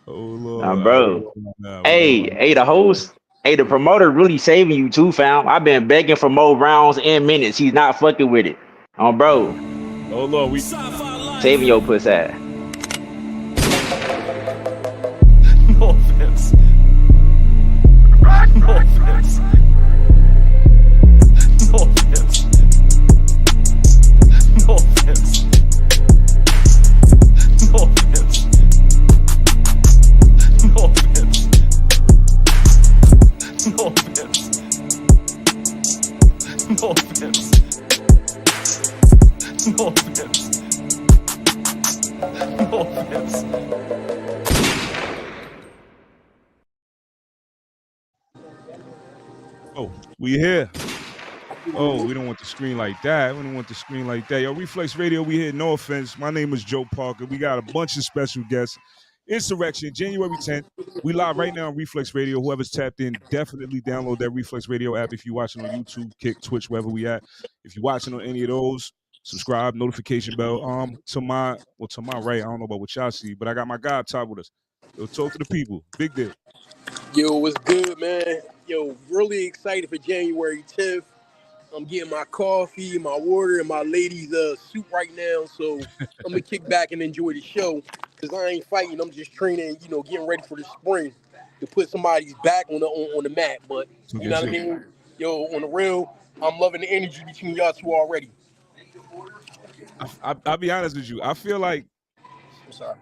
Oh Lord, Bro. what's going on? The host, the promoter really saving you too, fam. I've been begging for more rounds and minutes. He's not fucking with it. Bro, Oh Lord, we saving your puss ass. no offense, no offense, no offense, no offense, no offense, no offense, no offense, no offense, no offense, no offense. Oh, we here. Oh, we don't want the screen like that. We don't want the screen like that. Yo, Reflex Radio, we here. No offense. My name is Joe Parker. We got a bunch of special guests. Insurrection, January 10th. We live right now on Reflex Radio. Whoever's tapped in, definitely download that Reflex Radio app if you're watching on YouTube, Kick, Twitch, wherever we at. If you're watching on any of those, subscribe, notification bell. To my right, I don't know about what y'all see, but I got my guy up top with us. Yo, talk to the people. Big deal. Yo, what's good, man? Yo, really excited for January 10th. I'm getting my coffee, my water, and my lady's soup right now. So I'm gonna kick back and enjoy the show because I ain't fighting. I'm just training, getting ready for the spring to put somebody's back on the mat. But you know what I mean? Yo, on the real, I'm loving the energy between y'all two already. I'll be honest with you. I feel like I'm sorry.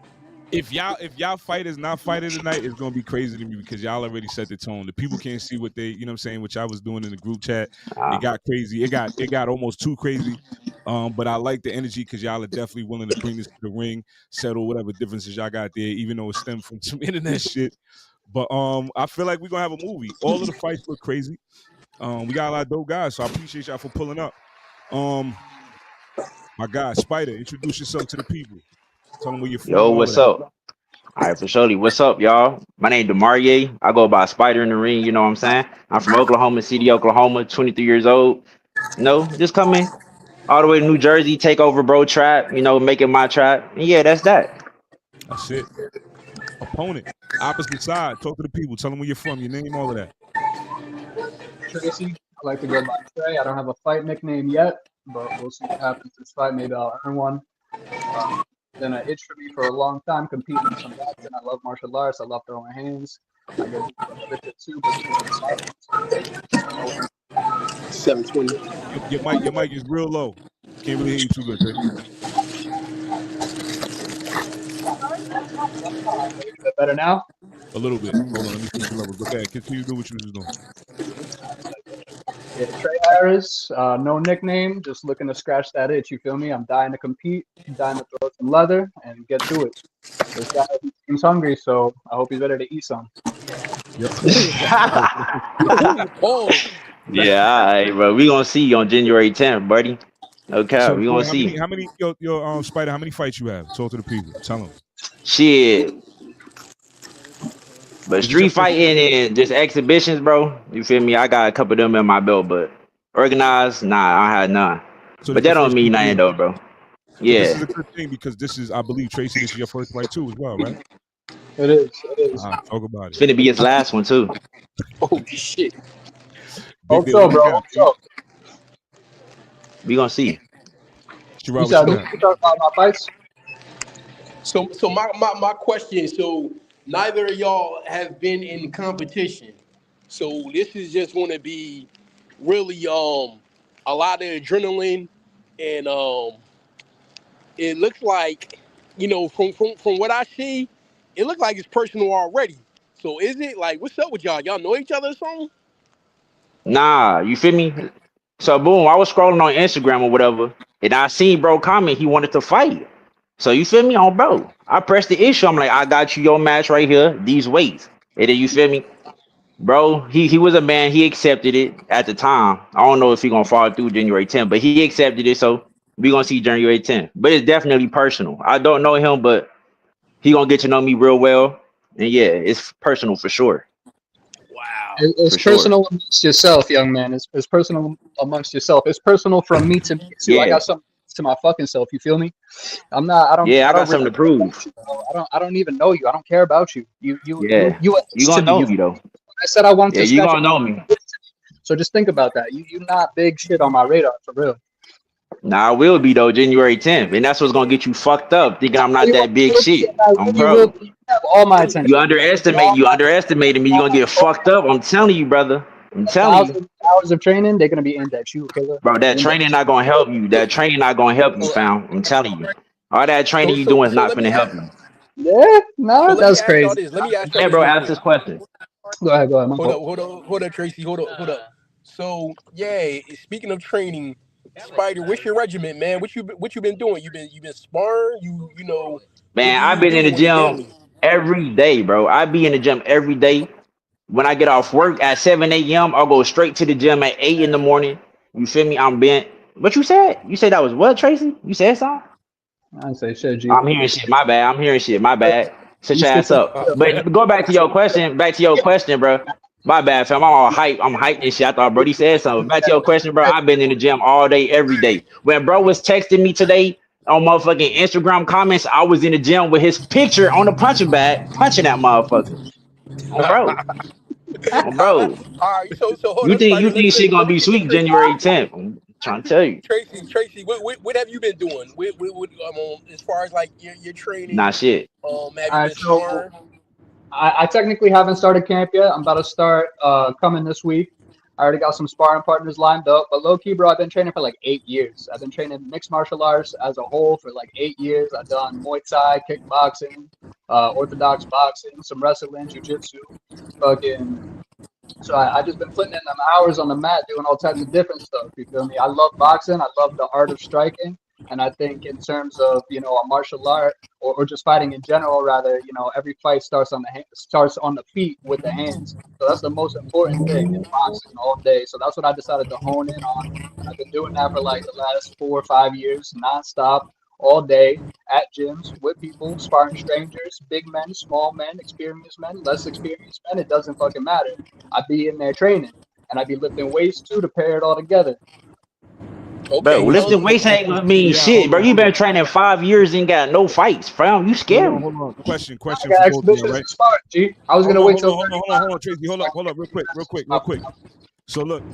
if y'all fighters not fighting tonight, it's gonna be crazy to me because y'all already set the tone. The people can't see what they, you know what I'm saying, what y'all was doing in the group chat. It got crazy. It got almost too crazy. But I like the energy because y'all are definitely willing to bring this to the ring, settle whatever differences y'all got there, even though it stemmed from some internet shit. But I feel like we're gonna have a movie. All of the fights look crazy. We got a lot of dope guys, so I appreciate y'all for pulling up. My guy, Spider, introduce yourself to the people. Tell them where you're from Yo, and all of what's that. up? All right, for surely. What's up, y'all? My name Demarie. I go by Spider in the Ring. You know what I'm saying? I'm from Oklahoma City, Oklahoma. 23 years old. Just coming all the way to New Jersey, take over bro trap. Making my trap. And yeah, that's that. That's it. Opponent, opposite side. Talk to the people. Tell them where you're from. Your name, all of that. Tracy. I like to go by Trey. I don't have a fight nickname yet, but we'll see what happens this fight. Maybe I'll earn one. Been an itch for me for a long time, competing in some boxing. I love martial arts. I love throwing hands. I get PT.2, but 720. Your mic is real low. Can't really hear you too good, Trey. Is that better now? A little bit. Hold on, let me switch the levels. Okay, continue to do what you was doing. Yeah, Trey Harris, no nickname, just looking to scratch that itch. You feel me? I'm dying to compete, dying to throw some leather and get to it. This guy seems hungry, so I hope he's ready to eat some. Yep. Oh, Yeah, all right, bro. We gonna see you on January 10th, buddy. Okay, So we gonna see. how many your Spider, how many fights you have? Talk to the people. Tell them. Shit. But Is this your street first? fighting and just exhibitions, bro. You feel me? I got a couple of them in my belt, but organized, nah, I had none. So But this that your don't first mean PTA. nothing though, bro. But this is Yeah. a good thing because this is, I believe, Tracy, this is your first fight too as well, right? It is. It is. Talk about It's it. finna be his last one too. oh shit. Big Hope deal. so, What you bro. got? Hope so. We gonna see. You Sherrod, what said you we got? can talk about my fights? So my question. So neither of y'all have been in competition. So this is just going to be really a lot of adrenaline and it looks like from what I see, it looks like it's personal already. So is it like what's up with y'all? Y'all know each other or something? Nah, you feel me? So boom, I was scrolling on Instagram or whatever, and I seen bro comment he wanted to fight. So you feel me on bro? I pressed the issue. I'm like, I got you your match right here, these weights. And then you feel me? Bro, he was a man, he accepted it at the time. I don't know if he gonna follow through January 10th, but he accepted it, so we gonna see January 10th. But it's definitely personal. I don't know him, but he gonna get to know me real well. And yeah, it's personal for sure. Wow. It's For sure. personal amongst yourself, young man. It's personal amongst yourself. It's personal from me to me too. I Yeah. got something to my fucking self. You feel me? I'm not. I don't. Yeah, I I don't got something to really. prove. I don't even know you. I don't care about you. Yeah, You you to gonna me. know You, me though. I said I wanted Yeah, to you snatch gonna it. know me. So just think about that. You not big shit on my radar for real. Nah, I will be though, January 10th, and that's what's gonna get you fucked up, thinking I'm not You that big will be, shit. and I really will Bro, be. You have all my you attention. underestimate, All you my underestimated me. You gonna get fucked up. I'm telling you, brother. I'm telling you, 1,000 hours of training, they're gonna be aimed at you, killer. bro. That Aimed at training not gonna help you. That training not gonna help you, So, fam. I'm telling you. All that so, training you so, doing is so not let me gonna help ask. you. Yeah, So no, let me that's ask y'all crazy. this. Let me ask y'all Yeah, this bro. real Ask quick. this question. Go ahead, my Hold up, fault. hold up, Tracy. Hold up. So yeah, speaking of training, Spider, what's your regimen, man? What you been doing? You been sparring? You know what Man, do I've you been do in the on the gym daily? every day, bro. I be in the gym every day. When I get off work at 7 a.m., I'll go straight to the gym at 8 in the morning. You feel me? I'm bent. What you said? You said that was what, Tracy? You said something? I didn't say shit, G. I'm hearing shit. My bad. I'm hearing shit. My bad. Sit You your stick ass to up. But go back to your question. Back to your question, bro. My bad, fam. I'm all hype. I'm hyped and shit. I thought Brody said something. Back to your question, bro. I've been in the gym all day, every day. When bro was texting me today on motherfucking Instagram comments, I was in the gym with his picture on the punching bag, punching that motherfucker. On bro. On bro. All right, so hold You up, think Spider. you think shit Let gonna me be get this sweet straight. January 10th? I'm trying to tell you. Tracy, what have you been doing? As far as like your Nah, training, shit. have All you right, been so sparring? I technically haven't started camp yet. I'm about to start coming this week. I already got some sparring partners lined up. But low key, bro, I've been training for like 8 years. I've been training mixed martial arts as a whole for like 8 years. I've done Muay Thai, kickboxing, orthodox boxing, some wrestling, jujitsu, fucking. So I just been putting in them hours on the mat, doing all types of different stuff. You feel me? I love boxing. I love the art of striking. And I think in terms of, a martial art or just fighting in general, rather, every fight starts on starts on the feet with the hands. So that's the most important thing in boxing all day. So that's what I decided to hone in on. And I've been doing that for like the last 4 or 5 years, nonstop, all day at gyms with people, sparring strangers, big men, small men, experienced men, less experienced men. It doesn't fucking matter. I'd be in there training, and I'd be lifting weights too to pair it all together. Bro, Okay, lifting weights ain't gonna mean Yeah, shit, hold bro. on, You hold on, been training 5 years and got no fights, fam. You hold on, scary. hold on. I Question for got both of y'all, exhibitions right? and sparring, G. I was Hold gonna on, wait hold on, till hold on, 35. hold on, Tracy. Hold up, real quick. So look,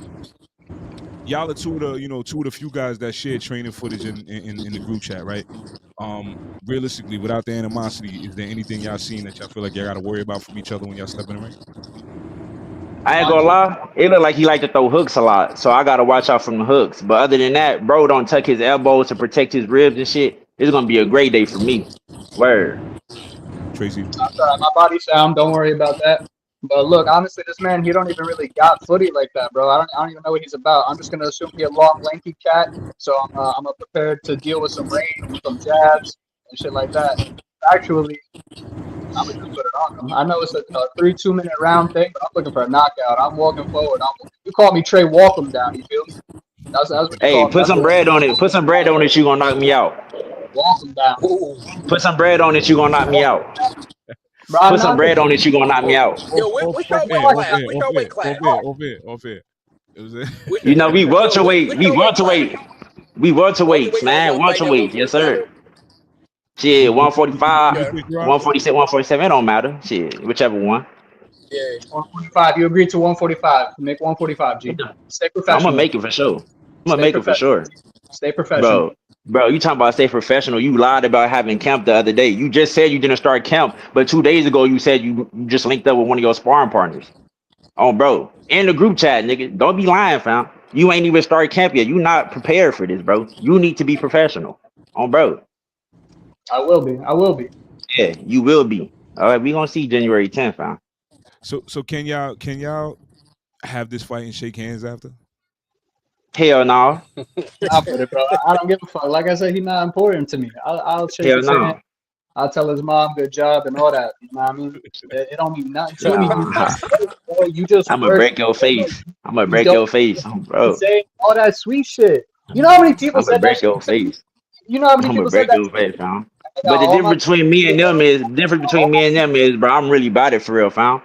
y'all are two of the few guys that share training footage in the group chat, right? Realistically, without the animosity, is there anything y'all seen that y'all feel like y'all got to worry about from each other when y'all step in the ring? I ain't gonna lie. It look like he like to throw hooks a lot, so I gotta watch out from the hooks. But other than that, bro, don't tuck his elbows to protect his ribs and shit. It's gonna be a great day for me. Word. Tracy, I'm sorry, my body sound. Don't worry about that. But look, honestly, this man, he don't even really got footy like that, bro. I don't even know what he's about. I'm just gonna assume he a long, lanky cat. So I'm prepared to deal with some range, some jabs, and shit like that. Actually, I'm gonna just put it on him. I know it's a 3 2 minute round thing, but I'm looking for a knockout. I'm walking forward. You call me Trey Walk him down. You feel me? That's what you Hey, call me. put That's some what bread on it. Put some bread on it. You gonna knock me out. walk him down. Whoa, Put some bread on it. You gonna knock me out. Bro, I'm Put some not bread on it. You gonna knock me whoa. out. Yo, what's your weight class? What's your weight class? off air. It was What's You know we welterweight. what's We your weight class? welterweight. We welterweights, Welterweight, man. y'all fighting at Welterweight. Yes, sir. 147? Shit, you 145, Okay, think, Rock? 147, 147. It don't matter. Shit, whichever one. yeah. 145. You agreed to 145. Make 145, G. Stay I'm gonna professional. make it for sure. I'm gonna Stay make it for professional. sure. Stay professional. Bro, you talking about stay professional. You lied about having camp the other day. You just said you didn't start camp, but 2 days ago you said you just linked up with one of your sparring partners. Oh, bro. In the group chat, nigga. Don't be lying, fam. You ain't even started camp yet. You not prepared for this, bro. You need to be professional. Oh, bro. I will be. I will be. Yeah, you will be. All right, we gonna see January 10th, fam. So can y'all have this fight and shake hands after? Hell no. Not with it, bro. I don't give a fuck. Like I said, he's not important to me. I'll shake Hell his hand. no. I'll tell his mom good job and all that. You know what I mean? It don't mean nothing to me. You Nah. just work, bro. You just I'm gonna work. break your face. I'm gonna You break don't your face. Oh, bro. say all that sweet shit. You know how many people I'm gonna said that break shit your to me? face. You know how many I'm gonna people said break that your to me? face, fam. I got But the all my difference between me and them is, bro, I'm really about it for real, fam.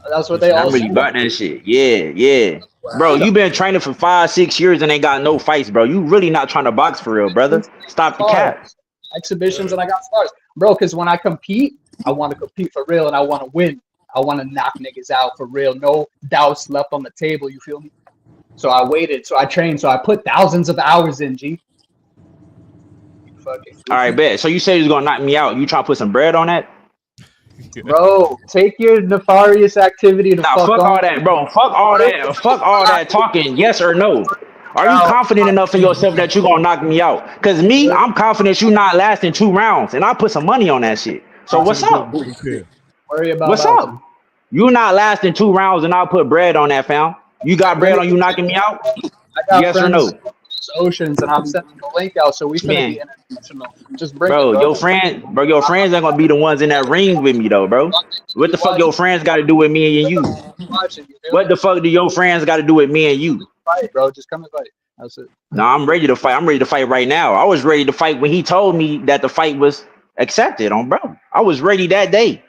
That's what they all I'm say. really about that shit. Yeah. Bro, you been training for 5-6 years and ain't got no fights, bro. You really not trying to box for real, brother. Stop the cap. Exhibitions, and I got scars, bro. Because when I compete, I want to compete for real, and I want to win. I want to knock niggas out for real. No doubts left on the table. You feel me? So I waited. So I trained. So I put thousands of hours in. G. Fucking All right, goofy. bet. So you say you're gonna knock me out. You trying to put some bread on that? Bro, take your nefarious activity to Nah, fuck fuck all on. that, bro. Fuck all that talking. Yes or no? Are you confident enough in yourself that you gonna knock me out? Cause me, I'm confident you not lasting 2 rounds, and I put some money on that shit. So Into what's the building, up? pretty clear. Worry about What's bouncing. up? You not lasting 2 rounds, and I'll put bread on that, fam. You got bread on you knocking me out? I got Yes or friends no? across oceans, and I'm sending the link out, so we finna be Man, international. Just bring it, bro, bro. your friends ain't gonna be the ones in that ring with me though, bro. What You the fuck watch, your friends got to do with me and you? watching. You feel What me? the fuck do your friends got to do with me and you? Fight, bro. Just come and fight. That's it. No, I'm ready to fight. I'm ready to fight right now. I was ready to fight when he told me that the fight was accepted on, bro. I was ready that day.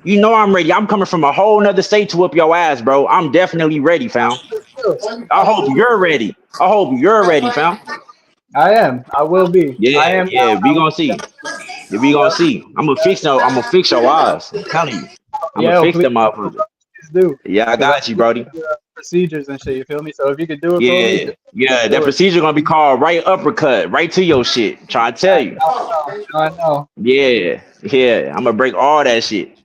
You know I'm ready. I'm coming from a whole nother state to whoop your ass, bro. I'm definitely ready, fam. I hope you're ready. I hope you're ready, fam. I am. I will be. I am now. Yeah. We gonna see. Yeah, we gonna see. I'm gonna fix your eyes. I'm telling you. I'm gonna Yeah, fix please, them motherfuckers. please do. Yeah, I Because I got you, Brody. do procedures and shit. You feel me? So if you could do it for me, Yeah. That do it. procedure gonna be called right uppercut, right to your shit. Trying to tell you. I know. Yeah. I'm gonna break all that shit.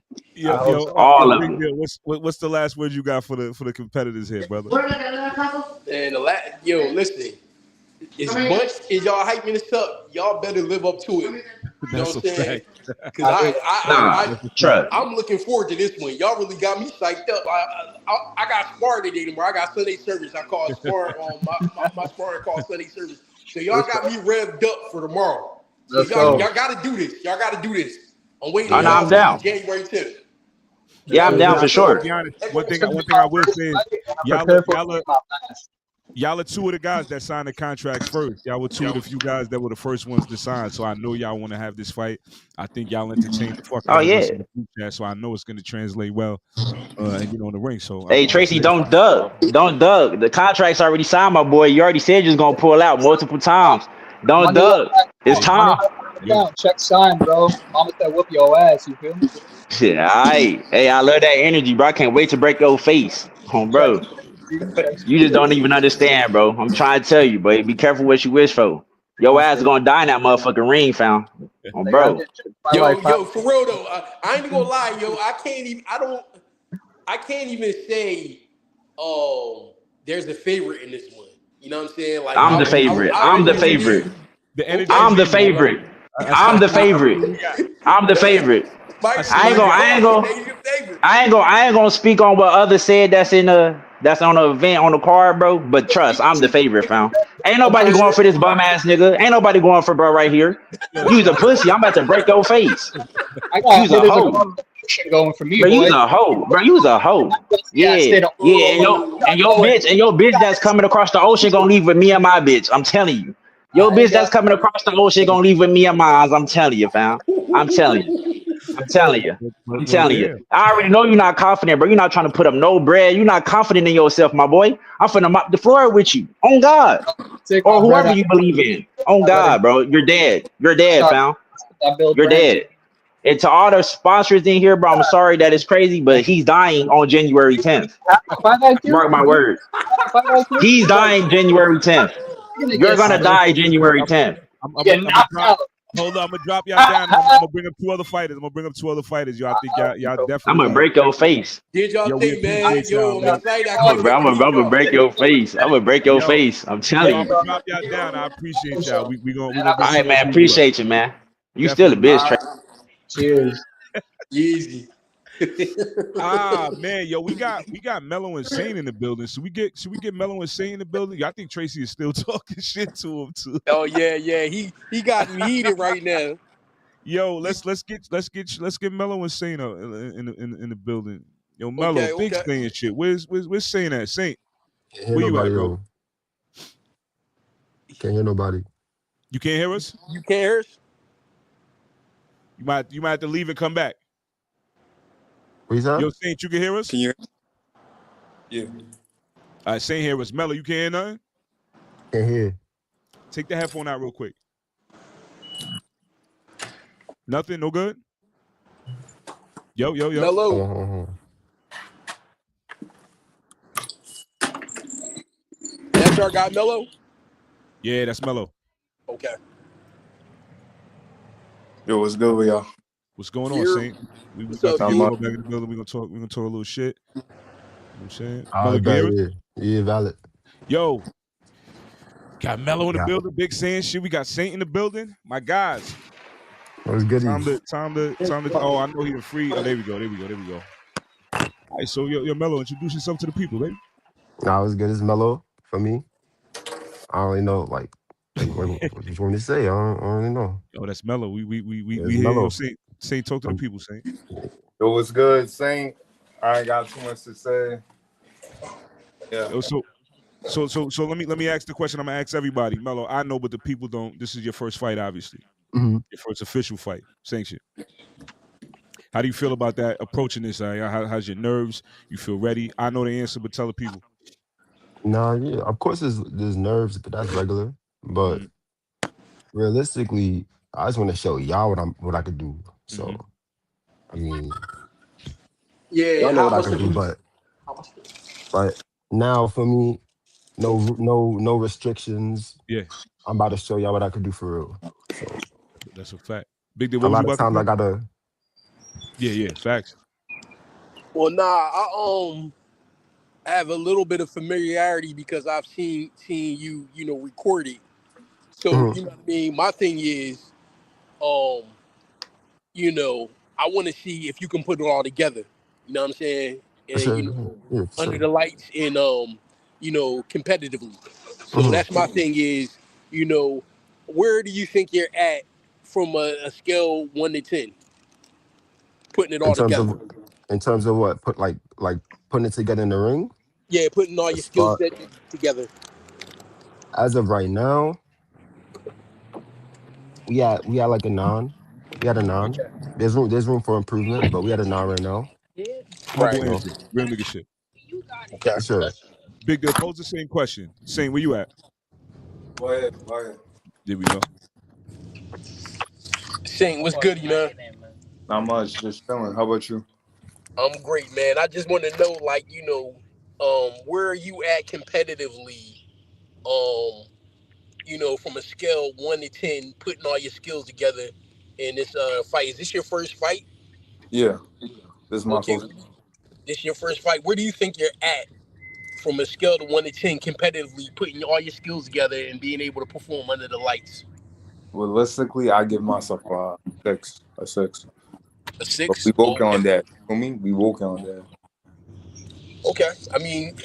I hope so. All of Big it. deal. What's the last word you got for the competitors here, brother? And listen. As much as y'all hyping this up, y'all better live up to it. You know That's what a I'm saying? fact. Because Nah, trust. I'm looking forward to this one. Y'all really got me psyched up. I got sparring today tomorrow. I got Sunday service. I call it sparring on my sparring call Sunday service. So y'all got me revved up for tomorrow. So Let's y'all go. got to do this. Y'all got to do this. I'm waiting Oh on no, y'all I'm to down. January 10th. Yeah, I'm down Nah, for I'll sure. be honest. One It's thing gonna be I my will first say is fight, and I'm y'all are, prepared for it y'all to be are my last. y'all are two of the guys that signed the contracts first. Y'all were two of the few guys that were the first ones to sign. So I know y'all want to have this fight. I think y'all entertained the fuck Oh out of us yeah. in the group chat. So I know it's going to translate well and get on the ring. So Hey I'm Tracy, excited. don't duck. Don't duck. The contract's already signed, my boy. You already said you was gonna pull out multiple times. Don't Money left duck. It's money time. left Yo, account. Check sign, bro. Mama said whoop your ass. You feel me? Shit, alright. Hey, I love that energy, bro. I can't wait to break your face. Check. Bro. Check. You just don't even understand, bro. I'm trying to tell you, but be careful what you wish for. Your ass is gonna die in that motherfucking ring, fam. Like, I Bro. get checked by like five. For real though, I ain't gonna lie, yo. I can't even say, there's a favorite in this one. You know what I'm saying? Like I'm the favorite. I I'm the really favorite. believe. the energy Okay, is I'm the even. I love it. favorite. I'm I the see. I see favorite. what we got. I'm the favorite. I Mike, see I what ain't we gonna got. I ain't gonna say your favorite. I ain't gonna speak on what others said that's on the event on the card, bro. But trust, I'm the favorite, fam. Ain't nobody Okay. going for this bum ass nigga. Ain't nobody going for bro right here. You's a Listen, pussy. I'm about to break your face. I got You's a hitters hoe. across the ocean going for me, Bro, you's boy. a hoe. Bro, you's a hoe. Yeah, Yeah. stay the Yeah. Oh, And your bitch that's coming across the ocean gonna leave with me and my bitch. I'm telling you. Your I ain't bitch that's got coming across the ocean gonna leave with me and mine. I'm telling you, fam. I'm telling you. I'm telling you. I'm well, telling you. damn. I already know you're not confident, bro. You're not trying to put up no bread. You're not confident in yourself, my boy. I'm finna mop the floor with you. On God. take Or my bread whoever out. you believe in. On I let it God, bro. You're dead. You're dead, start. fam. I build You're brands. dead. And to all the sponsors in here, bro, I'm sorry that it's crazy, but he's dying on January 10th. Fight IQ. Mark my words. Fight IQ. He's dying January 10th. You're gonna You're get gonna smoked. die January 10th. Get I'm gonna knocked drop. out. Hold on, I'm gonna drop y'all down. I'm gonna bring up two other fighters. I'm gonna bring up two other fighters. Yo, I think y'all I'm gonna definitely. break your face. did y'all Yo, we think, man? appreciate y'all, Yo, I'm man. excited. I can't wait I'm for these gonna drops. break your face. I'm gonna break your Yo, face. I'm yo, telling I'm you. gonna drop y'all down. I appreciate y'all. We gonna All right, continue to man. do the work. Appreciate you, man. You still a Definitely. bitch, Trey. Cheers. Easy. Ah man, yo, we got Mellow Insane in the building. Should we get Mellow Insane in the building? I think Tracy is still talking shit to him too. Oh yeah. He got me heated right now. Yo, let's get Mellow Insane in the building. Yo, Mellow, big Okay. saying shit. Where's Saint at? Saint, Can't hear where you at, nobody, bro? yo. Can't hear nobody. You can't hear us? You cares? You might have to leave and come back. What you said? Yo, Saint, you can hear us? Can you? Yeah. All right, Saint here is Mello. You can't hear nothing? Can't hear. Take the headphone out real quick. Nothing? No good? Yo. Mello. Hold on. That's our guy, Mello? Yeah, that's Mello. Okay. Yo, what's good with y'all? What's going on, Here. Saint? We What's got up, the Not people much. back in the building. We're gonna talk a little shit. You know what I'm saying? I Mello, you hear bet, us? yeah, valid. Yo, got Mello in the Yeah. building, big saying shit. We got Saint in the building. My guys. What's goodies? Time to. Oh, I know he's free. Oh, there we go. All right, so yo, Mello, introduce yourself to the people, baby. Nah, what's good? It's Mello for me. I don't really know, like what you want me to say? I don't really know. Yo, that's Mello. We It's hear yo Mello. Saint talk to the people, Saint. Yo, what's good, Saint? I ain't got too much to say. Yeah. Yo, so let me ask the question I'm gonna ask everybody. Mello, I know, but the people don't. This is your first fight, obviously. Mm-hmm. Your first official fight, sanction. How do you feel about that approaching this? How's your nerves? You feel ready? I know the answer, but tell the people. Nah, yeah. Of course, there's nerves, but that's regular. But realistically, I just want to show y'all what I could do. So, I mean, Yeah, y'all know how what I much could do, the but now for me, no restrictions. Yeah, I'm about to show y'all what I could do for real. So that's a fact. Big Dick, a what was you lot of about to times I say? gotta. Yeah, facts. Well, nah, I have a little bit of familiarity because I've seen you, record it. So, Mhm. you know what I mean? My thing is, um, I want to see if you can put it all together. You know what I'm saying? For And sure. Yeah, for under sure. the lights and competitively. So Hmm. that's my thing is, where do you think you're at from a scale 1 to 10, putting it In all terms together? of what put like putting it together in the ring. Yeah, putting all your As skill far set together. as of right now, we had like a 9. We had a 9. Okay. There's room for improvement, but we had a 9 right now. Humble Right. You know, answer, real nigga shit. Okay. for sure. Big Dick, pose the same question. Saint, where you at? Go ahead. There we go. Saint, what's good, Not much. Just chilling. How about you? I'm great, man. I just want to know, like, where are you at competitively? From a scale 1 to 10, putting all your skills together in this fight. Is this your first fight? Yeah. This is my Okay, first. this your first fight. Where do you think you're at from a scale to 1 to 10, competitively putting all your skills together and being able to perform under the lights? Realistically, I give myself a 6. A 6. A But 6? we working Okay. on that. You know me? We working on that. Okay. I mean,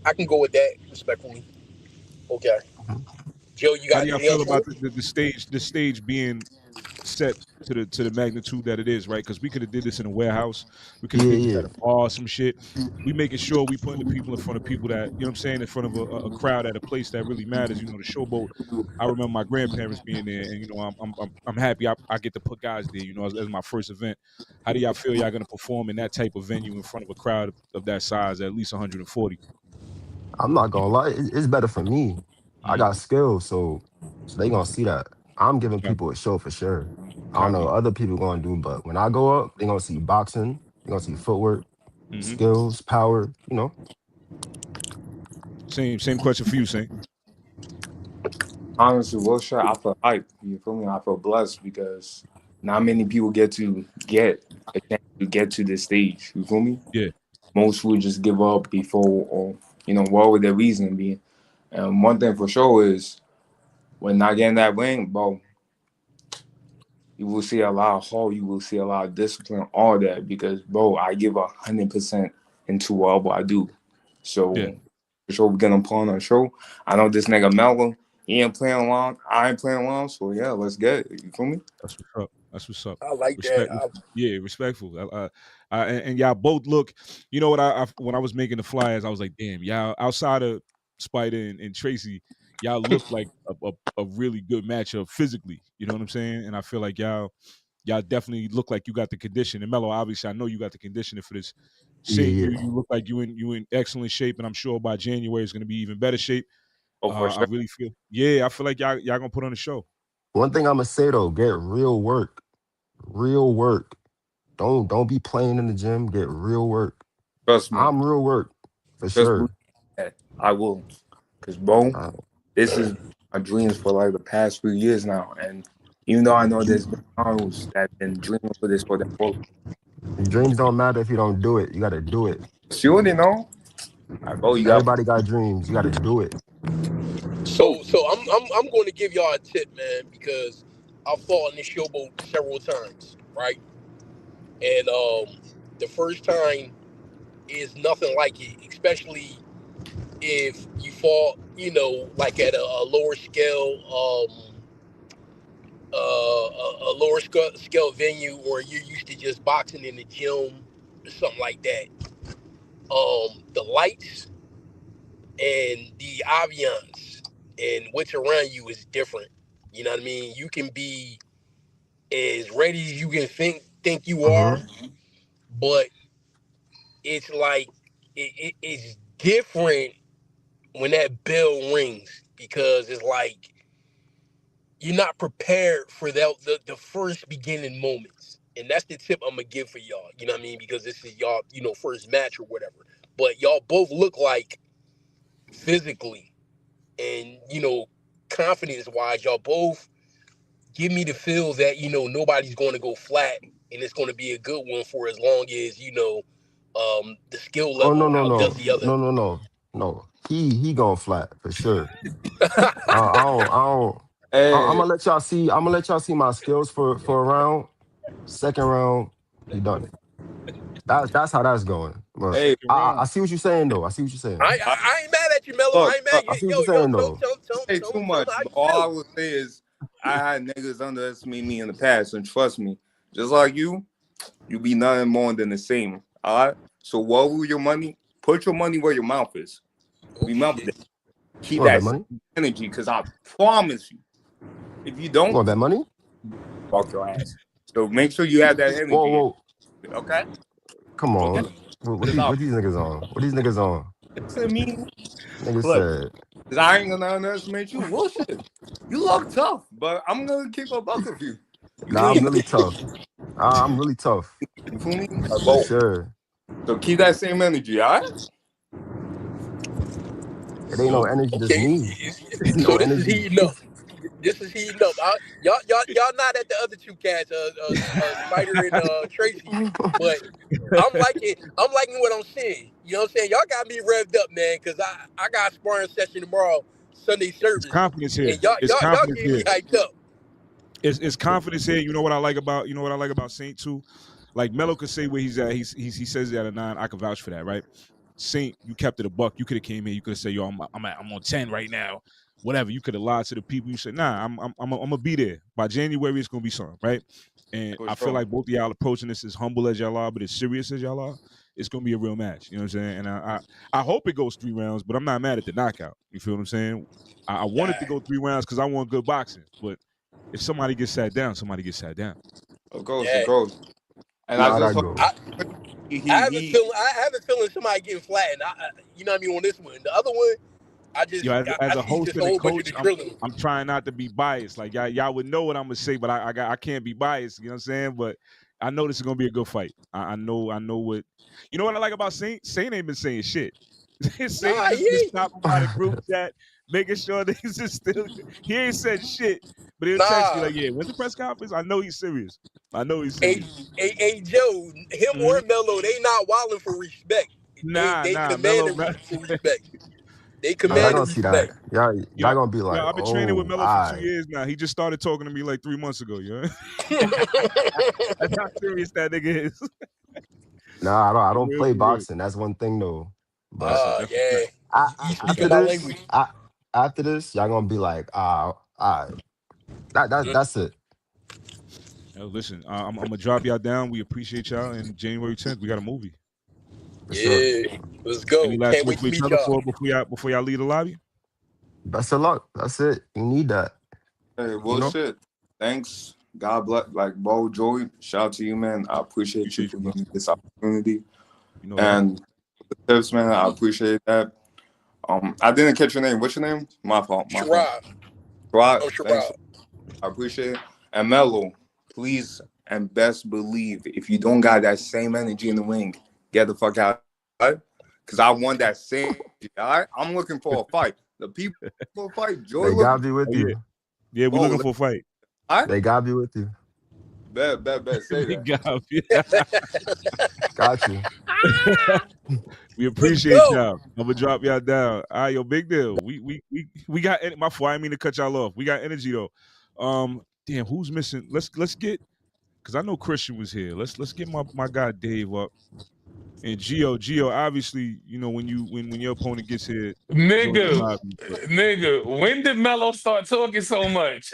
I can go with that respectfully. Okay. Mhm. Joe, you How got do y'all anything feel else for about me? the stage being set to the magnitude that it is, right? Because we could have did this in a warehouse. We could have Yeah, did this yeah. at a bar, some shit. We making sure we putting the people in front of people that, you know what I'm saying, in front of a crowd at a place that really matters. You know, the showboat. I remember my grandparents being there, and I'm happy I get to put guys there. You know, as my first event. How do y'all feel y'all gonna perform in that type of venue in front of a crowd of that size, at least 140? I'm not gonna lie. It's better for me. I Mm-hmm. got skills, so they gonna see that. I'm giving people a show for sure. I don't know Copy. what other people gonna do, but when I go up, they gonna see boxing. They gonna see footwork, Mm-hmm. skills, power. Same question for you, Saint. Honestly, well, sure, I feel hype. You feel me? I feel blessed because not many people get a chance to get to this stage. You feel me? Yeah. Most would just give up before, or what would their reason be? And one thing for sure is when not getting that ring, bro, you will see a lot of heart, you will see a lot of discipline, all that, because bro, I give 100% into whatever I do. Yeah. So for sure we're gonna put on a show. I know this nigga Melvin, he ain't playing along, I ain't playing along, so yeah, let's get it. You feel me? That's what's up. That's what's up. I like that. Respect. Yeah, respectful. And y'all both look. You know what? When I was making the flyers, I was like, damn, y'all outside of Spider and Tracy, y'all look like a really good matchup physically. You know what I'm saying? And I feel like y'all y'all definitely look like you got the condition. And Melo, obviously, I know you got the conditioning for this. Yeah, Saint, yeah. you look like you in excellent shape, and I'm sure by January it's going to be even better shape. Oh, for I sure. really feel, I feel like y'all gonna put on a show. One thing I'm gonna say though, get real work. Real work. Don't be playing in the gym. Get real work. Trust me. I'm real work for Just believe sure. that. I will. Because, bro, Uh, this is my dreams for like the past few years now. And even though I know there's been those that been dreaming for this for their whole your dreams don't matter if you don't do it. You gotta do it. sure, you know. Like, bro, you got Everybody got dreams. You gotta do it. So I'm going to give y'all a tip, man, because I've fought in this showboat several times, right? And the first time is nothing like it, especially if you fought, like at a lower scale, a lower scale venue, or you're used to just boxing in the gym or something like that. The lights and the ambiance and what's around you is different. You know what I mean? You can be as ready as you can think you are, Mm-hmm. but it's like it's different when that bell rings, because it's like you're not prepared for the first beginning moments. And that's the tip I'm gonna give for y'all. You know what I mean? Because this is y'all, first match or whatever. But y'all both look like, physically and confidence wise, y'all both give me the feel that nobody's going to go flat, and it's going to be a good one for as long as the skill Oh level no no outdoes no the other. no no no no. He gonna flat for sure. I don't. I'm hey, gonna let y'all see. I'm gonna let y'all see my skills for a round. Second round, he done it. That's how that's going. But hey, Second I round. see what you're saying though. I see what you're saying. I, I ain't mad at you, Mello. I look, ain't mad look, at I you. see what you're Yo, saying though. say too tell him much. how But you all I feel. would say is I had niggas underestimate me in the past, and trust me, just like you be nothing more than the same. All right. So what with your money? Put your money where your mouth is. Oh Remember shit. that. You Keep want that bet same money? energy, because I promise you, if you You don't, want bet money? fuck your ass. So make sure you have that Whoa energy. whoa. Okay. Come Okay. on. Because I What these niggas on? What these niggas on? listen me. Niggas Look, said. because I ain't gonna underestimate you. Well, shit. You look tough, but I'm gonna keep a buck with you. You Nah, feel I'm me? really tough. I'm really tough You feel me? for Both. sure. So keep that same energy, all right? It ain't no Yo, energy, just Okay. me. Ain't So no this is energy. heating up. This is heating up. Y'all not at the other two cats, Spider and Tracy, but I'm liking what I'm seeing. You know what I'm saying? Y'all got me revved up, man, because I got a sparring session tomorrow, Sunday it's service, confidence here. and y'all It's y'all y'all confidence getting me here. hyped up. It's confidence here. You know what I like about Saint too. Like Melo could say where he's at. He says he's at a 9. I can vouch for that, right? Saint, you kept it a buck. You could have came here. You could have said, "Yo, I'm on 10 right now." Whatever. You could have lied to the people. You said, "Nah, I'm gonna be there by January. It's gonna be something, right?" And For I feel sure. like both of y'all approaching this as humble as y'all are, but as serious as y'all are. It's gonna be a real match. You know what I'm saying? And I hope it goes 3 rounds, but I'm not mad at the knockout. You feel what I'm saying? I want it to go 3 rounds because I want good boxing, but if somebody gets sat down, somebody gets sat down. Of course, of Yeah, course. And I Nah, just that hope go. I, I haven't he feeling I haven't feeling somebody getting flattened. You know what I mean, on this one. The other one, Yo, I as a see host just a and a whole bunch of coach, the drilling. I'm trying not to be biased. Like y'all would know what I'm gonna say, but I can't be biased. You know what I'm saying? But I know this is gonna be a good fight. I know what. You know what I like about Saint? Saint ain't been saying shit. Saint Nah, just he been ain't. stopping by the group chat, making sure that he's just still. He ain't said shit, but he'll text me Nah. like, "Yeah, when's the press conference?" I know he's serious. I know he's Hey, serious. hey, Joe, him Mhm. or Melo, they not wilding for respect. They Nah, Mello. commanding for respect. They Nah, y'all commanding gonna see that. respect. Y'all Yo, gonna be yo, like, I've been training with oh, Mello for 2 years now. He just started talking to me like 3 months ago. You know? That's how serious that nigga is. nah, I don't Real play for real. boxing. That's one thing though. But That's a Yeah, fact. you That's a speaking after fact. my this, language. after this, y'all gonna be like, Mm, that's it. Yo, listen, I'm gonna drop y'all down. We appreciate y'all. And January 10th, we got a movie. For sure. yeah, let's go. Any last Can't words wait for to each meet other y'all. before y'all leave the lobby? Best of luck. That's it. You need that. hey, You well know? shit. Thanks God bless, like, bro, Joey, shout out to you, man. I appreciate you for giving me this opportunity. You know and the tips, man, I appreciate that. I didn't catch your name. What's your name? My fault. Sherrod. Rod, I'm thanks. Sherrod. I appreciate it. And Melo, please and best believe if you don't got that same energy in the ring, get the fuck out. Right? Because I want that same. All right, I'm looking for a fight. The people fight. Joy They gotta looking. be with Oh, you. yeah, we're Oh, looking for a fight. all right, They gotta be with you. bet. Say They that. got you. Got you. We Let's appreciate go. y'all. I'm gonna drop y'all down. All right, yo, big deal. We got my fault. I didn't mean to cut y'all off. We got energy though. Damn, who's missing? Let's get because I know Christian was here. Let's get my guy Dave up and Gio. Obviously, you know when your opponent gets here, join the Nigga, lobby. But when did Mello start talking so much?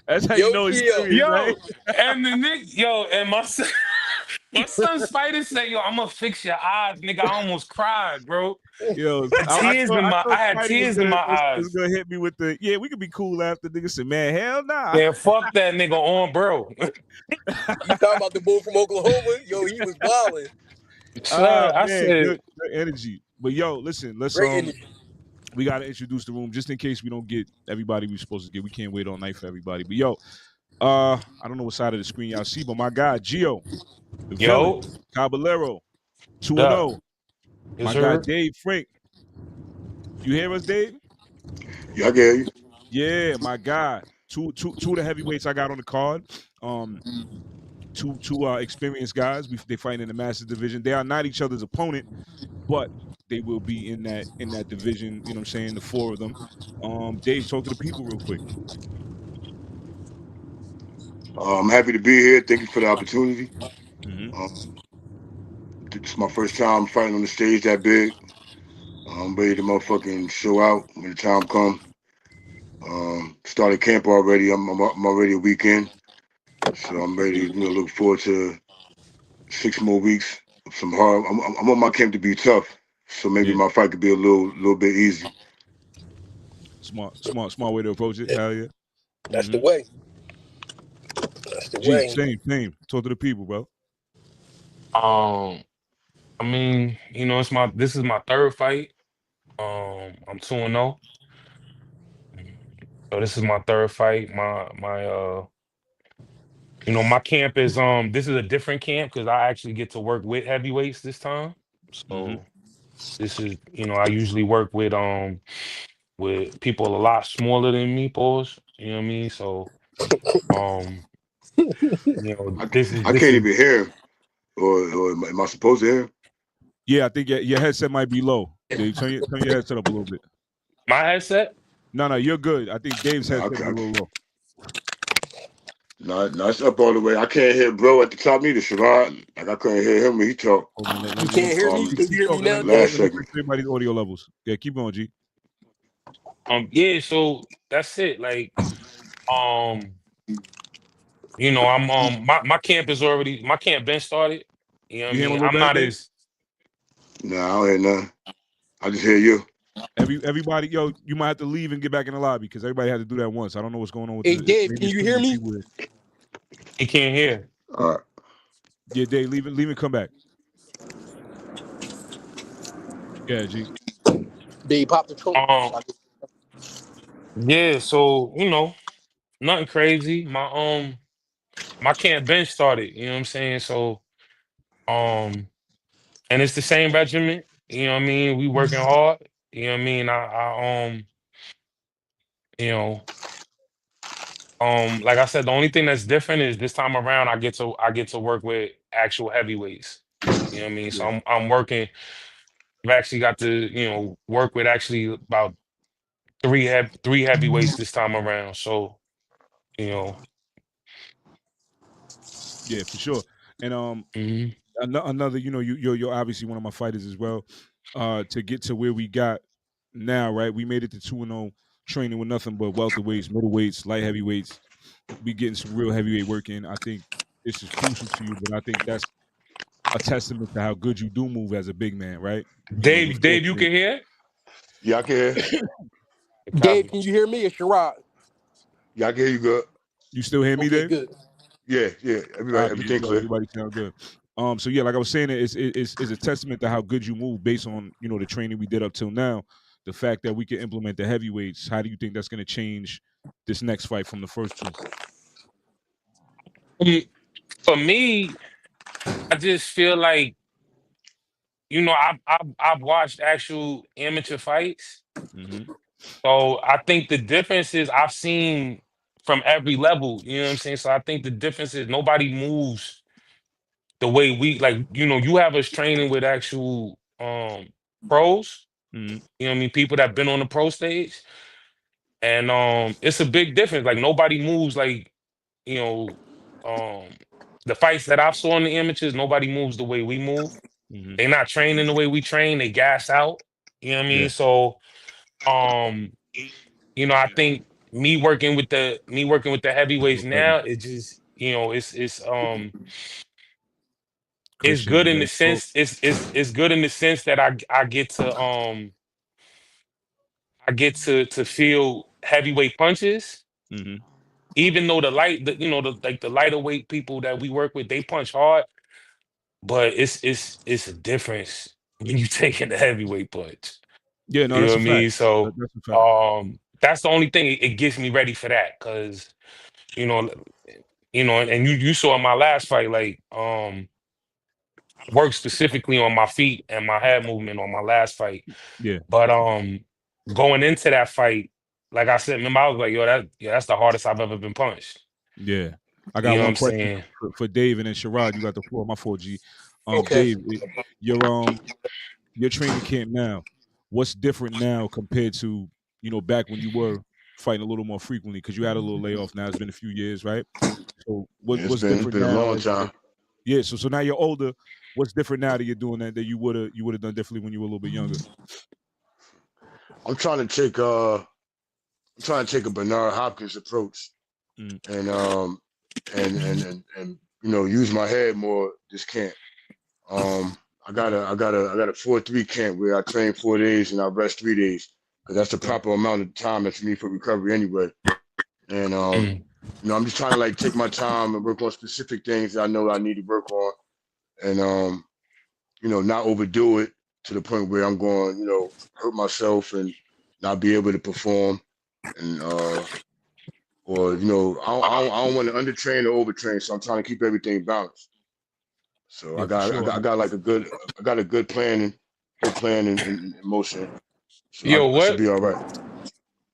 that's how you Yo, know he's Gio. serious, right? Yo, and the nigga, yo, and my son, my son's fighter said, "Yo, I'm gonna fix your eyes, nigga." I almost cried, bro. Yo, I had tears in my, I I had Spider tears in my was eyes. gonna hit me with the we could be cool after nigga said, man, hell nah. Man, fuck that nigga on, bro. You talking about the bull from Oklahoma? Yo, he was wilding. Son, I Man, said, good energy. But yo, listen, let's Great energy. we gotta introduce the room just in case we don't get everybody we're supposed to get. We can't wait all night for everybody. But yo, I don't know what side of the screen y'all see, but my guy Gio, the villain, yo, Caballero, 2-0. duh. My Yes, guy sir. Dave Frank. You hear us, Dave? Yeah, I get you. Yeah, my guy. Two of the heavyweights I got on the card. Two experienced guys. They fight in the master division. They are not each other's opponent, but they will be in that division. You know what I'm saying? The four of them. Dave, talk to the people real quick. I'm happy to be here. Thank you for the opportunity. Mm-hmm. It's my first time fighting on the stage that big. I'm ready to motherfucking show out when the time comes. Started camp already. I'm already a weekend, so I'm ready. Look forward to 6 more weeks of some hard. I want my camp to be tough, so maybe Yeah, my fight could be a little bit easy. smart way to approach it. Hell yeah. That's the Mm-hmm. way. That's the G, way. same. Talk to the people, bro. I mean, you know, this is my third fight. I'm 2-0. So this is my third fight. You know, my camp is this is a different camp because I actually get to work with heavyweights this time. Mm-hmm. So this is, you know, I usually work with people a lot smaller than me, pause. You know what I mean? So um, you know, I, this is I this can't is even hear him, or am I supposed to hear him? Yeah, I think your headset might be low. Dave, turn your headset up a little bit. my headset. No, you're good. I think Dave's No, headset is a little low. no, it's up all the way. I can't hear bro at the top either, Sherrod. Like I couldn't hear him when he talked. Hold on, You can't hear me? Can you keep hear me talking. now, Last Dave? Let me segment. fix everybody's audio levels. Yeah, keep going, G. Yeah, so that's it. Like, um, you know, I'm my camp is already my camp been started. You know what I You hear him a mean? little I'm better, not Dave? as No, I don't hear nothing. I just hear you. Everybody, yo, you might have to leave and get back in the lobby because everybody had to do that once. I don't know what's going on with Hey, Dave, maybe can it's you too hear many me? people here. he can't hear. All right. Yeah, Dave, leave and come back. Yeah, G. Dave, pop the trunk. Um, yeah, so you know, nothing crazy. My camp been started, you know what I'm saying? So and it's the same regiment, you know what I mean? We working hard, you know what I mean? You know, like I said, the only thing that's different is this time around I get to work with actual heavyweights. You know what I mean? So Yeah. I'm working. I've actually got to, you know, work with actually about three heavyweights this time around. So, you know, Yeah, for sure. And mhm. another, you know, you're obviously one of my fighters as well. To get to where we got now, right? We made it to 2-0, training with nothing but welterweights, middleweights, light heavyweights. We getting some real heavyweight work in. I think this is crucial to you, but I think that's a testament to how good you do move as a big man, right? You know, Dave, you can hear? Yeah, I can hear. Dave, Copy. can you hear me? It's Sherrod. Yeah, I can hear you good. You still hear me, Okay, Dave? good. Yeah, Copy. everything clear. Everybody sound good. So yeah, like I was saying, it's a testament to how good you move based on the training we did up till now. The fact that we can implement the heavyweights. How do you think that's going to change this next fight from the first two? For me, I just feel like I've watched actual amateur fights, Mm-hmm. so I think the difference is I've seen from every level. You know what I'm saying? So I think the difference is nobody moves the way we like. You have us training with actual pros. Mm-hmm. You know what I mean? People that been on the pro stage, and it's a big difference. Like nobody moves like you know um the fights that I've saw in the amateurs. Nobody moves the way we move. Mm-hmm. They not training the way we train. They gas out. You know what I Yeah. mean? So, um, I think me working with the heavyweights Look heavy. now, it just, it's Christian, good you in the got smoke. sense it's good in the sense that I get to feel heavyweight punches, Mm-hmm. even though the lighter weight people that we work with, they punch hard, but it's a difference when you taking the heavyweight punch. Yeah, no, You know that's what a I fact. mean? So That's a fact. that's the only thing it gets me ready for that. Cause, you know, and you saw in my last fight, like I worked specifically on my feet and my head movement on my last fight. Yeah, But going into that fight, like I said, remember I was like, that's the hardest I've ever been punched. yeah. I You got know what one I'm question saying? for Dave and then Sherrod. You got the floor. My 4G. Okay. Dave, your training camp now. What's different now compared to back when you were fighting a little more frequently because you had a little layoff. Now it's been a few years, right? So Yeah, it's what's been different a now? long time. Yeah. So now you're older. What's different now that you're doing that you would have done differently when you were a little bit younger? I'm trying to take a Bernard Hopkins approach Mm, and use my head more this camp. I got a 4-3 camp where I train 4 days and I rest 3 days because that's the okay. proper amount of time that's me for recovery anyway. And Mm. I'm just trying to like take my time and work on specific things that I know I need to work on, and not overdo it to the point where I'm going, hurt myself and not be able to perform, and or I don't want to undertrain or overtrain, so I'm trying to keep everything balanced. So I Yeah, for got I sure. got, I got like a good plan in motion. So Yo, I should what be all right.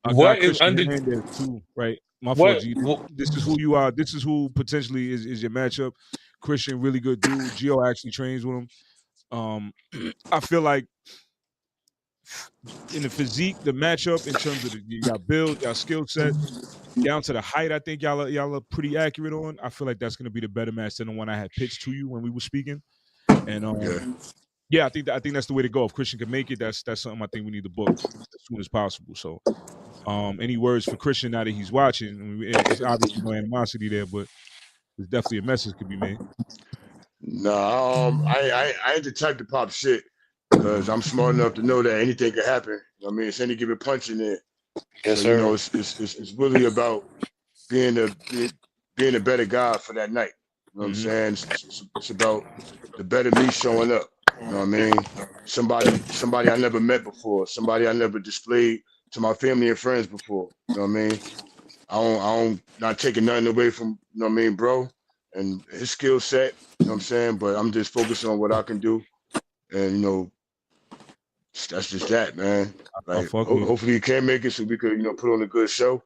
I what got is Christian under Hernandez too, right? My what, 4G. what This is who you are. This is who potentially is your matchup. Christian, really good dude. Gio actually trains with him. Um, I feel like in the physique, the matchup in terms of y'all build, y'all skill set, down to the height, I think y'all are pretty accurate on. I feel like that's going to be the better match than the one I had pitched to you when we were speaking. And Yeah. yeah, I think that's the way to go. If Christian can make it, that's something I think we need to book as soon as possible. So, any words for Christian now that he's watching? I mean, it's obviously no animosity there, but there's definitely a message could be made. Nah, I ain't the type to pop shit because I'm smart enough to know that anything can happen. I mean, it's any given punch in there. So Yes, sir. it's really about being a be- being a better guy for that night. You know what I'm Hmm. saying? It's about the better me showing up. You know what I mean? Somebody I never met before, somebody I never displayed to my family and friends before. You know what I mean? I don't not taking nothing away from, you know what I mean, bro, and his skill set, you know what I'm saying? But I'm just focusing on what I can do. And that's just that, man. I Like fuck with it. hopefully he can make it so we could, put on a good show. You know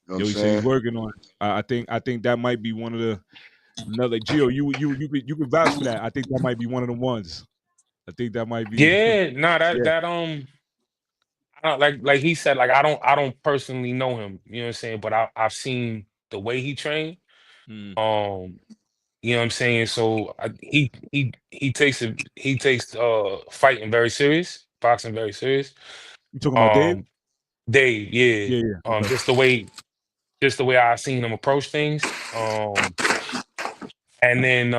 what I'm Yo, he said he's saying? working on it. I think that might be one of the another Gio. You could vouch for that. I think that might be one of the ones. I think that might be. Yeah, no, that Yeah. that I don't, like he said, like I don't personally know him, you know what I'm saying, but I've seen the way he trained. Mm. Um, you know what I'm saying? So he takes fighting very serious, boxing very serious. You talking about Dave? Um, Dave, yeah. Yeah, yeah. Okay. Just the way I seen him approach things. And then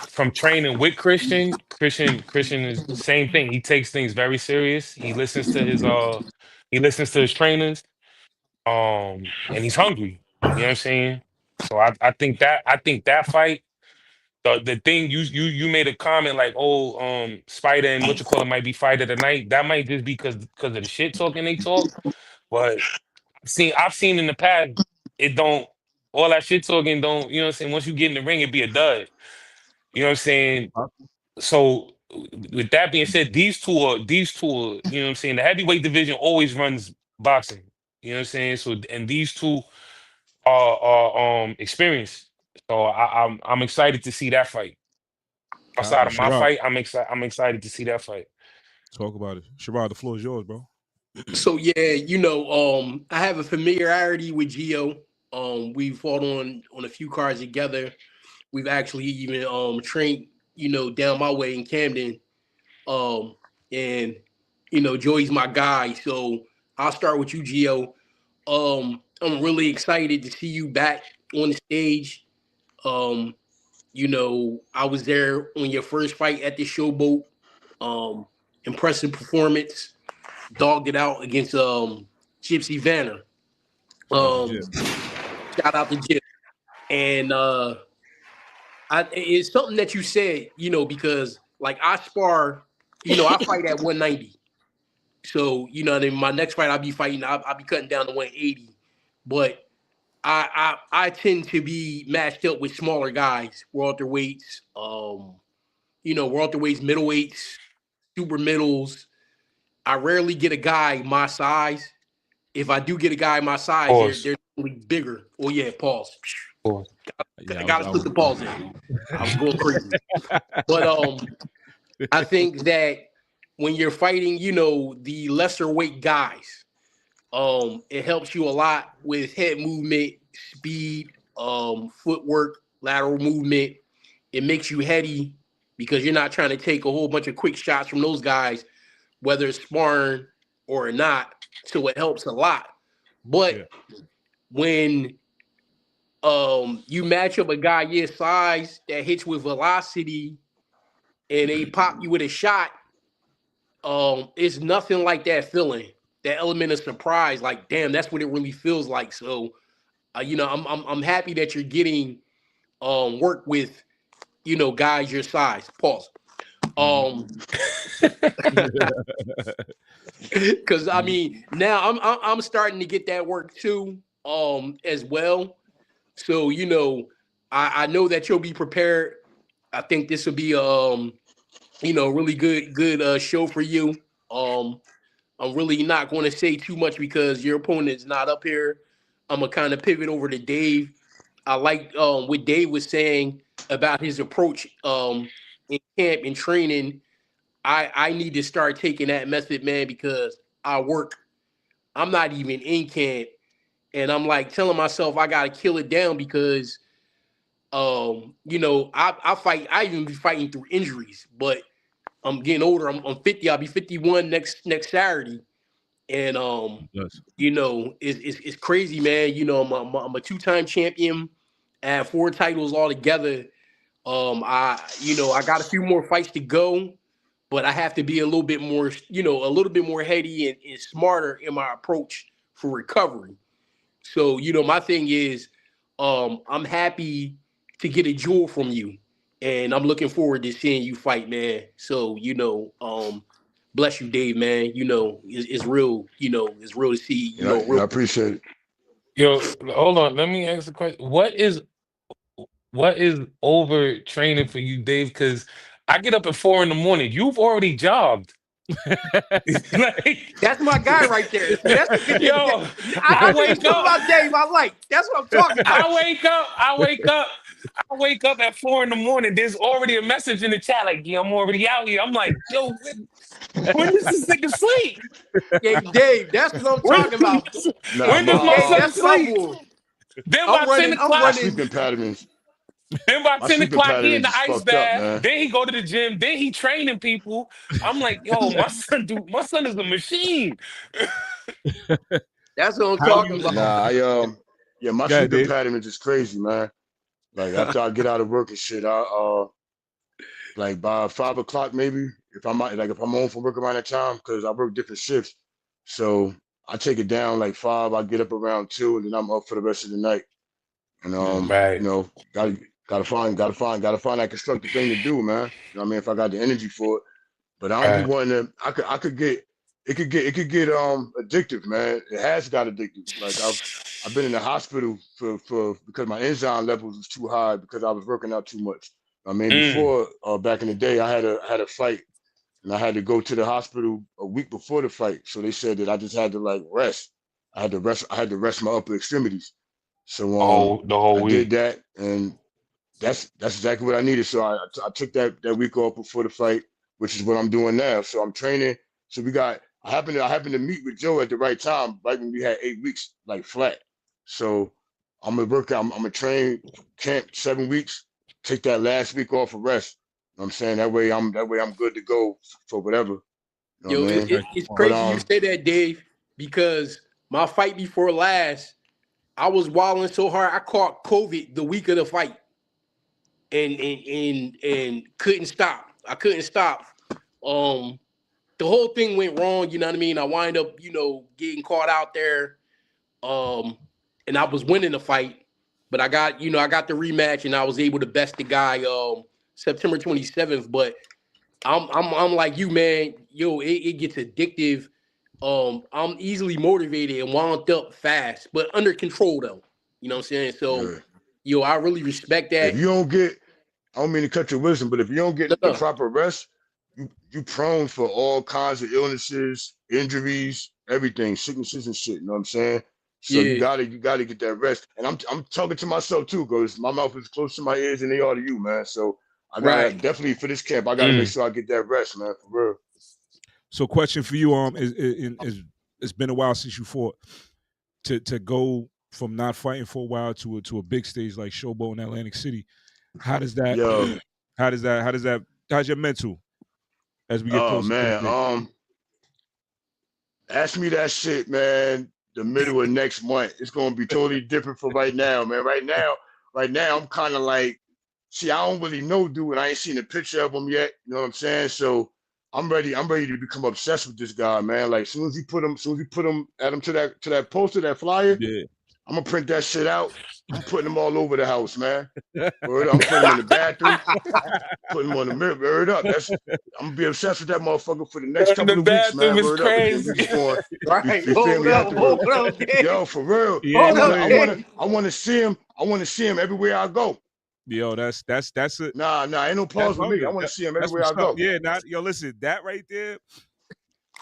from training with Christian is the same thing. He takes things very serious. He listens to his trainers. And he's hungry. You know what I'm saying? So I think that fight, the thing you made a comment like, oh, Spider and what you call it might be fight of the night. That might just be because of the shit talking they talk. But I've seen in the past, it don't all that shit talking don't, you know what I'm saying? Once you get in the ring, it be a dud. You know what I'm saying? So with that being said, you know what I'm saying, the heavyweight division always runs boxing. You know what I'm saying? So and these two are experienced. So I'm excited to see that fight. Outside Copy. of my Sherrod, fight, I'm excited to see that fight. talk about it. Sherrod, the floor is yours, bro. So yeah, I have a familiarity with Gio. We fought on a few cards together. We've actually even trained, down my way in Camden. Um, and Joey's my guy. So I'll start with you, Gio. I'm really excited to see you back on the stage. Um, I was there on your first fight at the Showboat. Um, Impressive performance. Dogged it out against Gypsy Vanner. Shout out to Jim. Shout out to Jip. And it's something that you said, because like I spar, I fight at 190. So, my next fight I'll be fighting, I'll be cutting down to 180. But I tend to be matched up with smaller guys, welterweights, welterweights, middleweights, super middles. I rarely get a guy my size. If I do get a guy my size, Pause. they're normally bigger. Oh yeah, pause. Pause. I Yeah, gotta put the pause in. I was going crazy. But I think that when you're fighting, the lesser weight guys, it helps you a lot with head movement, speed, footwork, lateral movement. It makes you heady because you're not trying to take a whole bunch of quick shots from those guys, whether it's sparring or not. So it helps a lot. But yeah. when you match up a guy your size that hits with velocity and they pop you with a shot, it's nothing like that feeling, that element of surprise. Like, damn, that's what it really feels like. So, I'm happy that you're getting work with guys your size. Pause. Because I mean, now I'm starting to get that work too, as well. So I know that you'll be prepared. I think this will be really good show for you. Um, I'm really not going to say too much because your opponent is not up here. I'm gonna kind of pivot over to Dave. I like what Dave was saying about his approach in camp and training. I need to start taking that method, man, because I work. I'm not even in camp, and I'm like telling myself I gotta kill it down because I fight. I even be fighting through injuries, but I'm getting older. I'm 50. I'll be 51 next Saturday, and Yes. it's crazy, man. I'm a two-time champion. I have 4 titles altogether. I got a few more fights to go, but I have to be a little bit more, heady and smarter in my approach for recovery. So, my thing is, I'm happy to get a jewel from you, and I'm looking forward to seeing you fight, man. So, bless you, Dave, man. It's real. It's real to see. I appreciate it. Yo, hold on. Let me ask the question. What is over training for you, Dave? Because I get up at 4 in the morning. You've already jogged. Like, That's my guy right there. See, that's the good thing. yo, I I think it's wake something up. about Dave I like. That's what I'm talking about. I wake up. I wake up at 4 in the morning. There's already a message in the chat like, "Yeah, I'm already out here." I'm like, "Yo, when does this nigga sleep? Hey, Dave, that's what I'm When, talking about. Nah, when does my Dave, son that's what I'm sleep?" on. Then by I'm 10 running. I'm my o'clock, running. sleeping patterns, then by my 10 sleeping o'clock, he in patterns the is ice fucked up, bath. man. Then he go to the gym. Then he training people. I'm like, yo, my son is a machine. That's what I'm How talking you? about. Nah, yeah, my Yeah, sleeping Dave. pattern is just crazy, man. Like after I get out of work and shit, I like by 5 o'clock maybe, if I'm home from work around that time, because I work different shifts. So I take it down like 5, I get up around 2, and then I'm up for the rest of the night. And Right. gotta find that constructive thing to do, man. You know what I mean? If I got the energy for it. But I don't be Right. wanting to. I could get it could get addictive, man. It has got addictive. Like I've been in the hospital for because my enzyme levels was too high because I was working out too much. I mean, before back in the day, I had a fight and I had to go to the hospital a week before the fight. So they said that I just had to like rest. I had to rest my upper extremities. So The whole I did week. that and that's exactly what I needed. So I took that week off before the fight, which is what I'm doing now. So I'm training. So I happened to meet with Joe at the right time, right when we had 8 weeks like flat. So I'm gonna work out. I'm gonna train camp 7 weeks. Take that last week off for rest. You know what I'm saying that way I'm good to go for whatever. You know Yo, what I mean? it's But crazy you say that, Dave, because my fight before last, I was wilding so hard I caught COVID the week of the fight, and couldn't stop. I couldn't stop. The whole thing went wrong. You know what I mean? I wind up, getting caught out there. And I was winning the fight, but I got the rematch, and I was able to best the guy September 27th. But I'm like you, man. Yo, it gets addictive. I'm easily motivated and wound up fast, but under control though. You know what I'm saying? So, I really respect if that. you don't get I don't mean to cut your wisdom, but if you don't get the No. proper rest, you prone for all kinds of illnesses, injuries, everything, sicknesses and shit. You know what I'm saying? So you Yeah. gotta get that rest. And I'm talking to myself too, because my mouth is close to my ears and they are to you, man. So I gotta Right. definitely for this camp, I gotta make sure I get that rest, man, for real. So, question for you, is it's been a while since you fought. To go from not fighting for a while to a big stage like Showboat in Atlantic City, how does that? Yo, How's your mental as we get oh closer to the man, date? ask me that shit, man. The middle of next month, it's gonna be totally different for right now, man. Right now, I'm kind of like, see, I don't really know, dude. I ain't seen a picture of him yet. You know what I'm saying? So I'm ready. I'm ready to become obsessed with this guy, man. Like, as soon as you put him, add him to that poster, that flyer, Yeah. I'm gonna print that shit out. I'm putting them all over the house, man. Word up, I'm putting them in the bathroom, putting them on the mirror. Word up. I'm gonna be obsessed with that motherfucker for the next In the couple of weeks, bathroom man. is Word up, and then we crazy. just going. Right. You feel Hold me up. afterwards? Hold up, Dave. Yo, for real. Yeah, Hold up, Dave. I want to see him. I want to see him everywhere I go. Yo, that's it. Nah, ain't no That's pause with me. I hunger. want to see him That's everywhere what's I up. go. Yeah, listen, that right there,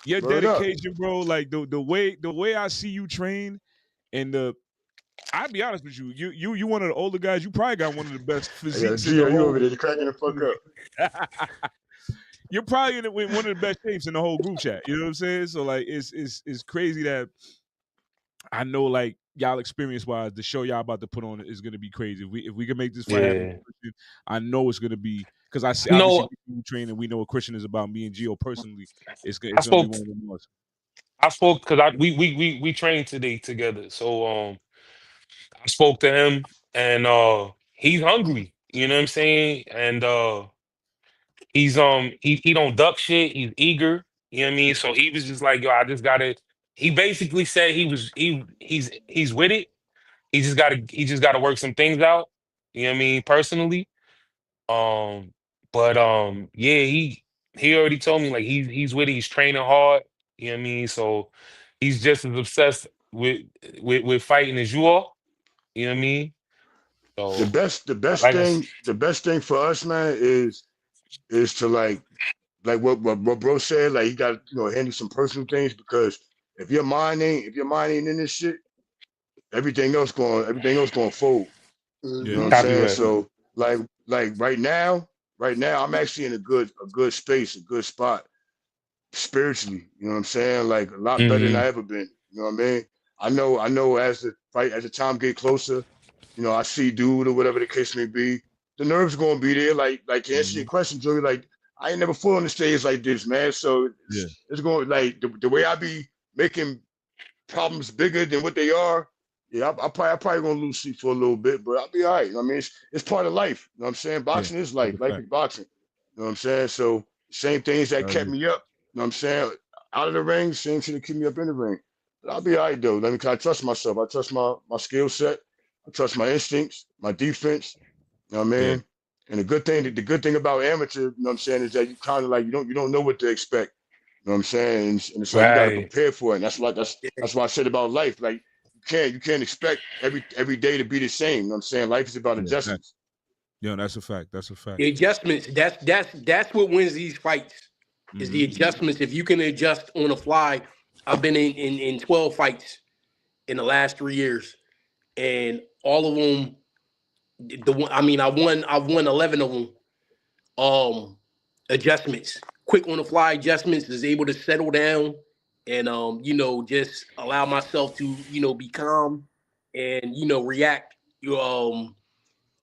your Word up. dedication, bro. Like the way I see you train, and I'll be honest with you, you one of the older guys. You probably got one of the best Yeah, physiques in the Gio, you over whole. there cracking the fuck up. You're probably in one of the best shapes in the whole group chat. You know what I'm saying? So like, it's crazy that I know like y'all experience wise, the show y'all about to put on is gonna be crazy. If we can make this fight happen, Yeah. I know it's gonna be because I see I obviously know. we train and we know what Christian is about. Me and Gio personally, it's I gonna be spoke. one of them ones. I spoke because we trained today together. So I spoke to him, and he's hungry. You know what I'm saying? And he don't duck shit. He's eager. You know what I mean? So he was just like, yo, I just gotta. He basically said he's with it. He just gotta work some things out. You know what I mean? Personally. Um, but yeah, he already told me like he's with it. He's training hard. You know what I mean? So he's just as obsessed with fighting as you are. You know what I mean? The So best, the best like I thing, the best thing for us, man, is to like what bro said. Like you got to handle some personal things because if your mind ain't in this shit, everything else going fold. You know what Yeah, I'm copy saying? that. So like right now, I'm actually in a good space, a good spot spiritually. You know what I'm saying? Like a lot better than Hmm. I ever been. You know what I mean? I know as the time get closer, I see dude or whatever the case may be. The nerves gonna be there. Like to answer your question, Joey. Like I ain't never fought on the stage like this, man. So yeah, it's going like the way I be making problems bigger than what they are. Yeah, I probably gonna lose sleep for a little bit, but I'll be all right. I mean, it's part of life. You know what I'm saying? yeah. Boxing is That's life. a Life fact. is boxing. You know what I'm saying? So same things that Hell kept yeah. me up. You know what I'm saying? Out of the ring, same shit that keep me up in the ring. But I'll be all right though. Let me kind of trust myself. I trust my skill set. I trust my instincts, my defense. You know what I mean? Yeah. And the good thing about amateur, you know what I'm saying, is that you kind of like you don't know what to expect. You know what I'm saying? And it's like you got to Right. prepare for it. And that's why I said about life. Like you can't expect every day to be the same. You know what I'm saying? Life is about adjustments. Yeah, that's a fact. That's a fact. The adjustments. That's what wins these fights. Is the adjustments. If you can adjust on the fly. I've been in 12 fights in the last 3 years, and all of them. I've won 11 of them. Adjustments, quick on the fly adjustments, is able to settle down and just allow myself to be calm and react.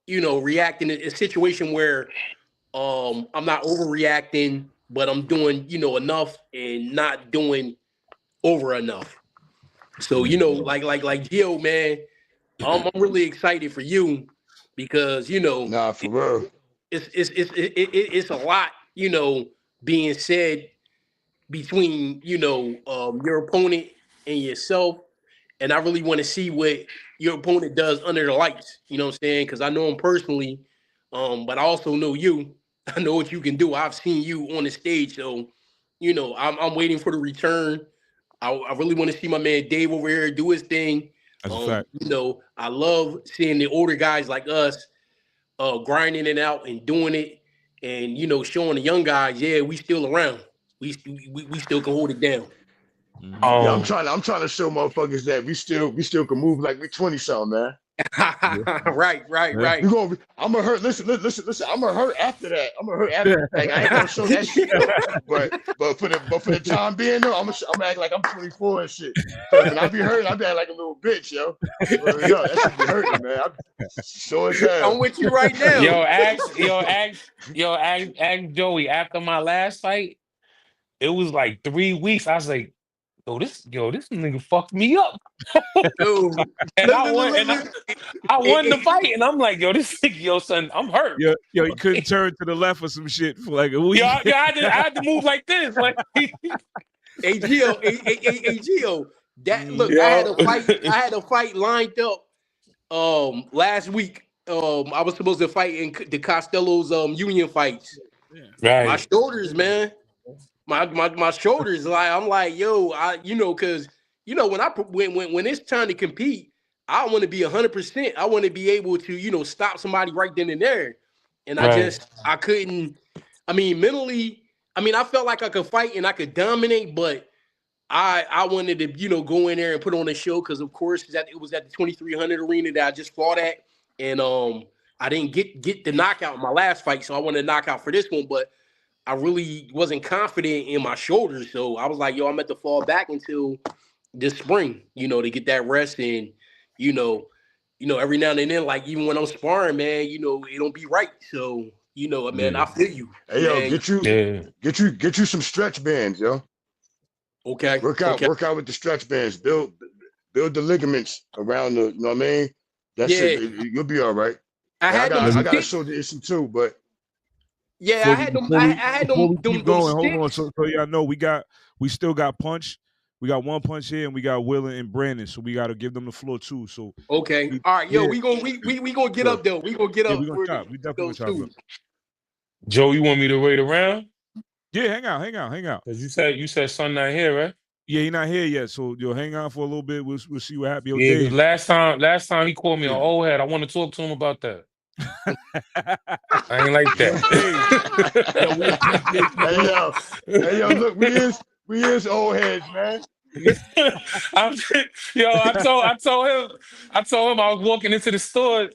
React in a situation where I'm not overreacting, but I'm doing enough and not doing over enough. So like Gio, man, I'm really excited for you because Nah, for real. it's a lot being said between your opponent and yourself, and I really want to see what your opponent does under the lights. You know what I'm saying? Because I know him personally, but I also know you. I know what you can do. I've seen you on the stage, so I'm waiting for the return. I really want to see my man Dave over here do his thing. That's a fact. I love seeing the older guys like us grinding it out and doing it, and showing the young guys, yeah, we still around. We still can hold it down. Yeah, I'm trying to show motherfuckers that we still can move like we 20 something, man. Right. I'm gonna hurt. Listen. I'm gonna hurt after that. Like, I ain't gonna show that shit. But for the time being though, I'm gonna act like I'm 24 and shit. Cause when I be hurting, I be acting like a little bitch, yo. Yo, that shit be hurting, man. I'm sure as hell. I'm with you right now. Ask Joey. After my last fight, it was like 3 weeks. I was like, this nigga fucked me up. And I won the fight, and I'm like, this nigga, son, I'm hurt. Yo, he couldn't turn to the left or some shit for like a week. I had to move like this. Like, hey Gio, look, I had a fight lined up last week. I was supposed to fight in the Costello's union fights. Right. My shoulders, man. My shoulders, like I'm like, yo, because when it's time to compete, I want to be 100%. I want to be able to stop somebody right then and there, and I couldn't. I mean, mentally, I felt like I could fight and I could dominate, but I wanted to go in there and put on a show because of course it was at the 2300 arena that I just fought at, and I didn't get the knockout in my last fight, so I wanted to knock out for this one, but I really wasn't confident in my shoulders. So I was like, yo, I'm at to fall back until this spring, to get that rest. And, every now and then, like even when I'm sparring, man, it don't be right. So, man, I feel you. Hey, yo, get you some stretch bands, yo. Okay. Work out with the stretch bands. Build the ligaments around the, you know what I mean? That's it. You'll be all right. I got a shoulder issue too, but yeah, I had them. I had them. Keep going. Hold on. So y'all know we still got Punch. We got one Punch here, and we got Willa and Brandon. So we got to give them the floor too. So okay, all right, yo, we gonna get up though. We gonna get up. We gonna chop. We definitely gonna chop. Joe, you want me to wait around? Yeah, hang out. Cause you said son not here, right? Yeah, he not here yet. So you'll hang out for a little bit. We'll see what happens. Yeah, last time he called me an old head. I want to talk to him about that. I ain't like that. Hey, yo, look, we is old heads, man. I told him I was walking into the store.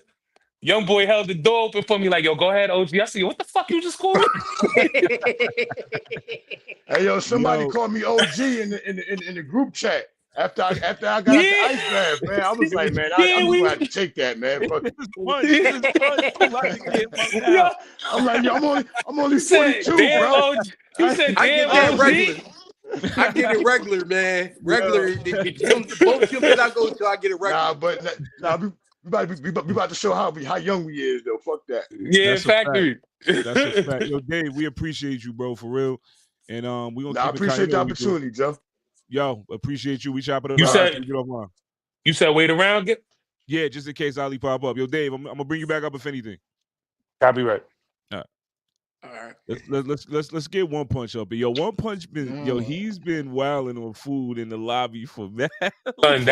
Young boy held the door open for me, like, yo, go ahead, OG. I said, what the fuck you just called me? Hey, yo, somebody called me OG in the group chat. After I got out the ice bath, man, I was like, man, I'm just gonna have to take that, man. I'm like, yo, I'm only 42, bro. You said, damn, OG. I get it regular, man. Regular. Both gyms that I go to, I get it regular. We about to show how young we is, though. Fuck that. Yeah, that's factory. That's a fact. Yo, Dave, we appreciate you, bro, for real. And we gonna. I appreciate the opportunity, Joe. Yo, appreciate you. We chop it up. You said wait around. Yeah, just in case Ali pop up. Yo, Dave, I'm gonna bring you back up if anything. Copyright. All right. All right. Let's get One Punch up. Yo, One Punch he's been wilding on food in the lobby for man. Son,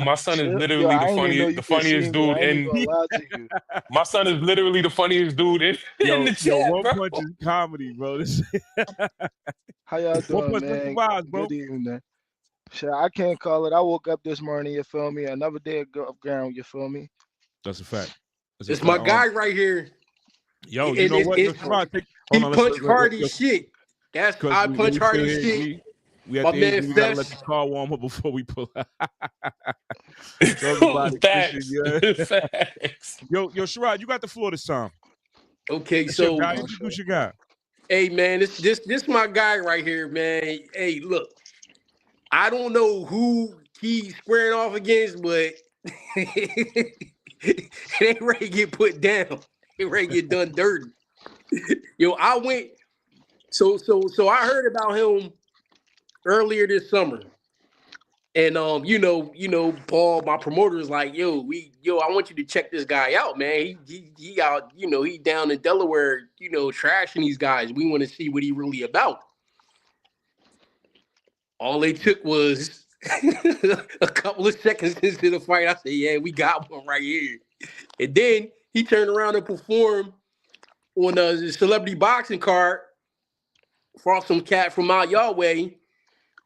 my son is Yo, literally I didn't even know you the could see funniest me. dude I ain't even in. gonna lie to you. My son is literally the funniest dude in the Yo, chat, One bro. Punch is comedy, bro. How y'all One doing, Punch, what's the man? vibes, bro? Good evening. Shit, I can't call it. I woke up this morning, you feel me? Another day of ground, you feel me? That's a fact. It's my guy right here. Yo, you know what? Yo, Shabbat, He punch hard as shit. That's I punch hard as shit. We at My the end, man we gotta let Fess. the car warm up before we pull out. Talk about it, Christian. Facts. Yeah. Facts. Yo, Sherrod, you got the floor this time. Okay, That's so your guy. Introduce your guy. hey man, this my guy right here, man. Hey, look, I don't know who he's squaring off against, but they ready to get put down. They ready to get done dirty. Yo, I went. So I heard about him earlier this summer. And Paul, my promoter is like, I want you to check this guy out, man. He out, he down in Delaware, trashing these guys. We want to see what he really about. All they took was a couple of seconds into the fight. I said, yeah, we got one right here. And then he turned around and performed on the celebrity boxing card, fought some cat from out y'all way.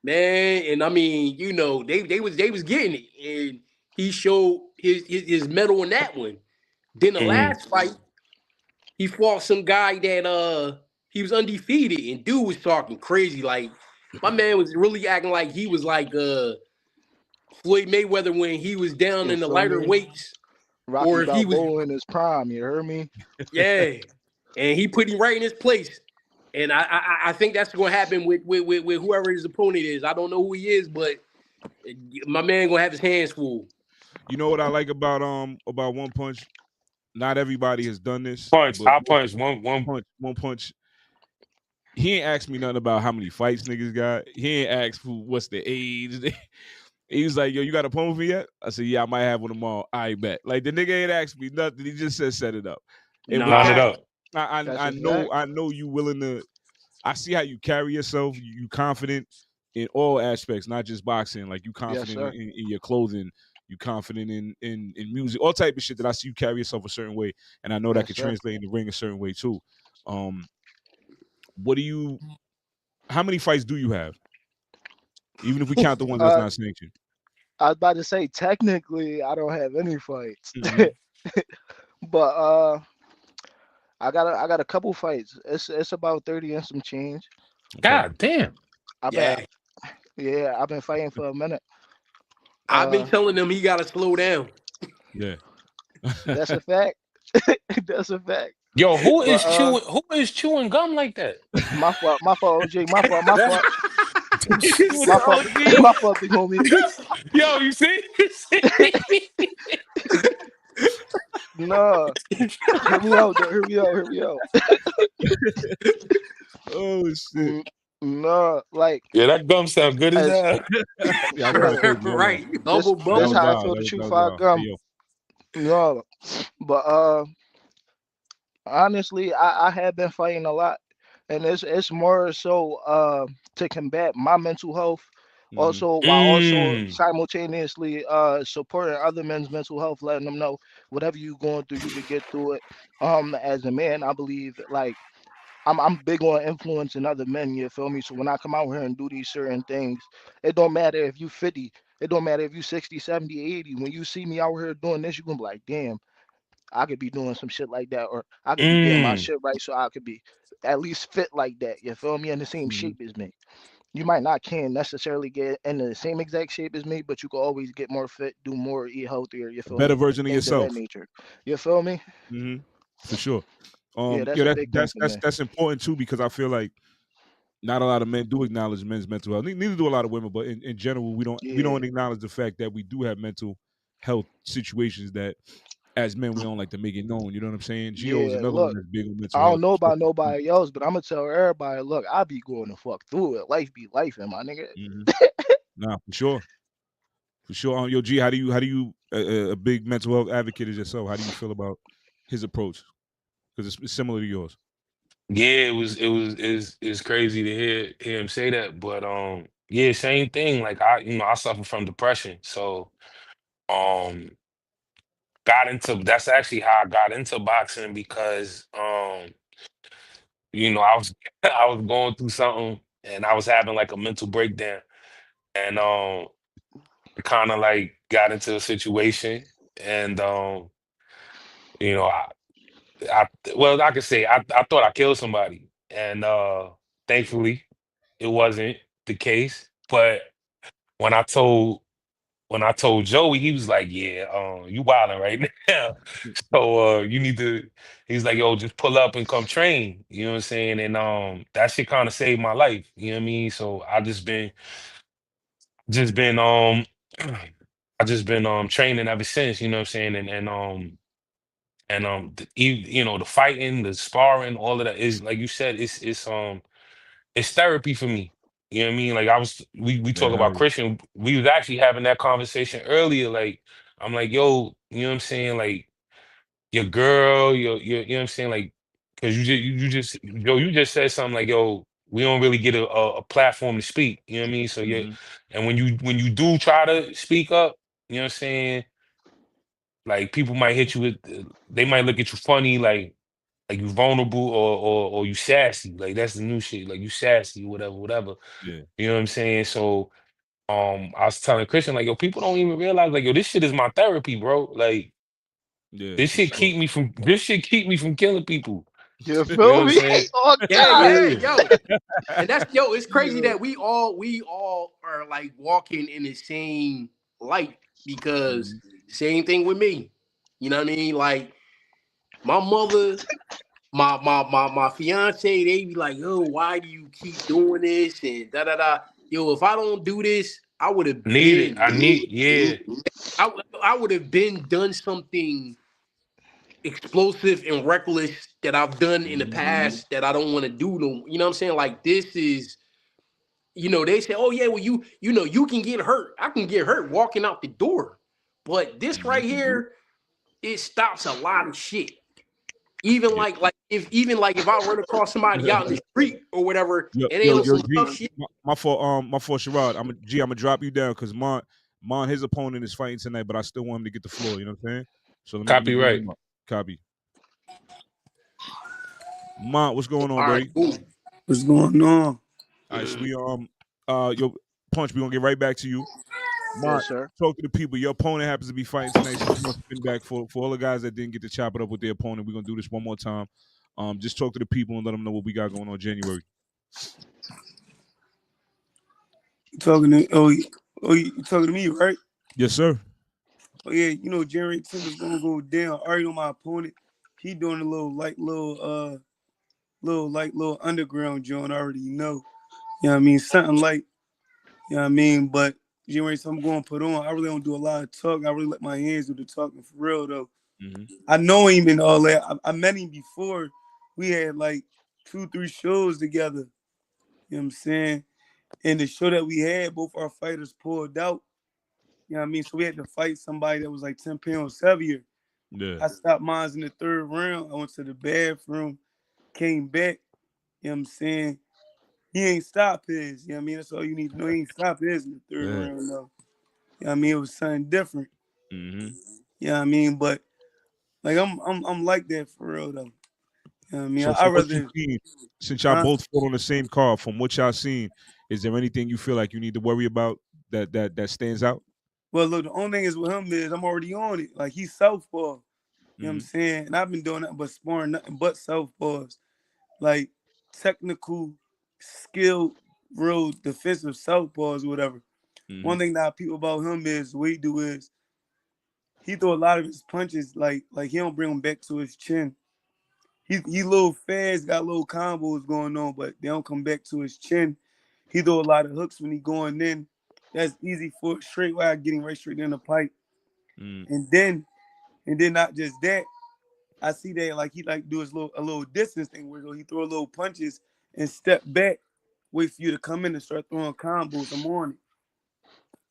Man, and I mean, they was getting it, and he showed his medal in that one. Then the last fight, he fought some guy that he was undefeated, and dude was talking crazy. Like my man was really acting like he was like Floyd Mayweather when he was down You in the feel lighter me? weights, Rocky or if he was, Balboa in his prime, you heard me? yeah, and he put him right in his place. And I think that's going to happen with whoever his opponent is. I don't know who he is, but my man gonna have his hands full. You know what I like about One Punch? Not everybody has done this. Punch. But I punch one punch. He ain't asked me nothing about how many fights niggas got. He ain't asked what's the age. He was like, yo, you got a opponent for me yet? I said, yeah, I might have one tomorrow. I bet. Like the nigga ain't asked me nothing. He just said set it up. And line it up. I know you willing to. I see how you carry yourself. You confident in all aspects, not just boxing. Like you confident Yes, in your clothing. You confident in music, all type of shit that I see you carry yourself a certain way, and I know that could translate in the ring a certain way too. How many fights do you have? Even if we count the ones that's not sanctioned. I was about to say technically I don't have any fights. Mm-hmm. But I got a couple fights. It's about 30 and some change. God damn. I've been fighting for a minute. I've been telling him he gotta slow down. Yeah. That's a fact. That's a fact. Yo, who is chewing gum like that? My fault, OJ. My fault. My fault, big homie. Yo, you see? No. Hear me out. Oh shit. No, like yeah, that gum sound good as hell. Yeah, right. That's how I feel to chew fire gum. No, but honestly, I have been fighting a lot, and it's more so to combat my mental health. Also, while also simultaneously supporting other men's mental health, letting them know whatever you're going through, you can get through it. As a man, I believe like I'm big on influencing other men, you feel me? So when I come out here and do these certain things, it don't matter if you 50, it don't matter if you 60, 70, 80. When you see me out here doing this, you're gonna be like, damn, I could be doing some shit like that, or I could be getting my shit right so I could be at least fit like that, you feel me? In the same shape as me. You might not can necessarily get in the same exact shape as me, but you can always get more fit, do more, eat healthier, you feel me? Better version of Things yourself. Of that nature. You feel me? Mm-hmm. For sure. That's important too, because I feel like not a lot of men do acknowledge men's mental health. Neither do a lot of women, but in general, we don't acknowledge the fact that we do have mental health situations that as men we don't like to make it known. You know what I'm saying? Gio is another one that's big on mental health. I don't know about nobody else, but I'm gonna tell everybody, look, I be going the fuck through it. Life be life, my nigga. Mm-hmm. Nah, for sure. For sure. Yo, G, how do you a big mental health advocate as yourself? How do you feel about his approach? Because it's similar to yours. Yeah, it's crazy to hear him say that, but yeah, same thing. Like I suffer from depression, so um got into that's actually how I got into boxing because I was I was going through something and I was having like a mental breakdown, and kind of like got into a situation, and you know I I well, I could say I thought I killed somebody, and thankfully it wasn't the case. But when I told when I told Joey, he was like, "Yeah, you wilding right now. So you need to." He's like, "Yo, just pull up and come train." You know what I'm saying? And that shit kind of saved my life. You know what I mean? So I just been I just been training ever since. You know what I'm saying? The fighting, the sparring, all of that is like you said, it's therapy for me. You know what I mean? Like we Yeah, talk hell about yeah. Christian. We was actually having that conversation earlier. Like I'm like, yo, you know what I'm saying? Like your girl, you know what I'm saying? Like, cause you just said something like, yo, we don't really get a platform to speak. You know what I mean? So yeah, Mm-hmm. and when you do try to speak up, you know what I'm saying? Like people might hit you with, they might look at you funny, like you vulnerable or you sassy. Like that's the new shit. Like you sassy, whatever. Yeah, You know what I'm saying? So I was telling Christian, like, yo, people don't even realize, like, yo, this shit is my therapy, bro. Like yeah, for sure. this shit keep me from killing people. You You know feel what I'm me? saying? Oh Yeah, God. yeah, Yeah. yo. And that's it's crazy Yeah. that we all are like walking in the same light because Mm-hmm. same thing with me. You know what I mean? Like my mother, my fiance, they be like, yo, why do you keep doing this? And da da da. Yo, if I don't do this, I would have Need it. been I need, yeah. I, I would have been done something explosive and reckless that I've done in the Mm-hmm. past that I don't want to do. You know what I'm saying? Like this is, they say, oh yeah, well you can get hurt. I can get hurt walking out the door, but this Mm-hmm. right here, it stops a lot of shit. Even Yeah. like if I run across somebody out in the street or whatever, Yo, and they yo, on yo, some G, tough shit. my fault, Sherrod. I'm gonna drop you down because his opponent is fighting tonight, but I still want him to get the floor. You know what I'm saying? So let me bring Copyright. him up. Copy. What's going on, All right, buddy? cool. What's going on? All right, so yo, Punch, we gonna get right back to you. Yes, Mont, sir. talk to the people. Your opponent happens to be fighting tonight, so we're gonna spin back for all the guys that didn't get to chop it up with their opponent. We're gonna do this one more time. Just talk to the people and let them know what we got going on January. You talking to you talking to me, right? Yes, sir. Oh yeah, January 10th is gonna go down. I already know my opponent. He doing a little underground joint. I already know. You know what I mean? Something like, you know what I mean? But January 10th I'm going to put on. I really don't do a lot of talking. I really let my hands do the talking for real though. Mm-hmm. I know him and all that. I met him before. We had like 2-3 shows together. You know what I'm saying? And the show that we had, both our fighters pulled out. You know what I mean? So we had to fight somebody that was like 10 pounds heavier. Yeah. I stopped mine in the third round. I went to the bathroom, came back. You know what I'm saying? He ain't stop his. You know what I mean? That's all you need to know. He ain't stop his in the third Yeah. round, though. You know what I mean? It was something different. Mm-hmm. You know what I mean? But like I'm like that for real though. You know what I mean? So I from what you rather, seen, since y'all huh? both fought on the same card, from what y'all seen, is there anything you feel like you need to worry about that stands out? Well, look, the only thing is with him is I'm already on it. Like he's southpaw. You know what I'm Mm-hmm. saying? And I've been doing nothing but sparring nothing but southpaws. Like technical, skilled, real defensive southpaws or whatever. Mm-hmm. One thing that I peep about him is what he do is he throw a lot of his punches like he don't bring them back to his chin. He little fast, got little combos going on, but they don't come back to his chin. He throw a lot of hooks when he going in. That's easy for straight wide getting right straight in the pipe. Mm-hmm. And then not just that, I see that like he like do his a little distance thing where he throw little punches and step back, wait for you to come in and start throwing combos. I'm on it.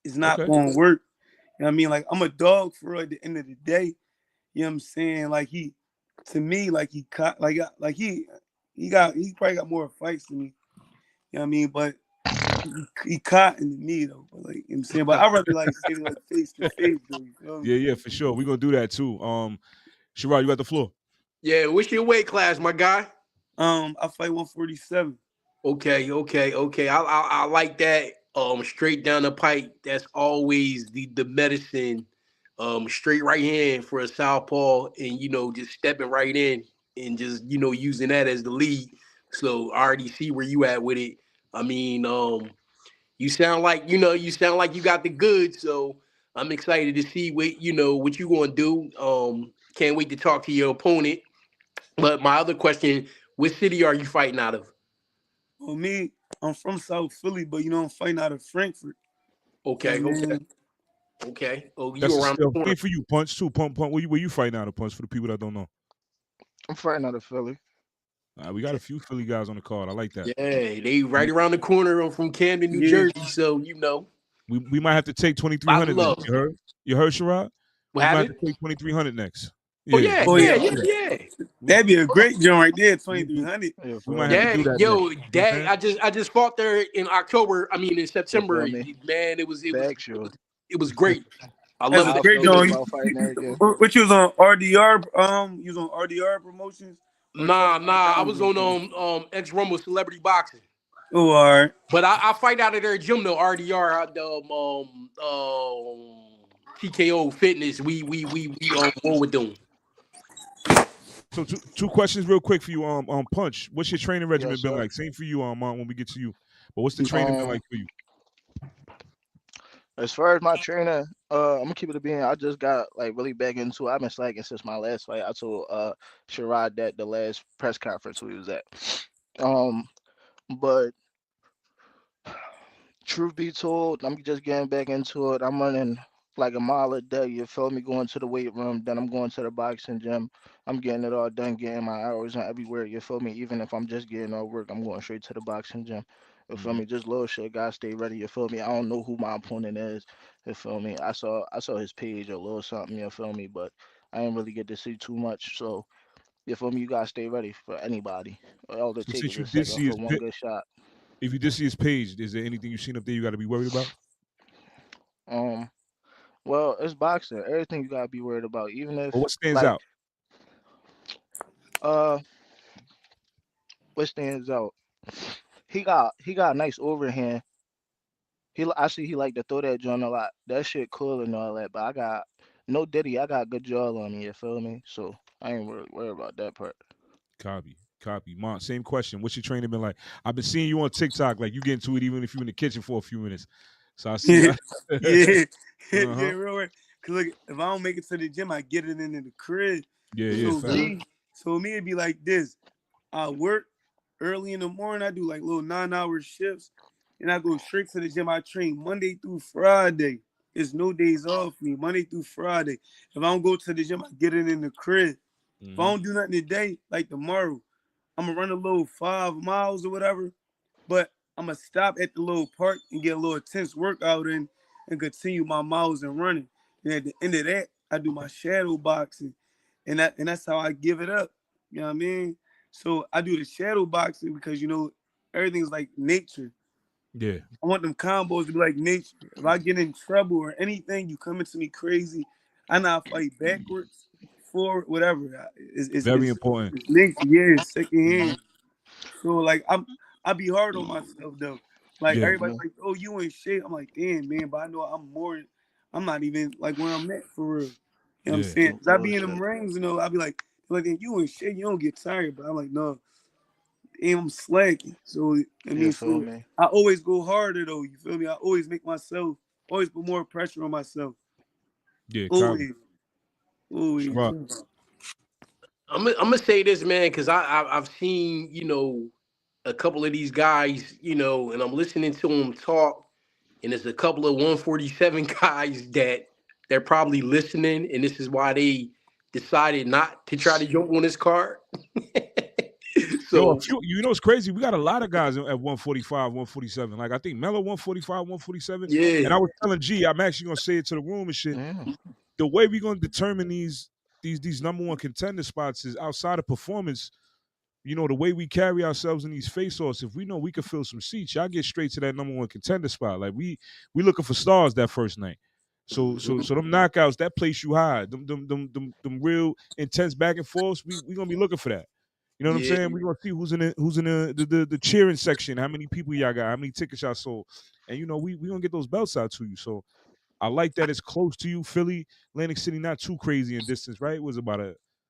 It's not Okay. going to work. know what I mean? Like, I'm a dog for real at the end of the day. You know what I'm saying? Like, he probably got more fights than me. You know what I mean? But he cotton to me though. But like, you know what I'm saying? But I'd rather like say like face to face though. You feel me? Yeah, for sure. We're gonna do that too. Sherrod, you got the floor. Yeah, what's your weight class, my guy? I fight 147. Okay. I like that. Straight down the pipe. That's always the medicine. Straight right hand for a southpaw, and just stepping right in and just using that as the lead. So I already see where you at with it. I mean, you sound like you got the goods. So I'm excited to see what you gonna do. Can't wait to talk to your opponent. But my other question: what city are you fighting out of? Well, me, I'm from South Philly, but I'm fighting out of Frankfurt. Okay, You know what I mean? okay. Oh, you That's around the corner. for you, Punch too. Punch. Where you fighting out of Punch for the people that don't know? I'm fighting out of Philly. We got a few Philly guys on the card. I like that. Yeah, they right around the corner from Camden, New Yeah. Jersey. So We might have to take lot of 2300 next. love. You heard, Sherrod? What We might have happened? to take 2300 next. Oh Yeah. Oh yeah. yeah. That'd be a great joint right there, 2300. Yeah, We for might real. have to do that Yo, next. You know what I'm that saying? I just fought there in October. I mean in You September. feel me? Man, it was Factual. it was great. I That's love a it. I was great thinking joint. about fighting there again. What you was on RDR? You was on RDR promotions? Or you Nah. fighting I was challenger? on X Rumble Celebrity Boxing. Oh, all right. But I fight out of their gym though, RDR, TKO Fitness. We roll with them. So two questions real quick for you. Punch. What's your training regimen Yes, been sir. like? Same for you, when we get to you. But what's the training been Um, like for you? as far as my trainer, I'm gonna keep it a being. I just got like really back into it. I've been slacking since my last fight. I told Sherrod that the last press conference we was at. Um, but truth be told, I'm just getting back into it. I'm running like a mile a day. You feel me? Going to the weight room, then I'm going to the boxing gym. I'm getting it all done, getting my hours and everywhere. You feel me? Even if I'm just getting off work, I'm going straight to the boxing gym. You feel me? Just little shit. Gotta stay ready. You feel me? I don't know who my opponent is. You feel me? I saw his page or a little something. You feel me? But I didn't really get to see too much. So you feel me? You gotta stay ready for anybody. All it So takes since is you a did second see for his one good shot. if you did see his page, is there anything you've seen up there you got to be worried about? Um. Well, it's boxing. Everything you gotta be worried about. Even Or if what stands like out? uh what stands out. He got a nice overhand. I see he like to throw that joint a lot. That shit cool and all that, but I got no Diddy. I got good jaw on me. You feel me? So I ain't worried about that part. Copy. Mom, same question. What's your training been like? I've been seeing you on TikTok. Like you get into it even if you're in the kitchen for a few minutes. So I see. Yeah, yeah, Uh-huh. real right. Cause look, if I don't make it to the gym, I get it into the crib. Yeah, So fact. Mhm. me, it'd be like this. I work early in the morning. I do like little 9-hour shifts, and I go straight to the gym. I train Monday through Friday. It's no days off me. Monday through Friday. If I don't go to the gym, I get it in the crib. If I Mm-hmm. don't do nothing today, like tomorrow, I'm gonna run a little 5 miles or whatever. But I'm gonna stop at the little park and get a little intense workout in and continue my miles and running. And at the end of that, I do my shadow boxing, and that's how I give it up. You know what I mean? So I do the shadow boxing because everything's like nature. Yeah. I want them combos to be like nature. If I get in trouble or anything, you coming to me crazy, I know I fight backwards, forward, whatever. Very important. It's nature, yeah, it's second Mhm. hand. So like I be hard on myself though. Like Yeah. everybody's Mhm. like, oh, you in shape. I'm like, damn, man, but I know I'm not even like where I'm at for real. You know what I'm Yeah. saying? No 'Cause I be in bullshit. them rings, I be like, damn, you in shape, you don't get tired. But I'm like, no, damn, I'm slacking. So You feel so me? I always go harder though. You feel me? I always make myself always put more pressure on myself. Yeah. Copy. Always, always. Sherrod. I'm gonna say this, man, because I've seen a couple of these guys, and I'm listening to them talk, and there's a couple of 147 guys that they're probably listening, and this is why they decided not to try to jump on this card. So you know, it's crazy. We got a lot of guys at 145, 147. Like I think Melo 145, 147. yeah, And I was telling G, I'm actually gonna say it to the room and shit. Yeah. The way we're gonna determine these number one contender spots is outside of performance. You know, the way we carry ourselves in these face-offs, if we know we can fill some seats, y'all get straight to that number one contender spot. Like we looking for stars that first night. So them knockouts, that place you high. Them real intense back and forths, we gonna be looking for that. You know what I'm yeah. saying? We're gonna see who's in the cheering section, how many people y'all got, how many tickets y'all sold. And you know, we gonna get those belts out to you. So I like that it's close to you. Philly, Atlantic City, not too crazy in distance, right? It was about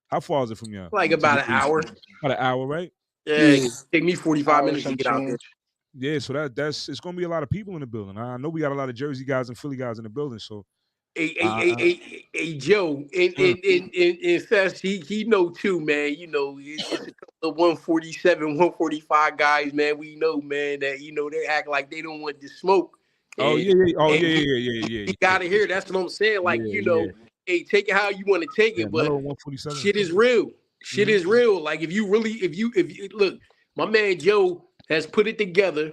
how far is it from y'all Like to about get an there? hour. About an hour, right? Yeah, Yeah. it take me 45 Hour minutes to some get out there. change. Yeah, so that's it's gonna be a lot of people in the building. I know we got a lot of Jersey guys and Philly guys in the building. So Joe, uh, and Fest, he know too, man. You know, it's a couple of 147, 145 guys, man. We know, man, that they act like they don't want to smoke, oh and yeah, yeah, oh and yeah, he, yeah, yeah, yeah, he yeah, got to hear. That's what I'm saying. Like, yeah, yeah. hey, take it how you want to take Yeah, it, but Mellow 147. shit is real. Shit Mm-hmm. is real. Like if you look, my man Joe has put it together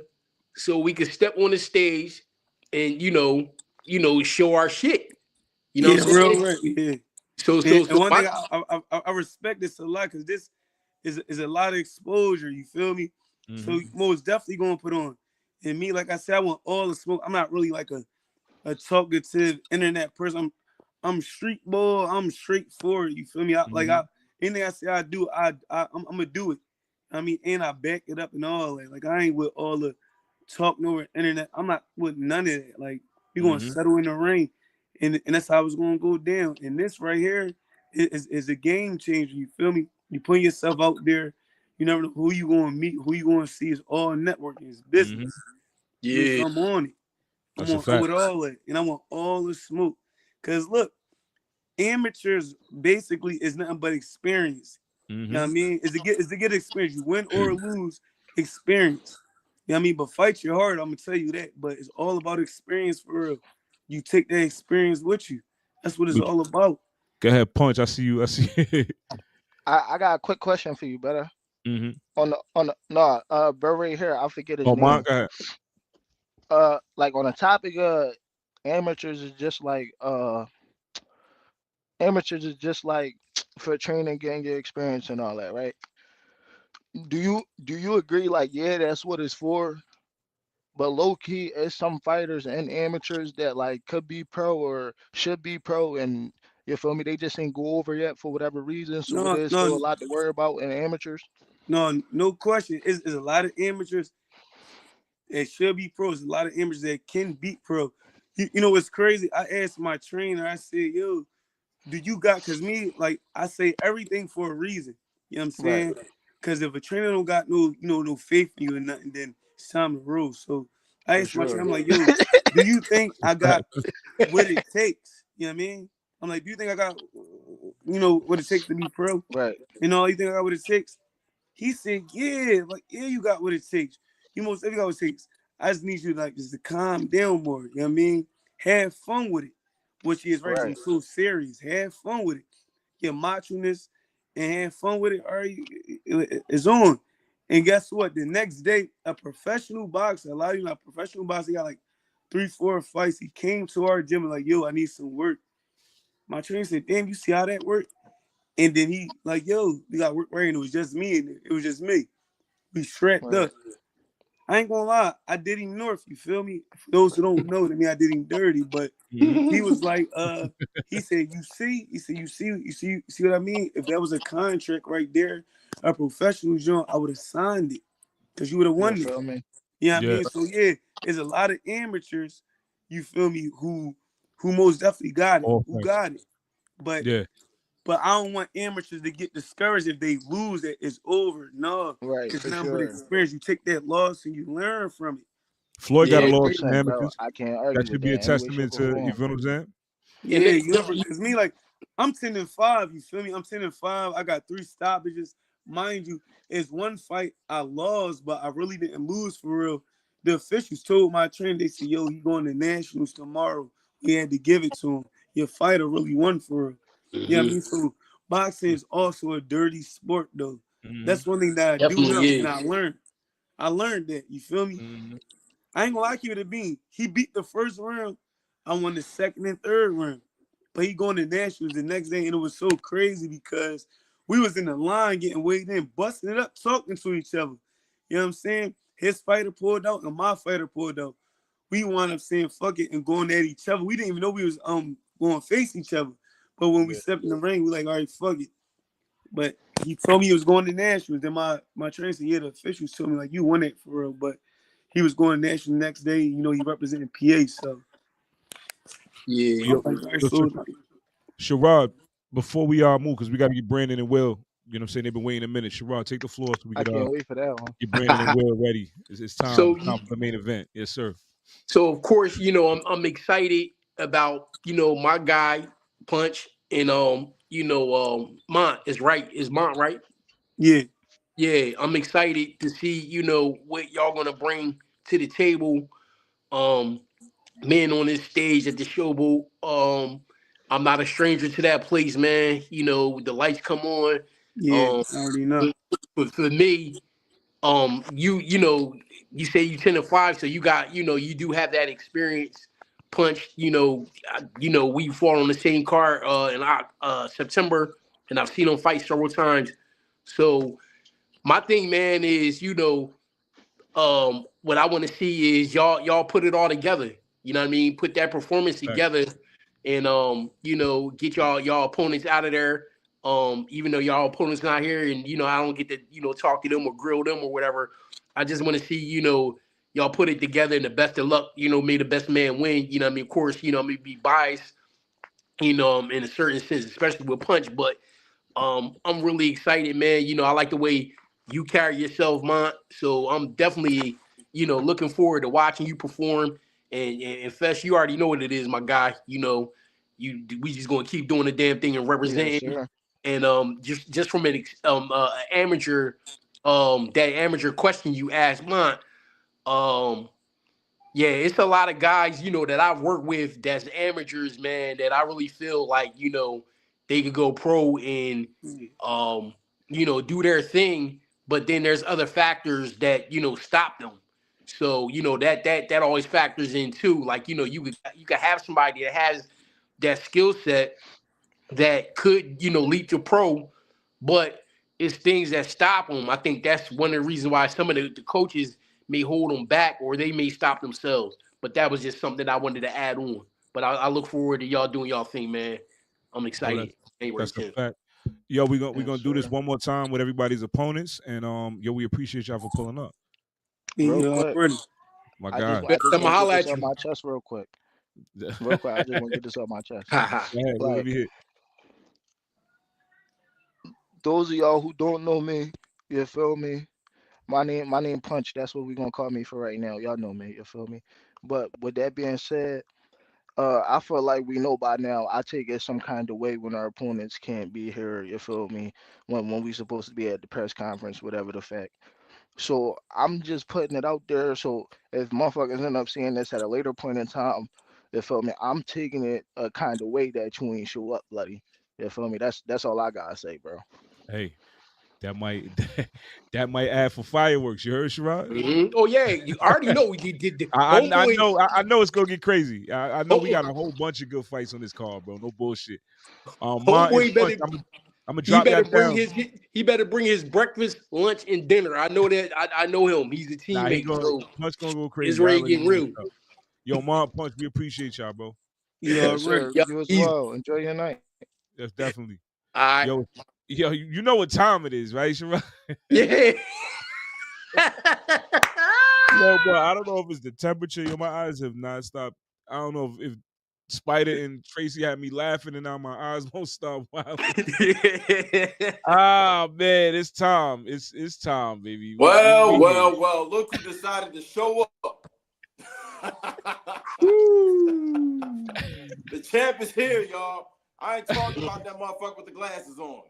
so we could step on the stage and show our shit. You know Yeah, what I'm real saying? right. Yeah. So And, so and so one my thing I respect this a lot because this is a lot of exposure. You feel me? Mm-hmm. So most definitely gonna put on. And me, like I said, I want all the smoke. I'm not really like a talkative internet person. I'm street ball. I'm straightforward. You feel me? Mm-hmm. Anything I say I do, I'm gonna do it. I mean, and I back it up and all that. Like I ain't with all the talking over internet. I'm not with none of that. Like we gonna Mm-hmm. settle in the ring, and that's how it's gonna go down. And this right here is a game changer. You feel me? You put yourself out there. You never know who you gonna meet, who you gonna see. It's all networking. It's Mm-hmm. business. I mean, yeah. so I'm on it. That's a I'm fact. with all that, and I want all the smoke. Cause look, amateurs basically is nothing but experience. You know Mm-hmm. what I mean? Is to get experience. You win or lose, experience. You know what I mean? But fight your heart, I'm gonna tell you that. But it's all about experience for real. You take that experience with you. That's what it's all about. Go ahead, punch. I see you. I see. I got a quick question for you, brother. Mm-hmm. On the no, bro right here, I forget his Oh, Mark. name. Go ahead. Like on the topic of amateurs is just like amateurs is just like for training, getting your experience and all that, right? Do you agree? Like, yeah, that's what it's for. But low key, there's some fighters and amateurs that like could be pro or should be pro, and you feel me? They just ain't go over yet for whatever reason. So No, there's still a no, lot to worry about in amateurs. no question. It's a lot of amateurs that should be pros. A lot of amateurs that can beat pro. You know what's crazy? I asked my trainer, I said, yo, do you got, because me, like I say everything for a reason. You know what I'm Right, saying? Because if a trainer don't got no faith in you or nothing, then it's time to roll. So I for asked my trainer, sure. I'm like, yo, do you think I got what it takes? You know what I mean? I'm like, do you think I got what it takes to be pro? Right, You think I got what it takes? He said, yeah, like, yeah, you got what it takes. You most definitely got what it takes. I just need you like just to calm down more. You know what I mean? Have fun with it. Which is right, 'cause I'm right, so serious. Have fun with it. Your macho-ness and have fun with it. All right, it's on. And guess what? The next day, a professional boxer, a lot of you know, professional boxer, he got like 3, 4 fights. He came to our gym and like, yo, I need some work. My trainer said, damn, you see how that worked? And then he like, yo, we got work right, and it was just me, and it was just me. We strapped right, up. I ain't gonna lie, I did him north, you feel me? For those who don't know, that mean I did him dirty, but Mm-hmm. he was like, he said, you see what I mean? If that was a contract right there, a professional joint, I would have signed it because you would have you won it. feel me? You know what I Yeah. mean? So yeah, there's a lot of amateurs, you feel me, who most definitely got it, All who facts. got it. But Yeah. I don't want amateurs to get discouraged if they lose it. It's over. No, Right, it's for nothing but sure. experience. You take that loss and you learn from it. Floyd got a Yeah, loss in 100%, bro. amateurs. I can't That argue with should be that a any way, shape, testament or to you form. feel what I'm saying? and Yeah, you never, because me, like, I'm 10-5, you feel me? I'm 10-5. I got 3 stoppages. Mind you, it's one fight I lost, but I really didn't lose for real. The officials told my trainer, they said, yo, he going to nationals tomorrow. We had to give it to him. Your fighter really won for real. Yeah, I hmm mean, so boxing is also a dirty sport, though. That's one thing that I do Definitely know, and is. I learned that. You feel me? I ain't gonna lie to you, to be. He beat the first round. I won the second and third round. But he going to Nationals the next day, and it was so crazy because we was in the line getting weighed in, busting it up, talking to each other. You know what I'm saying? His fighter pulled out and my fighter pulled out. We wound up saying fuck it and going at each other. We didn't even know we was going to face each other. But when we stepped in the ring, we like, all right, fuck it. But he told me he was going to Nationals. Then my trainer said, yeah, the officials told me like you won it for real. But he was going to Nationals the nenext day. You know, he represented PA, so Yeah. Sherrod, before we move, because we got to get Brandon and Will. You know what I'm saying? They've been waiting a minute. Sherrod, take the floor so we I could can't wait for that one. get Brandon and Will ready. It's time. So It's time for the main event. Yes, sir. So of course, I'm excited about, my guy Punch and Mont is right. Is Mont right? Yeah. Yeah, I'm excited to see, what y'all gonna bring to the table. Man on this stage at the showboat. I'm not a stranger to that place, man. The lights come on. Yeah, I already know. For me, you say you 10-5, so you got, you do have that experience. Punch, we fought on the same card in September, and I've seen him fight several times. So my thing, man, is what I want to see is y'all put it all together. You know what I mean? Put that performance together, and get y'all opponents out of there. Even though y'all opponents not here, and I don't get to talk to them or grill them or whatever. I just want to see y'all put it together, and the best of luck. May the best man win. You know what I mean? Of course, I may be biased. In a certain sense, especially with Punch, but I'm really excited, man. I like the way you carry yourself, Mont. So I'm definitely, looking forward to watching you perform. And Fesh, you already know what it is, my guy. We just gonna keep doing the damn thing and representing. Yeah, sure. And just from an amateur, that amateur question you asked, Mont. Yeah, it's a lot of guys, that I've worked with that's amateurs, man, that I really feel like, they could go pro and do their thing, but then there's other factors that, stop them. So, that always factors in too. Like, you could have somebody that has that skill set that could, lead to pro, but it's things that stop them. I think that's one of the reasons why some of the coaches may hold them back or they may stop themselves. But that was just something I wanted to add on. But I look forward to y'all doing y'all thing, man. I'm excited. That's a fact. Yo, we're gonna do this one more time with everybody's opponents, and we appreciate y'all for pulling up. Real quick. My I God. just want to get this off my chest real quick. Real quick, I just want to get this off my chest. Let me hit. Those of y'all who don't know me, you feel me? My name Punch. That's what we're gonna call me for right now. Y'all know me, you feel me? But with that being said, I feel like we know by now. I take it some kind of way when our opponents can't be here. You feel me? When we supposed to be at the press conference, whatever the fact. So I'm just putting it out there. So if motherfuckers end up seeing this at a later point in time, you feel me? I'm taking it a kind of way that you ain't show up, bloody. You feel me? That's all I gotta say, bro. Hey, that might add for fireworks. You heard, Sherrod? Mm-hmm. Oh yeah, you already know we did. I know it's gonna get crazy. I know we got a whole bunch of good fights on this card, bro. No bullshit. Homeboy better. I'm gonna drop that down. He better bring his breakfast, lunch, and dinner. I know that. I know him. He's a teammate. Punch gonna go crazy. It's ready to get real. Yo, Mom, Punch, we appreciate y'all, bro. Yeah, sir. You as well. Enjoy your night. Yes, definitely. All right. Yo, you know what time it is, right, Sherrod? Yeah. No, bro, I don't know if it's the temperature. Yo, my eyes have not stopped. I don't know if Spider and Tracy had me laughing and now my eyes won't stop wilding. Man, it's time. It's time, baby. Well, look who decided to show up. The champ is here, y'all. I ain't talking about that motherfucker with the glasses on.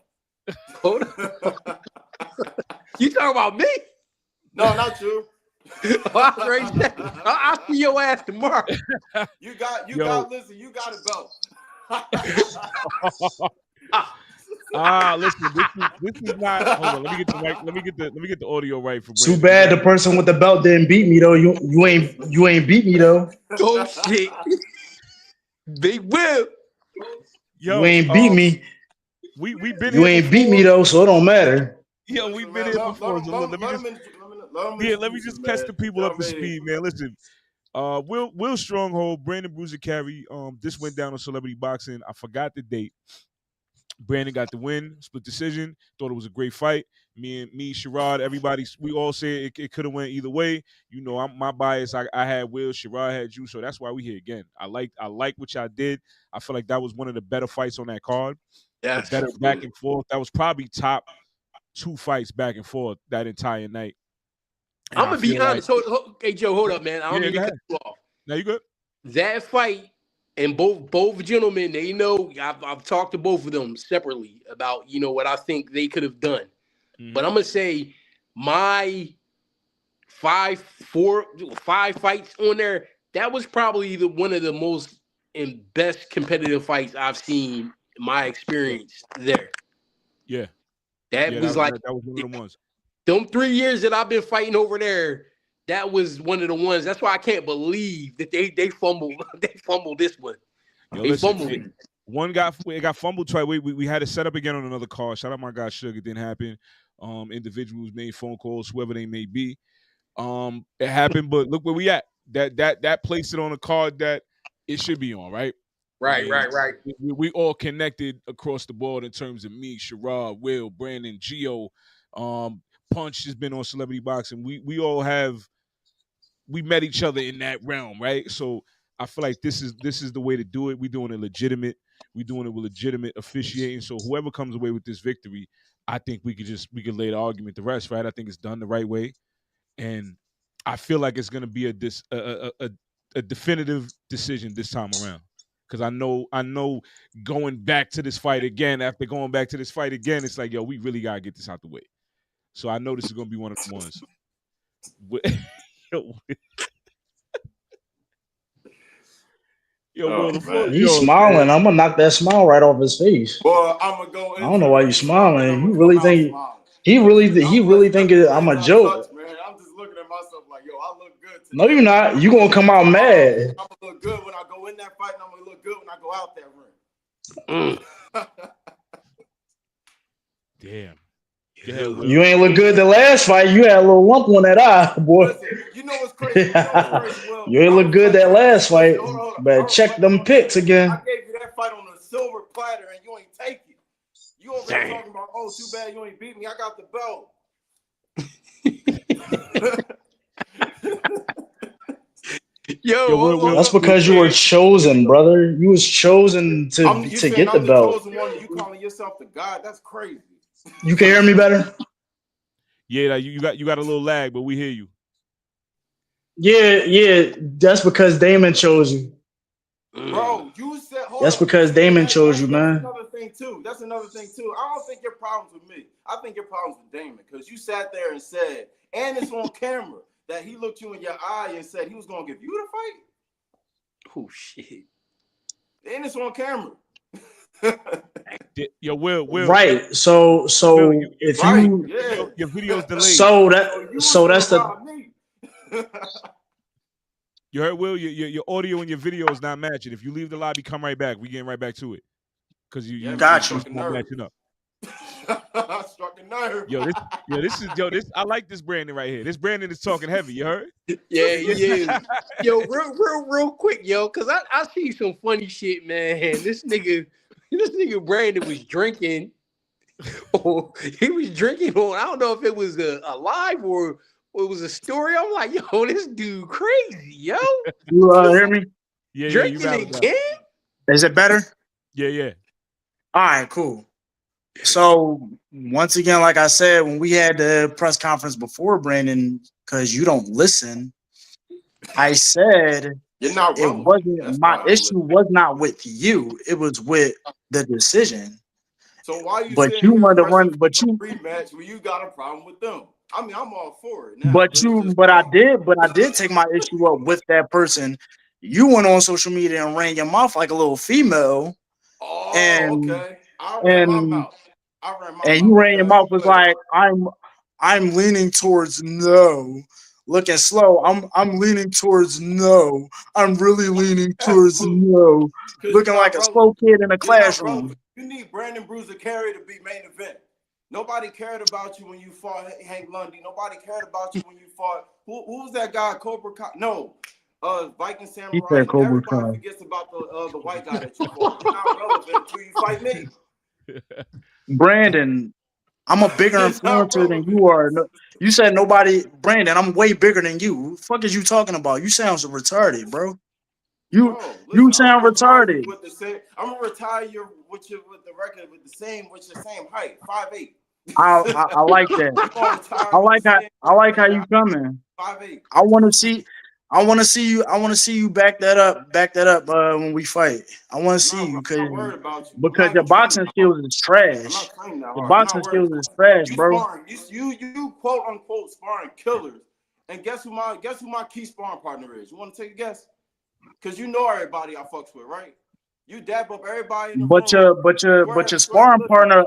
Hold on. You talking about me? No, not you. I'll see your ass tomorrow. Listen, you got a belt. Listen, this is not. Hold on, let me get the right. Let me get the audio right for Too Brandon. bad the person with the belt didn't beat me though. You ain't beat me though. Oh shit. Big Will. You Yo, ain't beat me. we been You here ain't beat me before. though, so it don't matter. Yo, we Listen, been man, here before. So look, let me just let me introduce him, just catch man. the people You know up to what I mean? speed, man. Listen, Will Stronghold, Brandon Bruiser Carey. This went down on Celebrity Boxing. I forgot the date. Brandon got the win, split decision. Thought it was a great fight. Me, Sherrod, everybody, we all said it could have went either way. You know, I'm my bias. I had Will, Sherrod had you, so that's why we here again. I like what y'all did. I feel like that was one of the better fights on that card. The Yes. better back and forth. That was probably top 2 fights back and forth that entire night. And I'm I gonna be feel like, honest. Hey Joe, hold up, man. I don't yeah, mean go to cut ahead. you off. Now you good? That fight, and both gentlemen, they know I've talked to both of them separately about what I think they could have done. But I'm gonna say my 5 fights on there, that was probably one of the most and best competitive fights I've seen in my experience there. Yeah. That Yeah, was like that was one of the ones. them 3 years that I've been fighting over there. That was one of the ones. That's why I can't believe that they fumbled. They fumbled this one. Yo, They listen, fumbled it. one it got fumbled twice. We had to set up again on another call. Shout out my guy Suge. It didn't happen. Individuals made phone calls, whoever they may be. It happened, but look where we at. That placed it on a card that it should be on, right? Right. We all connected across the board in terms of me, Sherrod, Will, Brandon, Gio. Punch has been on Celebrity Boxing. We met each other in that realm, right? So I feel like this is the way to do it. We're doing it legitimate. We're doing it with legitimate officiating. So whoever comes away with this victory, I think we could lay the argument to rest, right? I think it's done the right way, and I feel like it's going to be a definitive decision this time around. Because I know going back to this fight again, after going back to this fight again, it's like, yo, we really gotta get this out the way. So I know this is gonna be one of the ones. Will, the floor is He's yours, smiling. man. I'm gonna knock that smile right off his face. Well, I'm gonna go I into don't know the why you ring smiling. smiling. I'm You gonna come really out think smiling. he really think I'm a I joke? touch, man. I'm just looking at myself like, yo, I look good No, you're today. not. You gonna come out mad. I'm gonna look good when I go in that fight, and I'm gonna look good when I go out that ring. Damn. You ain't look good the last fight. You had a little lump on that eye, boy. Listen, you know what's crazy? Well, you ain't look good that last fight. Hold on. Better check them pics again. I gave you that fight on a silver platter, and you ain't take it. You over there talking about, oh, too bad you ain't beat me. I got the belt. Yo, that's because you were chosen, brother. You was chosen to get the belt. Chosen one, and you calling yourself the God? That's crazy. You can hear me better? Yeah, you got a little lag, but we hear you. Yeah. That's because Damon chose you. Bro, you said that's because Damon chose you, man. That's another thing too. I don't think your problem's with me. I think your problem's with Damon, because you sat there and said, and it's on camera, that he looked you in your eye and said he was gonna give you the fight. Oh shit. And it's on camera. Yo, Will. Right. So Will, if right, you your video's delayed. So that's the. You heard, Will? Your audio and your video is not matching. If you leave the lobby, come right back. We getting right back to it. Because you got you. Not matching up. I struck a nerve. This I like this Brandon right here. This Brandon is talking heavy. You heard? Yeah, he is. Yo, real quick, yo, because I see some funny shit, man. This nigga Brandon was drinking. Oh, he was drinking on. I don't know if it was a live or it was a story. I'm like, yo, this dude crazy, yo. You hear me? Yeah, drinking again? Is it better? Yeah. All right, cool. So once again, like I said, when we had the press conference before, Brandon, because you don't listen, I said You're not it wasn't my issue. Was not with you. It was with the decision. So why you? But you want to run. But you rematch when you got a problem with them. I mean, I'm all for it. Now, but I did take my issue up with that person. You went on social media and ran your mouth like a little female. Oh, okay. I ran my mouth. I ran my And mouth. you ran your Okay, mouth was go ahead. like, I'm leaning towards no. Looking slow. I'm leaning towards no. I'm really leaning towards no. Because you're Looking like not a slow relevant. kid in a You're not classroom. relevant. You need Brandon Bruiser Carey to be main event. Nobody cared about you when you fought Hank Lundy. Nobody cared about you when you fought. Who was that guy? Cobra Kai? No, Viking He Samurai. said Cobra Everybody Kai. forgets about the white guy that you fought. You're not relevant until you fight me. Brandon, I'm a bigger You're not influencer than relevant. you are. You said nobody, Brandon. I'm way bigger than you. What the fuck is you talking about? You sound so retarded, bro. Bro, You listen, I'm sound gonna retire you retarded. with the same. I'm gonna retire you with the record with the same height, 5'8". I like that. I'm gonna retire with the same I like how record, you coming. 5'8". I want to see. I want to see you. I want to see you back that up. Back that up when we fight. I want to see you I'm not worried about you. I'm because not your even training boxing that hard. skills is I'm trash. not training that Your hard. I'm not boxing worried skills about is it. trash, You bro. sparring, you quote unquote sparring killers. And guess who my key sparring partner is? You want to take a guess? Because you know everybody I fucks with, right? You dap up everybody in the But room. your but your Go but ahead, your sparring listen. partner.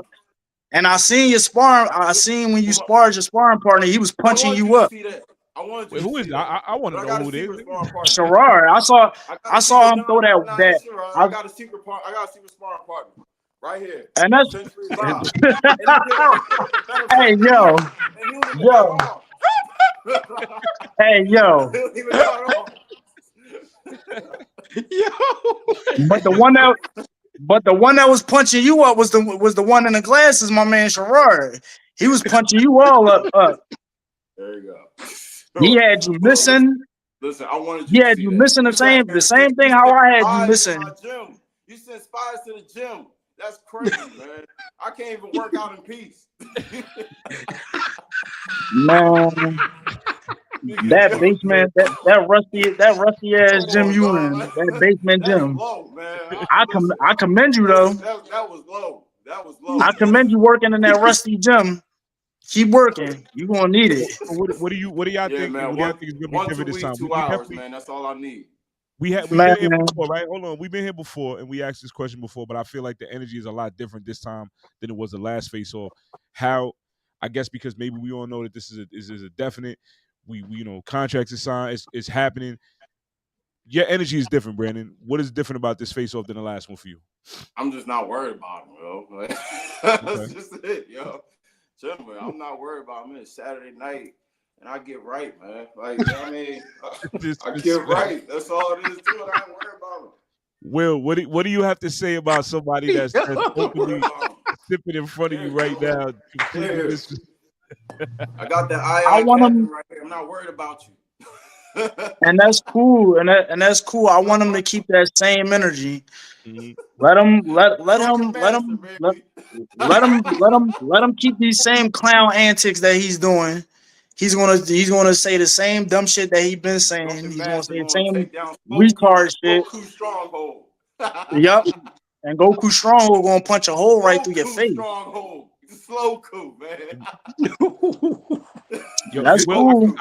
And I seen your sparring. I seen when you sparred your sparring partner. He was I punching wanted you you to up. see that. I wanted you Wait, to who is see that? that. I want But to I know got a who it is. secret sparring partner. Sherrard. I saw him throw that that. Sherrard. I, I got a secret sparring partner right here. and that's. Century Bob. And he did a better Hey fight than yo, you. And he don't even got yo, on. hey yo. He don't even got on. But the one that was punching you up was the one in the glasses, my man Sherrard. He was punching you all up. There you go. He had you Bro, missing. listen, I wanted He you to had see you that. missing You sat there the and same thing you how sent I had you spies to missing. my gym. You sent spies to the gym. That's crazy, man. I can't even work out in peace. Man, that basement, that rusty ass Come gym on, you dog. in, that basement That's gym. low, man. I commend you though. Listen, that was low. That was low, I man. commend you working in that rusty gym. Keep working. You gonna need So, it. what do y'all Yeah, think? man. What do y'all think is gonna be Two different this time? weeks, 2 We hours, definitely man. That's all I need. we've Man, been here before, right? Hold on, we've been here before, and we asked this question before, but I feel like the energy is a lot different this time than it was the last face off. How? I guess because maybe we all know that this is a definite. We contracts are signed. It's happening. Your energy is different, Brandon. What is different about this face off than the last one for you? I'm just not worried about him, yo. Like, that's Okay. just it, yo. Gentlemen, I'm not worried about him. It's Saturday night, and I get right, man. Like, you know what I mean? I get right. That's all it is to it. I ain't worried about him. Will, what do you have to say about somebody that's openly sipping in front of you right now, completely Clear. I got that I eye want Captain them, right here. I'm not worried about you. and that's cool, and that's cool. I want them to keep that same energy. Mm-hmm. Let him Drunken master, baby. let him keep these same clown antics that he's doing. He's gonna say the same dumb shit that he's been saying. Drunken He's gonna master say the going to same take down retard shit. Goku Stronghold. Yup. And Goku Stronghold gonna punch a hole right through your Goku face. Stronghold. Slow coup, man. Yo, That's Will, cool.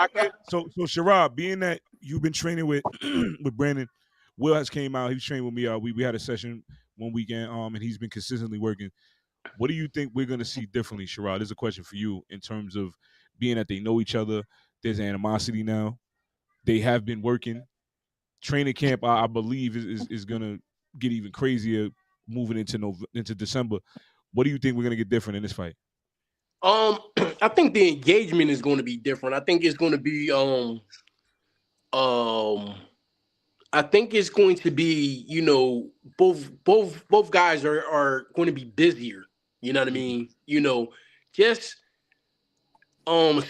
so Sharab, being that you've been training with with Brandon, Will has came out. He was training with me. We had a session one weekend, and he's been consistently working. What do you think we're gonna see differently, Sharad? There's a question for you in terms of being that they know each other. There's animosity now. They have been working. Training camp, I believe, is gonna get even crazier moving into December. What do you think we're gonna get different in this fight? I think the engagement is going to be different. I think it's going to be I think it's going to be, both guys are going to be busier. You know what I mean? Just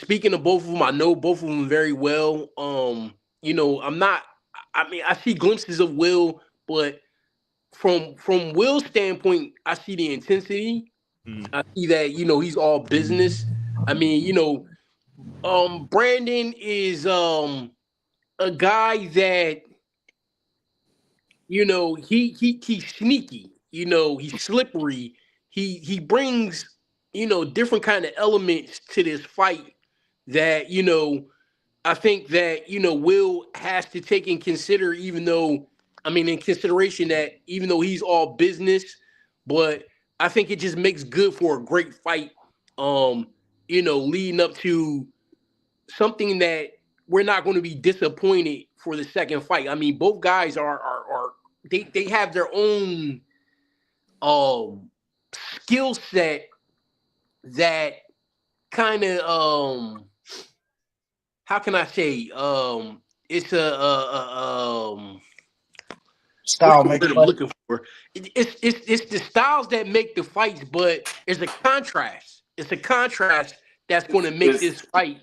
speaking of both of them, I know both of them very well. I'm not I mean, I see glimpses of Will, but from Will's standpoint, I see the intensity. Mm-hmm. I see that, he's all business. I mean, Brandon is a guy that he's sneaky, he's slippery. He brings different kind of elements to this fight that I think that Will has to take in consider, in consideration that even though he's all business, but I think it just makes good for a great fight. Leading up to something that we're not going to be disappointed for the second fight. I mean, both guys are they have their own skill set that kind of how can I say it's what's Style the makes word I'm fight. looking for? It's the styles that make the fights, but it's a contrast. It's a contrast that's going to make this fight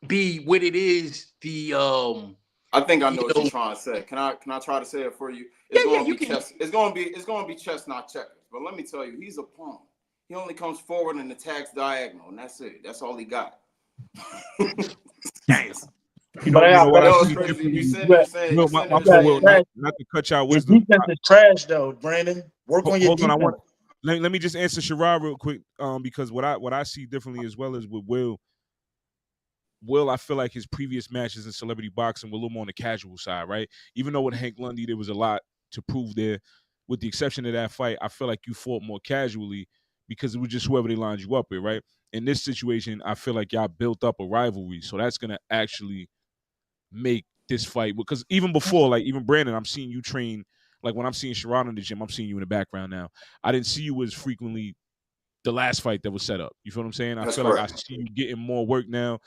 be what it is. I think I know what you're trying to say. Can I try to say it for you? It's going to be chess. It's going to be chess, not checkers. But let me tell you, he's a pawn. He only comes forward and attacks diagonal, and that's it. That's all he got. Thanks. You know what I see crazy. differently. You said you're saying, Will, my fault, Will, not to cut y'all Your wisdom. defense is trash, though, Brandon. Work on your Hold defense. on, let me just answer Sherrod real quick, because what I see differently as well as with Will, I feel like his previous matches in celebrity boxing were a little more on the casual side, right? Even though with Hank Lundy there was a lot to prove there, with the exception of that fight, I feel like you fought more casually because it was just whoever they lined you up with, right? In this situation, I feel like y'all built up a rivalry, so that's gonna actually make this fight, because even before, like even Brandon, I'm seeing you train. Like when I'm seeing Sherrod in the gym, I'm seeing you in the background now. I didn't see you as frequently the last fight that was set up. You feel what I'm saying? I feel like I see you getting more work now.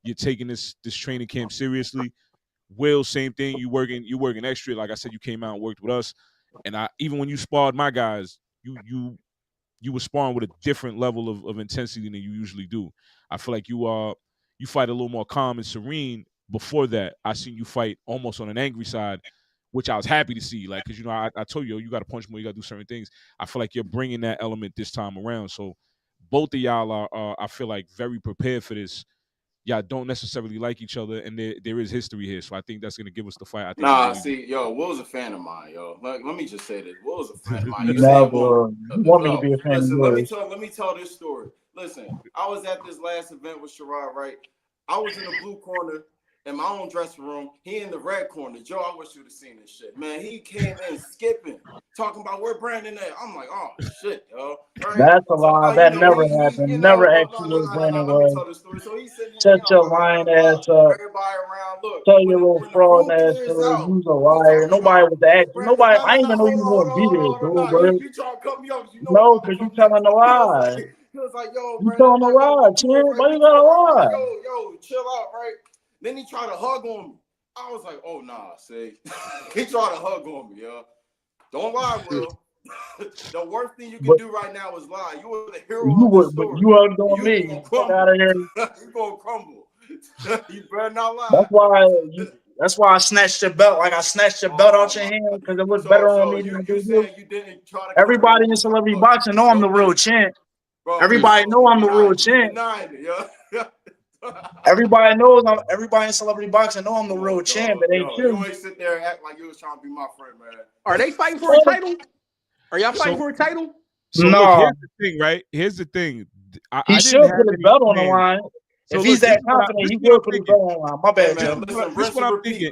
You're taking this training camp seriously. Will, same thing. You working extra. Like I said, you came out and worked with us. And even when you sparred my guys, you were sparring with a different level of intensity than you usually do. I feel like you fight a little more calm and serene. Before that, I seen you fight almost on an angry side, which I was happy to see. Like, because I told you, you got to punch more, you got to do certain things. I feel like you're bringing that element this time around. So both of y'all are I feel like very prepared for this. Y'all don't necessarily like each other, and there is history here. So I think that's gonna give us the fight. I think Will's a fan of mine, yo. Let me just say this. Will's a friend of mine. You No, saying bro. You want me to be a fan of listen, yours. let me tell this story. Listen, I was at this last event with Sherrod, right? I was in the blue corner in my own dressing room. He in the red corner. Joe, I wish you'd have seen this shit. Man, he came in skipping, talking about where Brandon at. I'm like, oh shit, yo. Right? That's a lie. So, that never happened. Never asked you where Brandon Let me was. tell this story. So he's sitting Shut here, your lying ass up. everybody around. Look, Tell your when little the fraud room ass clears story. out, You's a he liar. talking Nobody about was asking. Brandon. Nobody. No, I no, didn't no. even know you Hold were on, gonna be hold on, there, hold on. dude. No, Bro. you trying to cut me off? You know No, I'm because you coming at telling you. a lie. He was like, yo, You Brandon, telling a yo, lie, we cool, champ. right? Why We you gotta cool. I'm like, lie? yo, chill out, right? Then he tried to hug on me. I was like, oh nah, see, he tried to hug on me, yo. Don't lie, Will. The worst thing you can But do right now is lie. You were the hero you of this would. But story. you hugged on You're me. gonna Fuck out crumble. of here. You're gonna crumble. You better not That's lie. why. That's why I snatched your belt. Like I snatched your belt Oh out your my hand God. because it was better on So me than it you did you. saying you didn't try to come Everybody in over? celebrity Look, boxing know I'm the real listen, champ. bro. Everybody know You I'm the real denying it. You champ. denying it, yeah. Everybody knows. Everybody in celebrity boxing know I'm the Come real on, champ. dog. It ain't Yo, you you. ain't sit there and act like you was trying to be my friend, man. Are they fighting for a title? Are y'all fighting so for a title? look, No, here's the thing, right? Here's the thing. he I didn't should have put his any belt on the plans. line. So If look, he's that confident, this he is what I'm would put his thinking. belt on the line. My Hey bad, man, Joe. listen, This is rinse what and I'm repeat. thinking.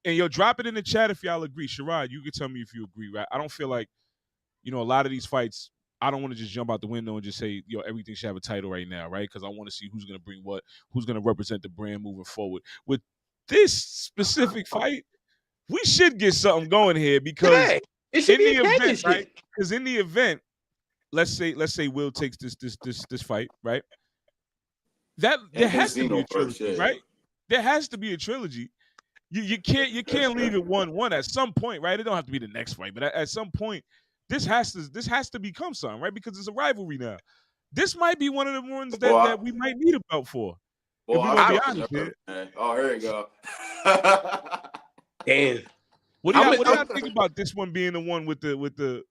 And yo, drop it in the chat if y'all agree. Sherrod, you can tell me if you agree, right? I don't feel like, a lot of these fights, I don't want to just jump out the window and just say, everything should have a title right now, right? Because I want to see who's going to bring what, who's going to represent the brand moving forward. With this specific fight, we should get something going here because Yeah, it should in be the a event, right? championship. Because in the event, let's say Will takes this fight, right? That there And then has to be a Xenoverse, trilogy, yeah. right? There has to be a trilogy. You can't leave it 1-1 at some point, right? It don't have to be the next fight, but at some point, this has to become something, right? Because it's a rivalry now. This might be one of the ones that we might need a belt for. If we're gonna I be feel honest here. man. Oh, here you go. Damn. What do y'all think about this one being the one with the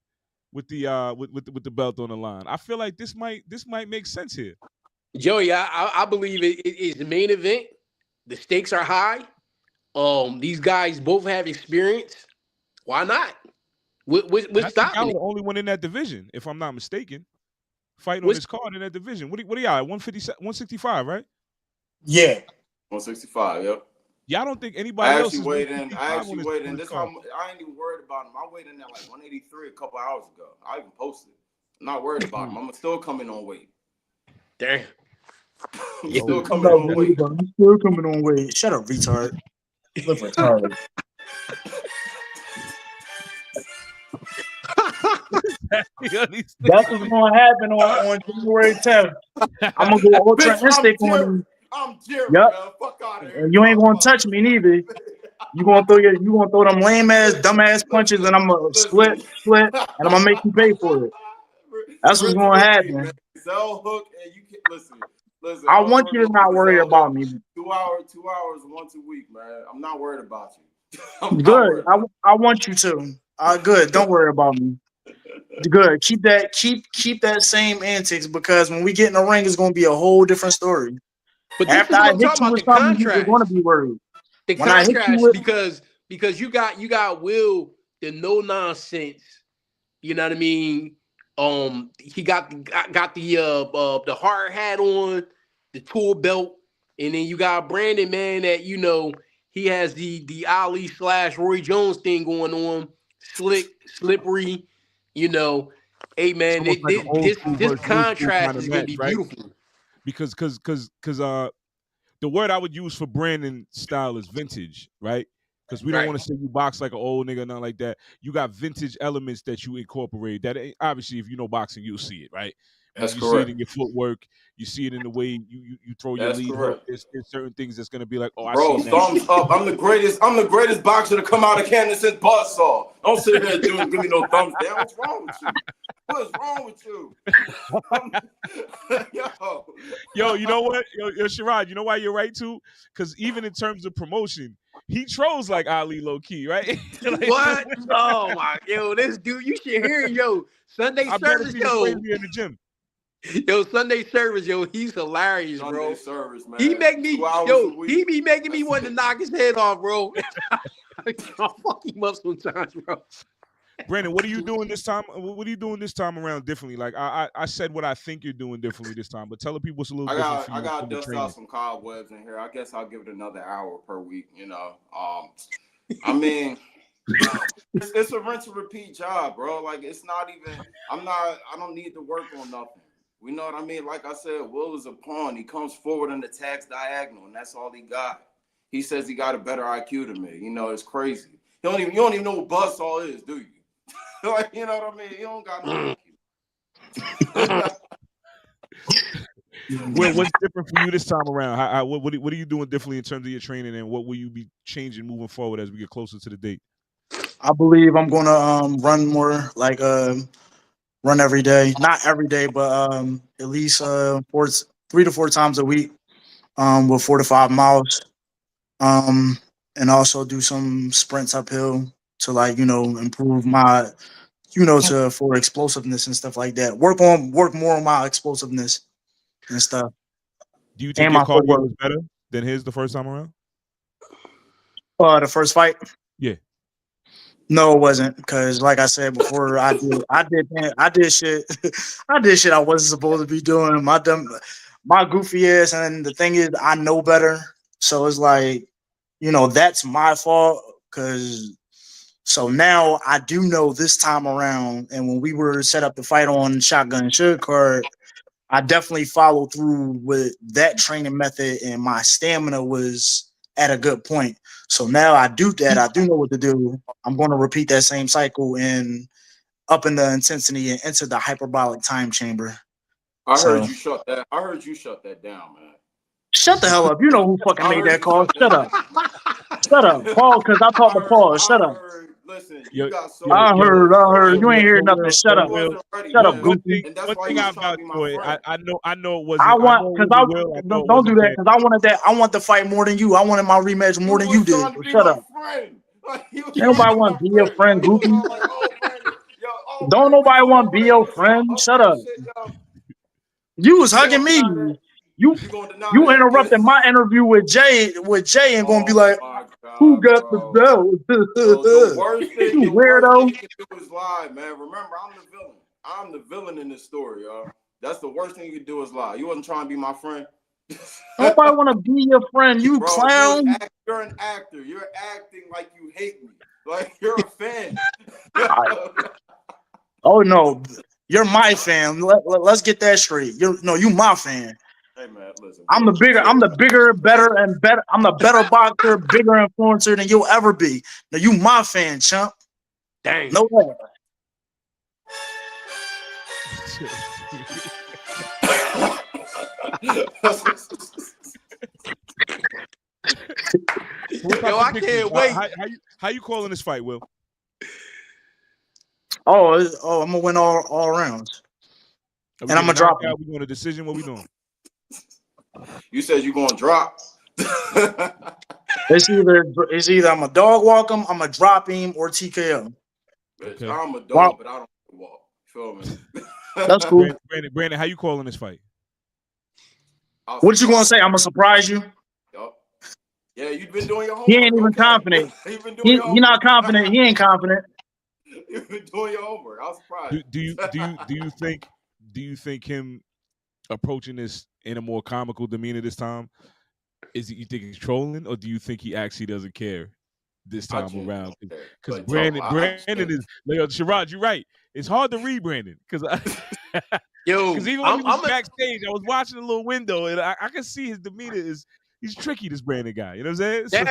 belt on the line? I feel like this might make sense here. Joey, I believe it is the main event. The stakes are high. These guys both have experience. Why not? What's I think y'all stopping were it? the only one in that division, if I'm not mistaken, fighting on this card in that division. What are y'all? 165, right? Yeah. 165, yep. Y'all don't think anybody else is I 165 actually on weighed in. this This card? how I ain't even worried about him. I weighed in at like 183 a couple hours ago. I even posted. Not worried about him. I'm still coming on weight. Damn. I'm Oh, still yeah. coming on weight. I'm still coming on weight. Shut up, retard. Look retarded. That's what's gonna happen on January 10th. I'm gonna go ultra Bitch, instinct on you. I'm Jerry, Yep. man. Fuck out of here. And you ain't gonna touch me neither. You gonna throw them lame ass, dumb ass punches, and I'm gonna split, and I'm gonna make you pay for it. That's what's gonna happen. Sell hook, and you can listen. I want you to not worry about me. 2 hours once a week, man. I'm not worried about you. I'm not Good. worried about I want you to. Good. Don't worry about me. Good. Keep that same antics, because when we get in the ring, it's gonna be a whole different story. But this After is I what I'm hit talking you about, with the something, you're contrast. gonna be worried. The When I hit you contrast, with because you got Will, the no nonsense. You know what I mean? He got the hard hat on, the tool belt, and then you got Brandon, man, that he has the Ali / Roy Jones thing going on, slick, slippery. Hey It's man, almost like an old school this versus new school contrast kind of is gonna match, be right? beautiful. Because the word I would use for Brandon style is vintage, right? Because we don't Right. want to say you box like an old nigga, nothing like that. You got vintage elements that you incorporate. That obviously, if you know boxing, you'll see it, right? That's You see it correct. in your footwork. You see it in the way you throw your That's lead hook. correct. There's certain things that's gonna be like, oh, I Bro, seen that. thumbs up. I'm the greatest boxer to come out of Canada since Buzzsaw. Don't sit here and give me no thumbs down. What's wrong with you? What is wrong with you? Yo, you know what? Yo, Sherrod, you know why you're right too? Because even in terms of promotion, he trolls like Ali low key, right? Like, What? Oh my, this dude, you should hear him, Sunday I bet service, it's even crazier in the gym. Sunday service, he's hilarious, bro. Sunday service, man. He make me, 2 hours a week. he be making me want to knock his head off, bro. I'll fuck him up sometimes, bro. Brandon, what are you doing this time? What are you doing this time around differently? Like I said what I think you're doing differently this time, but tell the people it's a little different for you. I got from to the dust training. out some cobwebs in here. I guess I'll give it another hour per week. I mean, it's a rinse and repeat job, bro. Like it's not even. I don't need to work on nothing. We know what I mean. Like I said, Will is a pawn. He comes forward and attacks diagonal, and that's all he got. He says he got a better IQ than me. It's crazy. You don't even know what buzzsaw is, do you? Like, you know what I mean? You don't got no IQ. Well, what's different for you this time around? What are you doing differently in terms of your training, and what will you be changing moving forward as we get closer to the date? I believe I'm gonna run more, like run every day. Not every day, but at least 3 to 4 times a week, with 4 to 5 miles. And also do some sprints uphill to improve my for explosiveness and stuff like that. Work more on my explosiveness and stuff. Do you think And your my cardio footwork. was better than his the first time around? The first fight? Yeah. No, it wasn't, because like I said before, I did shit I did shit I wasn't supposed to be doing. My goofy ass, and the thing is, I know better. So it's like, that's my fault. So now I do know this time around, and when we were set up to fight on Shotgun Sugar Card, I definitely followed through with that training method, and my stamina was at a good point. So now I do that. I do know what to do. I'm going to repeat that same cycle and up in the intensity and enter the hyperbolic time chamber. I heard you shut that down, man. Shut the hell up. You know who fucking made that call. Shut up. Shut up, Paul, because I talked to Paul. Shut up. Listen, Yo, you got so I heard. You ain't hear nothing. Shut up. Shut up, One goofy. thing I vouch for it. I know it wasn't. I want, because don't do that, because I wanted that. I want the fight more than you. I wanted my rematch more than you did. So shut up. Nobody want to be your friend, goofy. Don't nobody want to be your friend. Shut up. You was hugging me. You interrupted my interview with Jay and gonna be like, who got the belt? The worst thing you weirdo. You can do is lie, man. Remember, I'm the villain. I'm the villain in this story, y'all. That's the worst thing you can do is lie. You wasn't trying to be my friend. Nobody want to be your friend, you bro, clown. You're an actor. You're acting like you hate me. Like you're a fan. Oh no. You're my fan. Let's get that straight. You my fan. Hey man, listen, I'm Will, the bigger, better, and better. I'm the better boxer, bigger influencer than you'll ever be. Now you my fan, chump. Dang. No way. Yo, I can't wait. How you calling this fight, Will? Oh, I'm gonna win all rounds, and I'm gonna drop him. We doing a decision? What we doing? You said you gonna drop. It's either I'm gonna dog walk him, I'm gonna drop him, or TKO. Okay. I'm a dog, but I don't walk. Feel me? That's cool. Brandon, how you calling this fight? What you gonna say? I'm gonna surprise you. Yup. Yeah, you've been doing your homework. He ain't even confident. He not confident. He ain't confident. You've been doing your homework. I was surprised. Do you think him approaching this in a more comical demeanor this time? You think he's trolling, or do you think he actually doesn't care this time around? Because Brandon is Sherrod, you're right. It's hard to read Brandon because even when he was backstage, I was watching a little window and I can see his demeanor he's tricky. This Brandon guy, you know what I'm saying?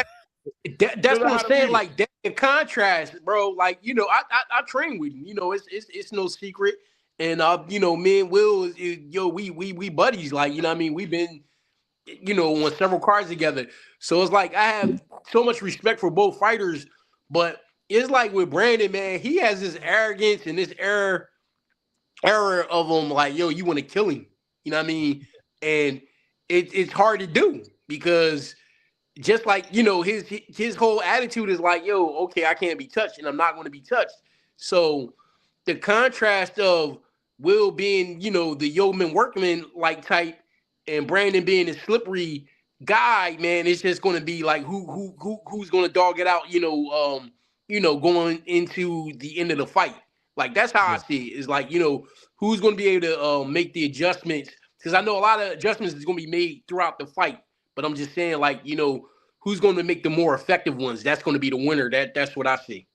That's what I'm saying. Like that in contrast, bro. Like I train with him. It's no secret. And me and Will, we buddies. Like what I mean. We've been on several cards together. So it's like I have so much respect for both fighters. But it's like with Brandon, man, he has this arrogance and this error of him. Like you want to kill him. You know what I mean? And it's hard to do because. Just like, his whole attitude is like, okay, I can't be touched and I'm not going to be touched. So the contrast of Will being, the yeoman workman like type and Brandon being a slippery guy, man, it's just going to be like who's going to dog it out, going into the end of the fight. Like that's how I see it. It's like, who's going to be able to make the adjustments? Because I know a lot of adjustments is going to be made throughout the fight. But I'm just saying, like, who's going to make the more effective ones? That's going to be the winner. That's what I see.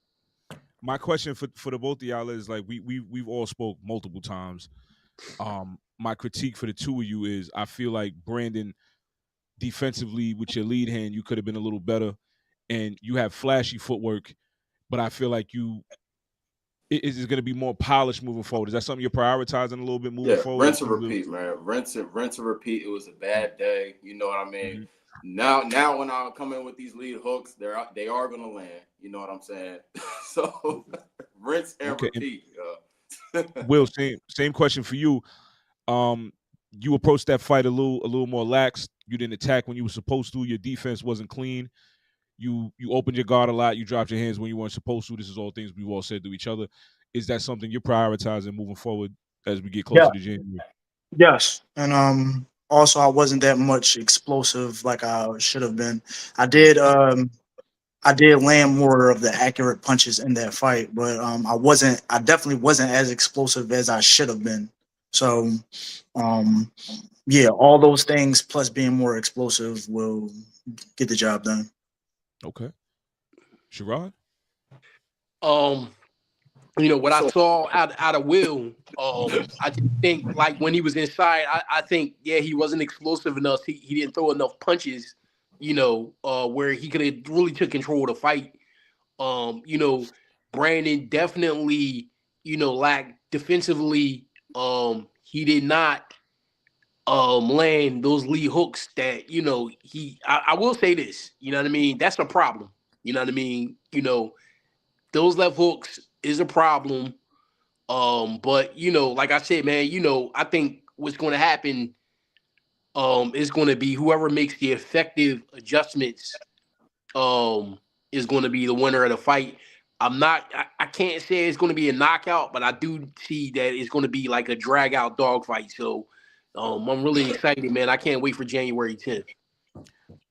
My question for the both of y'all is like we've all spoke multiple times. My critique for the two of you is I feel like Brandon defensively with your lead hand you could have been a little better, and you have flashy footwork, but I feel like is going to be more polished moving forward. Is that something you're prioritizing a little bit moving forward? Rinse and repeat, man. Rinse and repeat. It was a bad day. You know what I mean? Mm-hmm. Now when I come in with these lead hooks, they are going to land. You know what I'm saying? So rinse and repeat. Will, same question for you. You approached that fight a little more lax. You didn't attack when you were supposed to. Your defense wasn't clean. You opened your guard a lot. You dropped your hands when you weren't supposed to. This is all things we've all said to each other. Is that something you're prioritizing moving forward as we get closer to January? Yes, and also I wasn't that much explosive like I should have been. I did land more of the accurate punches in that fight, but I definitely wasn't as explosive as I should have been. So all those things plus being more explosive will get the job done. Okay. Sherrod? What I saw out of Will, I just think like when he was inside, I think he wasn't explosive enough. He didn't throw enough punches, where he could have really took control of the fight. Brandon definitely, lacked defensively. He did not land those lead hooks that, I will say this, you know what I mean? That's a problem. You know what I mean? Those left hooks is a problem. But like I said, man, I think what's going to happen is going to be whoever makes the effective adjustments is going to be the winner of the fight. I can't say it's going to be a knockout, but I do see that it's going to be like a drag out dogfight. So I'm really excited, man. I can't wait for January 10th.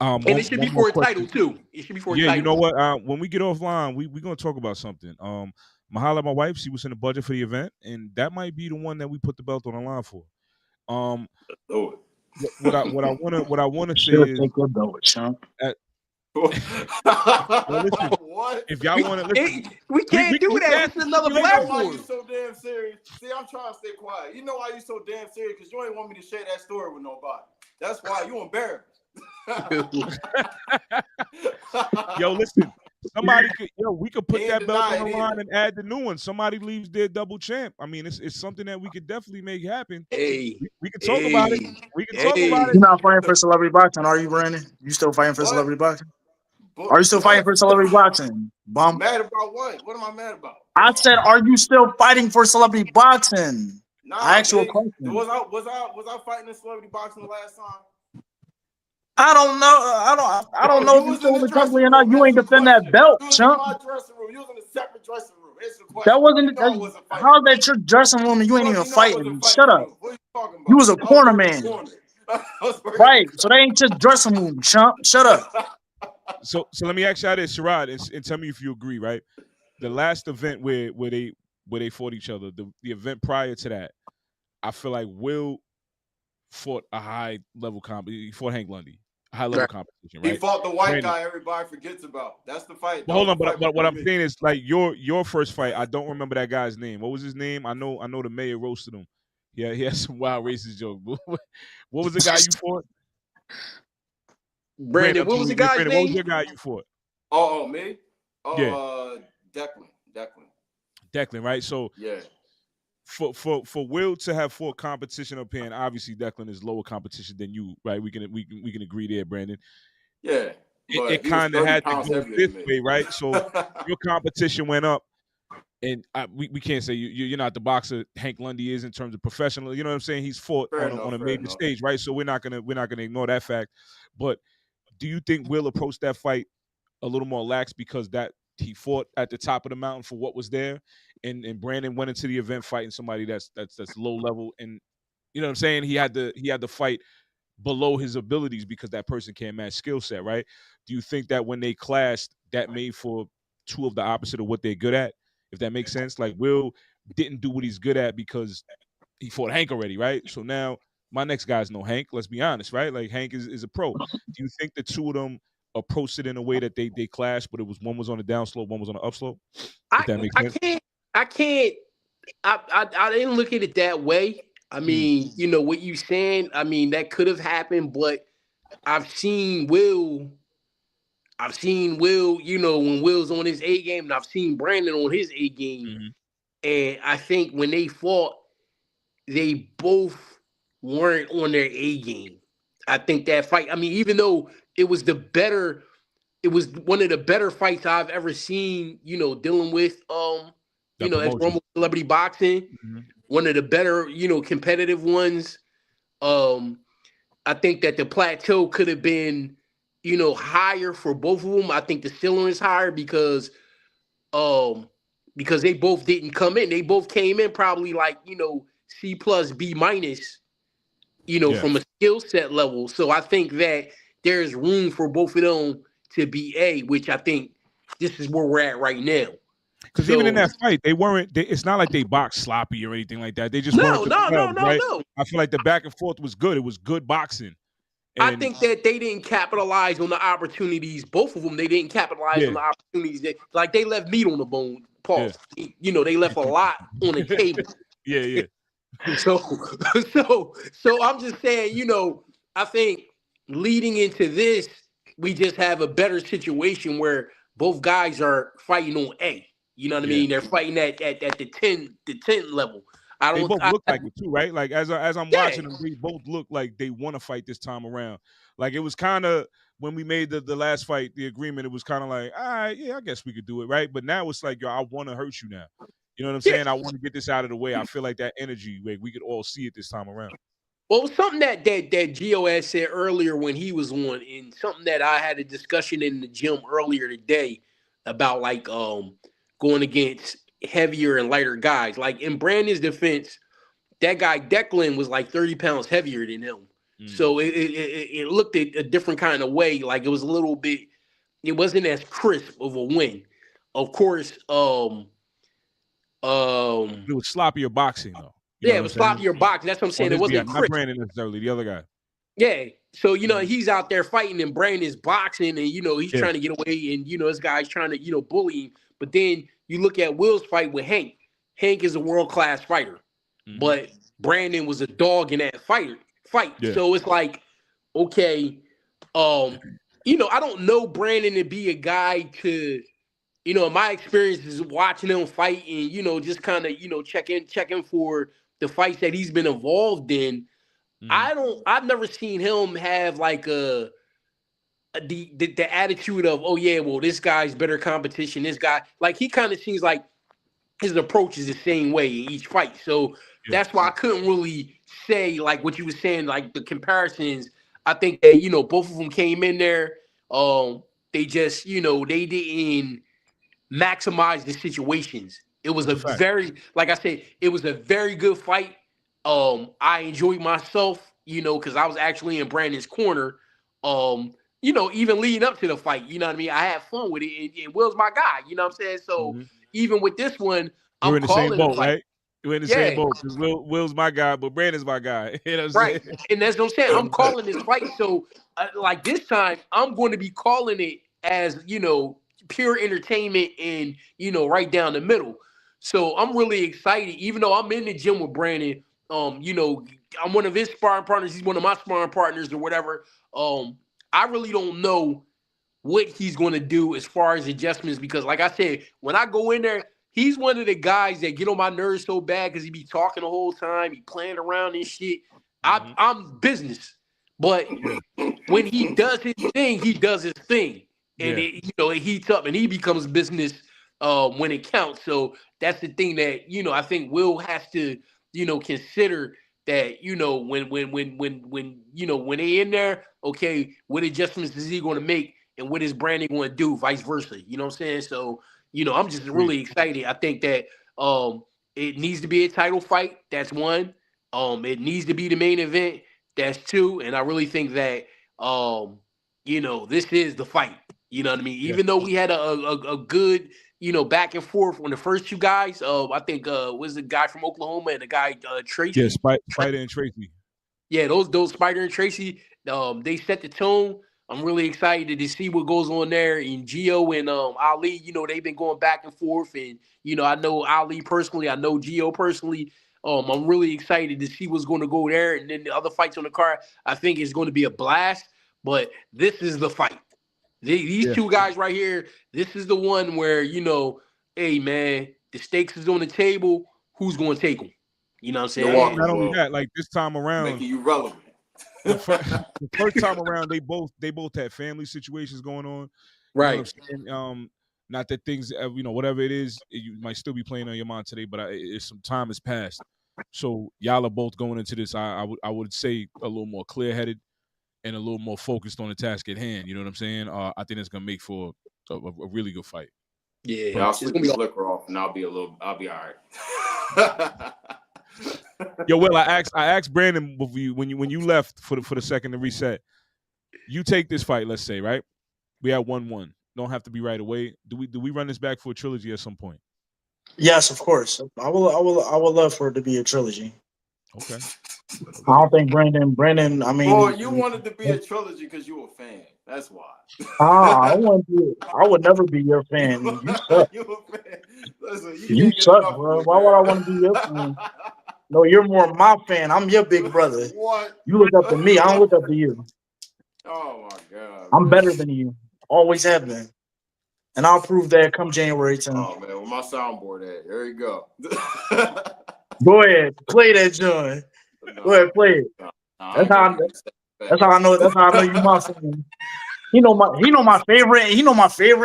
And it should be for a title too. It should be for a title. You know what? When we get offline, we're gonna talk about something. Mahala, my wife, she was in the budget for the event, and that might be the one that we put the belt on the line for. What I want to say is Well, listen, What? if y'all want to listen, we can't do that. This is another You know why you platform. so damn serious? See, I'm trying to stay quiet. You know why you so damn serious? Because you ain't want me to share that story with nobody. That's why you embarrassed. Yo, listen. We could put He that ain't belt on deny the it line either. and add the new one. Somebody leaves their double champ. I mean, it's something that we could definitely make happen. Hey, We can talk about it. We can talk about hey. it. You're not fighting for celebrity boxing, are you, Brandon? You still fighting for What? celebrity boxing? But Are you still fighting what? for celebrity boxing? Bum. Mad about what? What am I mad about? I said, are you still fighting for celebrity boxing? I Nah, asked you a big. question. Was I fighting in celebrity boxing the last time? I don't know. I don't Bro, know you if you was in sold the the company dressing or not. room. You ain't Answer the defend that question. belt, You was in chump. my dressing room. You was in a separate dressing room. Answer the That question. wasn't. You know I wasn't fighting. How's that your dressing room and you ain't Bro, even you know I wasn't fighting? fighting Shut in up. you. What are you talking You about? was a I was corner working the man, corner. I was working right? So they ain't just dressing room, chump. Shut up. So let me ask y'all this, Sherrod, and tell me if you agree, right? The last event where they fought each other, the event prior to that, I feel like Will fought a high level he fought Hank Lundy, a high level competition, He right? fought the white Brandon. guy everybody forgets about. That's the fight. But That hold was on, the fight but what between I'm me. saying is like your first fight, I don't remember that guy's name. What was his name? I know the mayor roasted him. Yeah, he had some wild racist joke. What was the guy you fought? Brandon, Brandon, up what to was the you. guy's Brandon, what was name? your guy you fought? Oh, me? Yeah, Declan. Declan, right? So Yeah. for Will to have fought competition up here, and obviously Declan is lower competition than you, right? We can agree there, Brandon. Yeah. It But he was kind of 30 had to pounds go heavier this than me. way, right? So your competition went up, and we can't say you're not the boxer Hank Lundy is in terms of professional. You know what I'm saying? He's fought Fair on enough, a fair major enough. stage, right? So we're not gonna ignore that fact. But do you think Will approached that fight a little more lax because that he fought at the top of the mountain for what was there, and Brandon went into the event fighting somebody that's low level, and you know what I'm saying? He had to fight below his abilities because that person can't match skill set, right? Do you think that when they clashed, that made for two of the opposite of what they're good at? If that makes sense, like Will didn't do what he's good at because he fought Hank already, right? So now my next guy's no Hank. Let's be honest, right? Like Hank is a pro. Do you think the two of them approached it in a way that they clashed, but one was on the downslope, one was on the upslope? If that makes sense. I can't. I didn't look at it that way. I mean, you know what you saying. I mean, that could have happened, but I've seen Will. I've seen Will. You know, when Will's on his A game, and I've seen Brandon on his A game. Mm-hmm. And I think when they fought, they both weren't on their A game. I think that fight. I mean, even though it was it was one of the better fights I've ever seen. You know, dealing with That as promotion. Rumble Celebrity Boxing, Mm-hmm. one of the better, competitive ones. Um, I think that the plateau could have been, higher for both of them. I think the ceiling is higher because they both didn't come in. They both came in probably like, C plus B minus, Yeah. from a skill set level. So I think that there's room for both of them to be A, which I think this is where we're at right now. Because even in that fight, they weren't. It's not like they boxed sloppy or anything like that. They just weren't themselves, right? No. I feel like the back and forth was good. It was good boxing. I And think that they didn't capitalize on the opportunities. Both of them, they didn't capitalize yeah, on the opportunities. Like they left meat on the bone. yeah, Pause. They left a lot on the table. yeah. So, so I'm just saying, I think leading into this, we just have a better situation where both guys are fighting on A. You know what I Yeah. mean? They're fighting at the 10 level. They both look like it too, right? Like as I'm watching Yeah. them, they both look like they want to fight this time around. Like it was kind of when we made the last fight, the agreement. It was kind of like, all right, yeah, I guess we could do it, right? But now it's like, yo, I want to hurt you now. You know what I'm saying? I want to get this out of the way. I feel like that energy, like, we could all see it this time around. Well, something that Gio had said earlier when he was on, and something that I had a discussion in the gym earlier today about like going against heavier and lighter guys. Like in Brandon's defense, that guy Declan was like 30 pounds heavier than him. So it looked a different kind of way. Like it was a little bit, it wasn't as crisp of a win. Of course, It was sloppier boxing though. You know yeah, what it I'm was saying? sloppier boxing. That's what I'm On saying. It his behalf, wasn't not crisp. Brandon necessarily, the other guy. Yeah. So, Mhm. he's out there fighting and Brandon's boxing and, he's Yeah. trying to get away and, this guy's trying to, bully him. But then you look at Will's fight with Hank. Hank is a world-class fighter, Mhm. but Brandon was a dog in that fight. Yeah. So it's like, okay, I don't know Brandon to be a guy to, my experience is watching him fight and, just kind of, checking for the fights that he's been involved in. Mhm. I've never seen him have like the attitude of, oh yeah, well, this guy's better competition. This guy, like, he kind of seems like his approach is the same way in each fight. So Yeah. that's why I couldn't really say like what you were saying, like the comparisons. I think that, both of them came in there. They just, they didn't maximize the situations. It was That's a a fact. very, like I said, it was a very good fight. I enjoyed myself, because I was actually in Brandon's corner. Even leading up to the fight, you know what I mean? I had fun with it, and Will's my guy, you know what I'm saying? So Mhm. even with this one, We're I'm in the same calling the boat, fight. right? We're in the same Yeah, boat because Will's my guy, but Brandon's my guy. You know what I'm right. saying? And that's what I'm saying. I'm calling this fight. So, like this time, I'm going to be calling it as, pure entertainment and, right down the middle. So I'm really excited, even though I'm in the gym with Brandon. I'm one of his sparring partners. He's one of my sparring partners or whatever. I really don't know what he's going to do as far as adjustments because, like I said, when I go in there, he's one of the guys that get on my nerves so bad because he be talking the whole time, he playing around and shit. Mhm. I'm business, but Yeah. when he does his thing, he does his thing, and Yeah. it heats up, and he becomes business when it counts. So that's the thing that I think Will has to consider that when they in there, okay, what adjustments is he going to make, and what is Brandon going to do, vice versa. You know what I'm saying? So I'm just Agreed. really excited. I think that it needs to be a title fight. That's one. It needs to be the main event. That's two. And I really think that this is the fight. You know what I mean? Yeah. Even though we had a good, back and forth on the first two guys. I think was the guy from Oklahoma and the guy Yeah. Tracy. Spider and Tracy. Yeah, those Spider and Tracy, they set the tone. I'm really excited to see what goes on there. And Gio and Ali, they've been going back and forth. And I know Ali personally, I know Gio personally. I'm really excited to see what's going to go there. And then the other fights on the card, I think it's going to be a blast. But this is the fight. These Yeah. two guys right here, this is the one where hey man, the stakes is on the table. Who's going to take them? You know what I'm You're saying? And welcome, not only Will. that, like this time around, Making you relevant. the first the first time around, they both had family situations going on. You know what I'm Right. saying? Not that things, whatever it is, you might still be playing on your mind today, but some time has passed. So y'all are both going into this. I would say a little more clear headed and a little more focused on the task at hand. You know what I'm saying? I think it's gonna make for a really good fight. Yeah, But Y'all it's sleep gonna be. this liquor off, and I'll be all right. yo, well, I asked Brandon when you left for the second to reset. You take this fight, let's say, right? We had 1-1. Don't have to be right away. Do we run this back for a trilogy at some point? Yes, of course. I would love for it to be a trilogy. Okay. I Okay. don't think Brandon. I Boy, mean, you wanted to be a trilogy because you a fan. That's why. I want to. I would never be your fan. You suck. You a fan. Listen, you You can't get suck, enough of bro. me, Why would I man. want to be your fan? No, you're more my fan. I'm your big brother. What? You look up to me. I don't look up to you. Oh my god, I'm bro. better than you. Always have been. And I'll prove that come January 10th. Oh man, where my soundboard at? There you go. Go ahead. Play that joint. Go ahead, play it. I That's ain't gonna how give you that's how I know you my fan. He know my favorite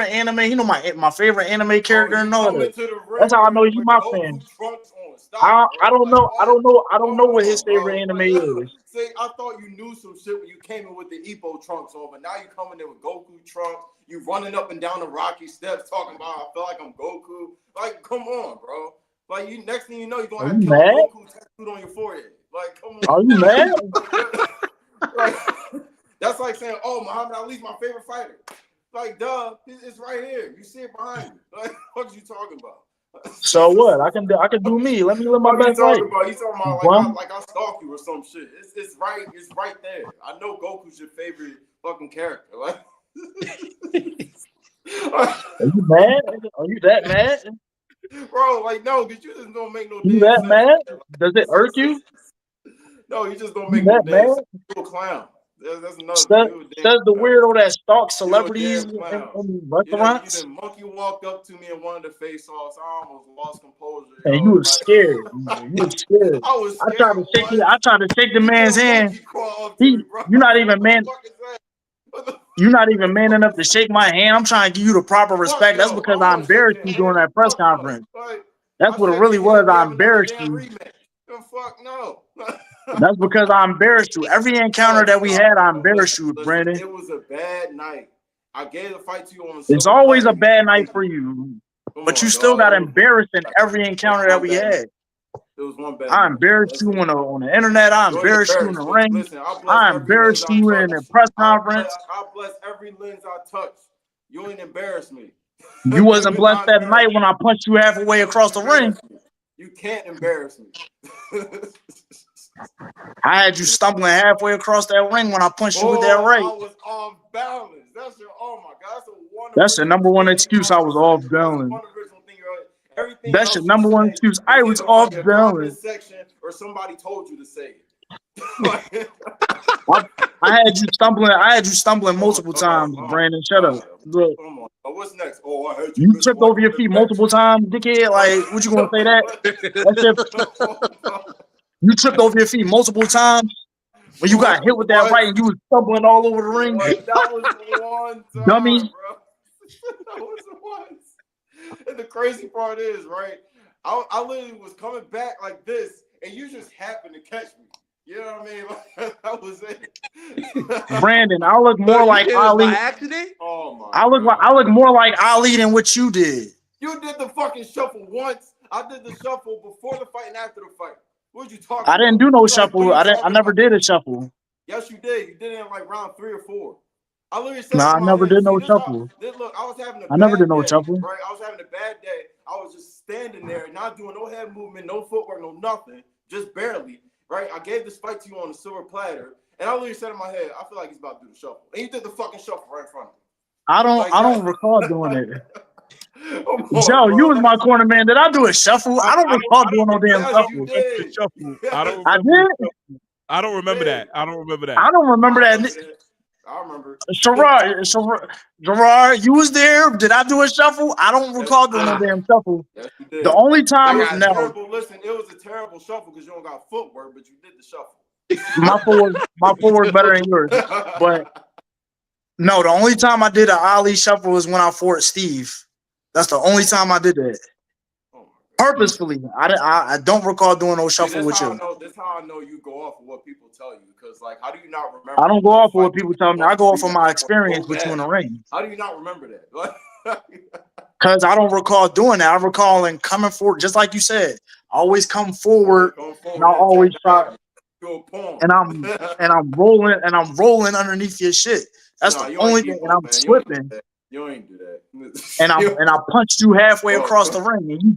anime. He know my favorite anime Oh, character you and all coming that. to the That's ring how I know with, you my Goku fan. trunks on. I Stop, I bro. don't Like know I what? don't know I don't Come know what his on, favorite bro. anime Like, is. see, I thought you knew some shit when you came in with the Epo trunks on, but now you coming in with Goku trunks. You running up and down the rocky steps talking about I feel like I'm Goku. Like, come on, bro. Like, you next thing you know, you're Are gonna have you Killer mad? Goku tattooed on your forehead. Like, come on, Are you bro. mad? Like, like that's like saying, oh, Muhammad Ali's my favorite fighter. Like, duh, it's right here. You see it behind you. Like, what are you talking about? So what? I can do me. Let me live my What are you best life. talking about? You talking about Bum. like I stalk you or some shit. It's right there. I know Goku's your favorite fucking character. Like, Are you mad? Are you that mad? bro, like no, because you just don't make no You damn that sense. mad? Does it irk you? No, you just don't You make no that damn sense. mad? You a clown. That's another thing. Says, You a damn says the clown. weirdo that stalks You a celebrities damn in clown. You restaurants. done monkey walked up to me and wanted to face off. So I almost lost composure, And you yo. was Like scared. You was scared. I was I tried scared. to shake What? I tried to shake the You did man's a hand. monkey crawl up to me, bro. You're not What even the man. fuck is that? What the You're not even man enough to shake my hand. I'm trying to give you the proper fuck respect. That's no? because I'm I not shaking embarrassed your you hand. during that press Fuck no. conference. Like, That's I what it shake really your was. hand. We I have another embarrassed damn you. rematch. The fuck no. That's because I embarrassed you. Every encounter Bro, that we stop. had, I Bro. embarrassed you, Listen. Brandon. It was a bad night. I gave the fight to you on the It's silver always platter. a You bad night thank for you. you. Come But you on, still dog. got It was embarrassed in every That's encounter that one we bad night. had. It was one bad I night. embarrassed That's you it. on the internet. I You ain't embarrassed you in the embarrassed. ring. Listen, I bless I every lens embarrassed I you in touch. the press conference. I bless every lens I touch. You ain't embarrass me. You You wasn't did blessed not that embarrass night when I punched you halfway me. across the ring. You can't embarrass me. I had you stumbling halfway across that ring when I punched you with that right. I was off balance. That's your. Oh my God, that's the one That's your original number one thing you excuse. I always was say. off That's the balance. one original thing you always. Everything That's your else you number one say excuse. is I was either off on your comment balance. section or somebody told you to say it. I had you stumbling. I had you stumbling multiple Oh times, my Brandon. Shut up. God. Look, Come on. What's next? Oh, I heard you you missed tripped one over on your the feet bench. multiple times, dickhead. Like, what you gonna say that? That shit. You tripped over your feet multiple times when you got hit with that What? right and you was stumbling all over the ring. What? That was one Dummy. time, bro. That was once. And the crazy part is, right? I literally was coming back like this, and you just happened to catch me. You know what I mean? Like, that was it. Brandon, I look So more you like did it by Ali. accident? Oh my God. I look more like Ali than what you did. You did the fucking shuffle once. I did the shuffle before the fight and after the fight. What you talking I didn't about? do no Like, what shuffle. are you I talking never about? did a shuffle. Yes, you did. You did it in like round 3 or 4. I literally said No, it I in my never head. did See, no this how shuffle. this look. I was having a I never did bad no day, shuffle. right? I was having a bad day. I was just standing there, not doing no head movement, no footwork, no nothing, just barely, right? I gave this fight to you on a silver platter, and I literally said in my head, I feel like he's about to do the shuffle, and you did the fucking shuffle right in front of me. I don't recall doing it. Come on, Joe, you bro. was my corner man. Did I do a shuffle? I don't recall doing no damn Yes, you shuffle. did. Shuffle. I don't I remember. did. I don't You remember did. that. I don't remember that. I don't remember that. I remember. Gerard, you was there. Did I do a shuffle? I don't Yes, recall you doing no did. damn shuffle. Yes, you The did. only It time, was a no, terrible. Listen, it was a terrible shuffle because you don't got footwork, but you did the shuffle. my forward better than yours. But no, the only time I did an Ali shuffle was when I fought Steve. That's the only time I did that. Oh Purposefully. I don't recall doing no See, shuffle with you. this how I know you go off of what people tell you. Because like, how do you not I remember don't go one off of fight what people tell me. I go off of my experience so with you in bad? the ring. How do you not remember that? Because I don't recall doing that. I recall and coming forward, just like you said. I always come forward, Going and I forward and always attack try, the do a pawn. and I'm rolling underneath your shit. That's Nah, the you ain't only thing. And Debo, I'm man. You ain't do slipping, that. You ain't do that. and I punched you halfway Boy, across the ring, and you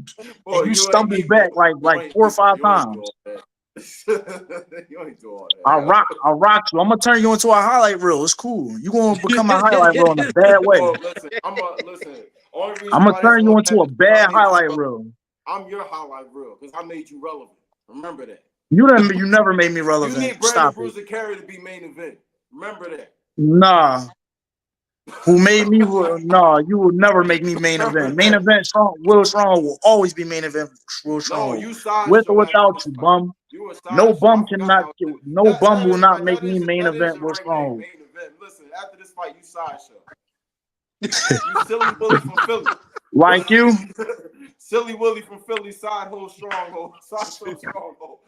you ain't stumbled Debo. back like You ain't 4 or Debo. 5 You ain't do times. all that. You ain't do all that. Yo. I rocked you. I'm gonna turn you into a highlight reel. It's cool. You gonna become a highlight reel in a bad way. Well, listen. Listen. Only reason I'm gonna why that's turn you gonna into a happen because I bad made you highlight relevant. reel. I'm your highlight reel because I made you relevant. Remember that. You never made me You relevant. need Brandon Stop it. Bruiser Carey to be main event. Remember that. Nah. Who made me? No, you will never make me main event. Main event, Will Strong will always be main event. Will No, Strong, you with or sideshow after without this you, fight. bum. You a No sideshow. I bum forgot cannot. that. No bum will Is not right. make me main That is event. your Will right name, Strong. main event. Listen, after this fight, you sideshow. You silly Willie from Philly. Like you, Silly Willie from Philly, side hole stronghold. Sideshow stronghold.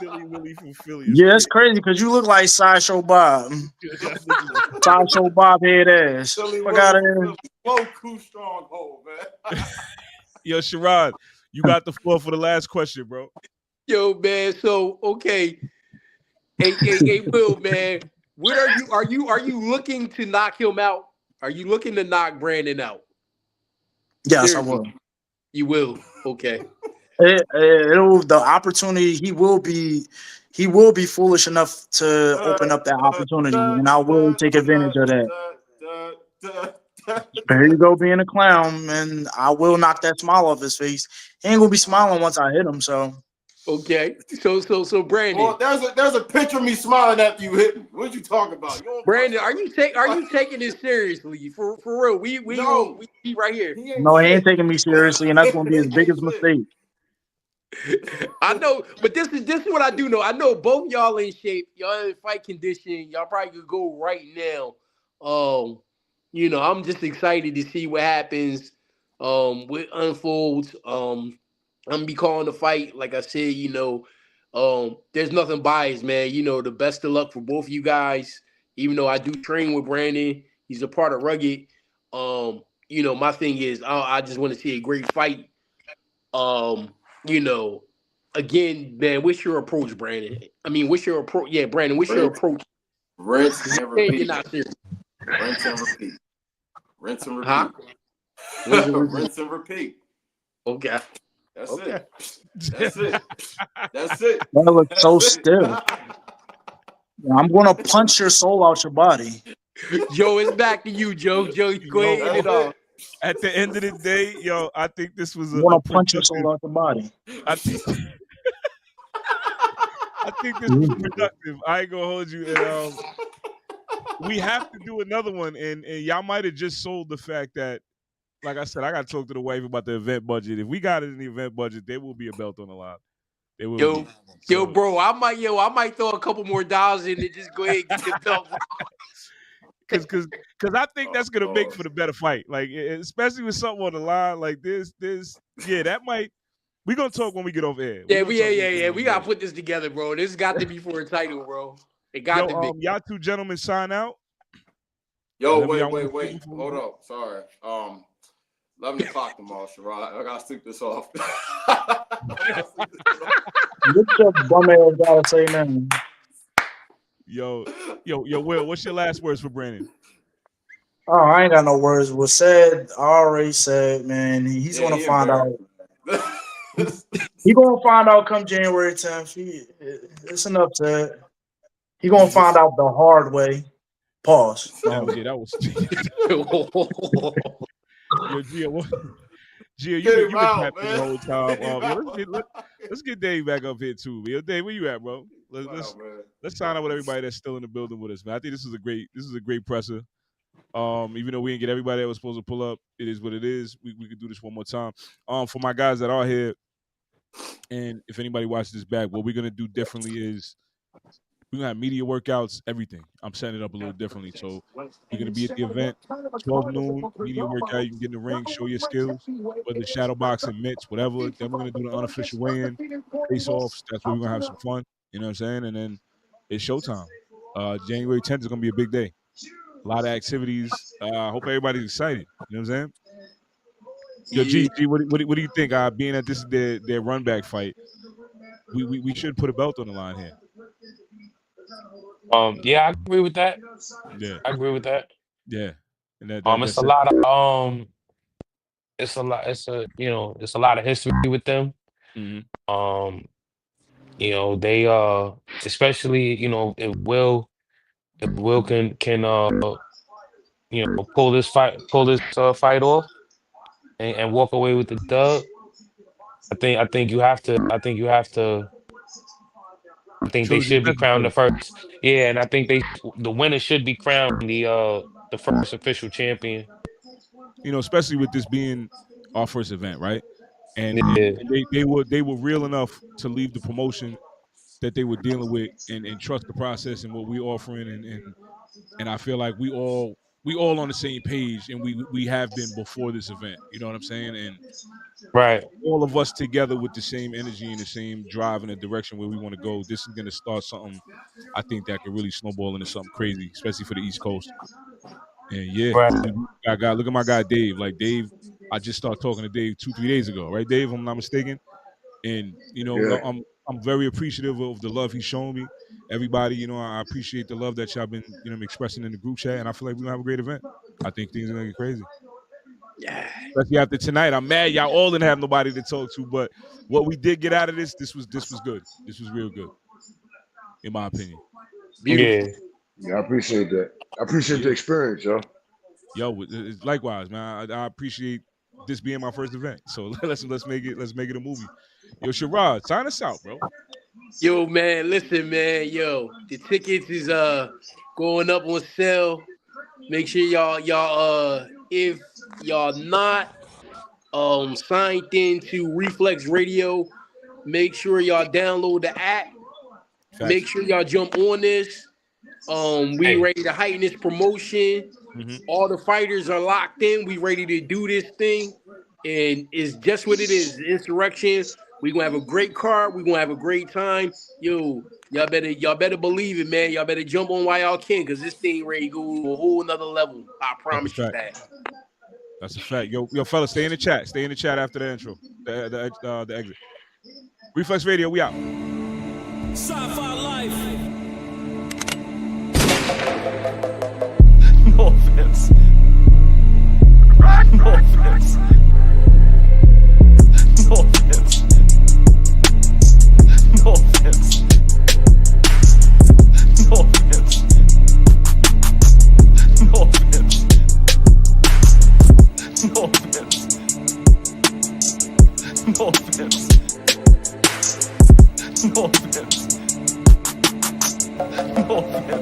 Silly Willie from Philly is yeah, it's crazy. crazy because you look like Sideshow Bob. Sideshow Bob head ass. Silly Fuck Willie out of from here. Philly. Woku stronghold, man. Yo, Sherrod, you got the floor for the last question, bro. Yo, man. So okay, hey, Will, man. What are you looking to knock him out? Are you looking to knock Brandon out? Yes, I Seriously, will. you will. Okay. It'll the opportunity. He will be foolish enough to open up that opportunity, and I will take advantage of that. Here you go, being a clown, and I will knock that smile off his face. He ain't gonna be smiling once I hit him. So Okay. So Brandon. Well, there's a picture of me smiling after you hit me. What you talking about? You don't Brandon, are you taking this seriously? For real. We No, be right here. he ain't no, he ain't shit. taking me seriously, and that's gonna be He his ain't biggest shit. mistake. I know, but this is what I do know. I know both y'all in shape. Y'all in fight condition. Y'all probably could go right now. I'm just excited to see what happens. What unfolds. I'm gonna be calling the fight. Like I said, there's nothing biased, man. The best of luck for both of you guys. Even though I do train with Brandon, he's a part of Rugged. My thing is, I just want to see a great fight. Um, you know, Again, man, what's your approach, Brandon? I mean, what's your approach? Yeah, Brandon, what's your Rinse, approach? rinse and Hey, you're repeat. not serious. Rinse and repeat. Rinse and Huh? repeat. Where's the repeat? Rinse and repeat. Okay. That's Okay. it. That's it. That's it. That looks so That's it. stiff. I'm gonna punch your soul out your body. Joe, it's back to you, Joe. Joe, go ahead Yo, and end That's it off. it. at the end of the day, yo, I think this was I'm a gonna punch your soul productive. out your body. I think I think this was productive. I ain't gonna hold you. And we have to do another one. And y'all might have just sold the fact that, like I said, I got to talk to the wife about the event budget. If we got it in the event budget, there will be a belt on the line. There will Yo, be. yo, So, bro, I might throw a couple more dollars in and just go ahead and get the belt. cause I think Oh, that's gonna make Lord. for the better fight. Like, especially with something on the line like this. Yeah, that might. We gonna talk when we get off air. We Yeah, gonna talk when we get yeah. off We gotta air. put this together, bro. This got to be for a title, bro. It got Yo, to be. y'all two gentlemen sign out. Yo, Whatever y'all want to say wait. before we Hold go. up. Sorry. 11 o'clock tomorrow, Sherrod. I gotta stick this off. What your bum ass gotta say now? Yo, Will, what's your last words for Brandon? Oh, I ain't got no words. Was said, I already said, man. He's Yeah, gonna he find out. embarrassed. He gonna find out come January 10th. It's enough said. He gonna find out the hard way. Pause. That No. was that was yo, Gio, Gio, Get you him been out, tapped in the man. whole time. Get him Yo, out. let's get Dave back up here too. Yo, Dave, where you at, bro? Wow, man. Let's sign out with everybody that's still in the building with us, man. I think this is a great presser. Even though we didn't get everybody that was supposed to pull up, it is what it is. We could do this one more time. For my guys that are here, and if anybody watches this back, what we're gonna do differently is we're gonna have media workouts, everything. I'm setting it up a little differently. So we're gonna be at the event, 12 noon, media workout. You can get in the ring, show your skills, whether it's shadow boxing, mitts, whatever. Then we're gonna do the unofficial weigh-in, face-offs. That's where we're gonna have some fun. You know what I'm saying? And then it's showtime. January 10th is gonna be a big day. A lot of activities. I hope everybody's excited. You know what I'm saying? Yo, Yeah. G, what do you think? Being that this is their run back fight, we should put a belt on the line here. Yeah, I agree with that. Yeah, I agree with that. yeah, and that It's that's a it. lot of it's a lot of history with them. Mm-hmm. Um, they especially, if Will can pull this fight off and walk away with the dub. I think you have to I think they Trilogy is should be crowned the necessary. first. Yeah, and I think the winner should be crowned the first official champion. Especially with this being our first event, right? And Yeah. they were real enough to leave the promotion that they were dealing with and trust the process and what we're offering and I feel like we all on the same page and we have been before this event. You know what I'm saying? And Right. all of us together with the same energy and the same drive in the direction where we want to go. This is going to start something I think that could really snowball into something crazy, especially for the East Coast. And yeah, Right. I got look at my guy Dave. Like Dave, I just started talking to Dave 2-3 days ago, right, Dave? If I'm not mistaken. And Yeah. I'm very appreciative of the love he's shown me. Everybody, I appreciate the love that y'all been expressing in the group chat, and I feel like we're gonna have a great event. I think things are gonna get crazy. Yeah. Especially after tonight. I'm mad y'all all didn't have nobody to talk to, but what we did get out of this was good. This was real good, in my opinion. Beautiful. Yeah. Yeah, I appreciate that. I appreciate the Yeah. experience, yo. Yo, likewise, man. I appreciate this being my first event. So let's make it a movie. Yo, Sherrod, sign us out, bro. Yo, man, listen, man. Yo, the tickets is going up on sale. Make sure y'all if y'all not signed into Reflex Radio, make sure y'all download the app. Make Facts. sure y'all jump on this. We Hey. ready to heighten this promotion. Mm-hmm. All the fighters are locked in. We ready to do this thing. And it's just what it is. Insurrection. We gonna have a great card. We gonna have a great time. Yo, y'all better believe it, man. Y'all better jump on while y'all can, because this thing ready to go to a whole nother level. I That's a promise you fact. that. That's a fact. Yo, fellas, stay in the chat. Stay in the chat after the intro. The exit. Reflex Radio, we out. Sci-fi life. No offense. No offense. No offense. No offense. No offense. No offense. No offense. No offense. No offense. No offense.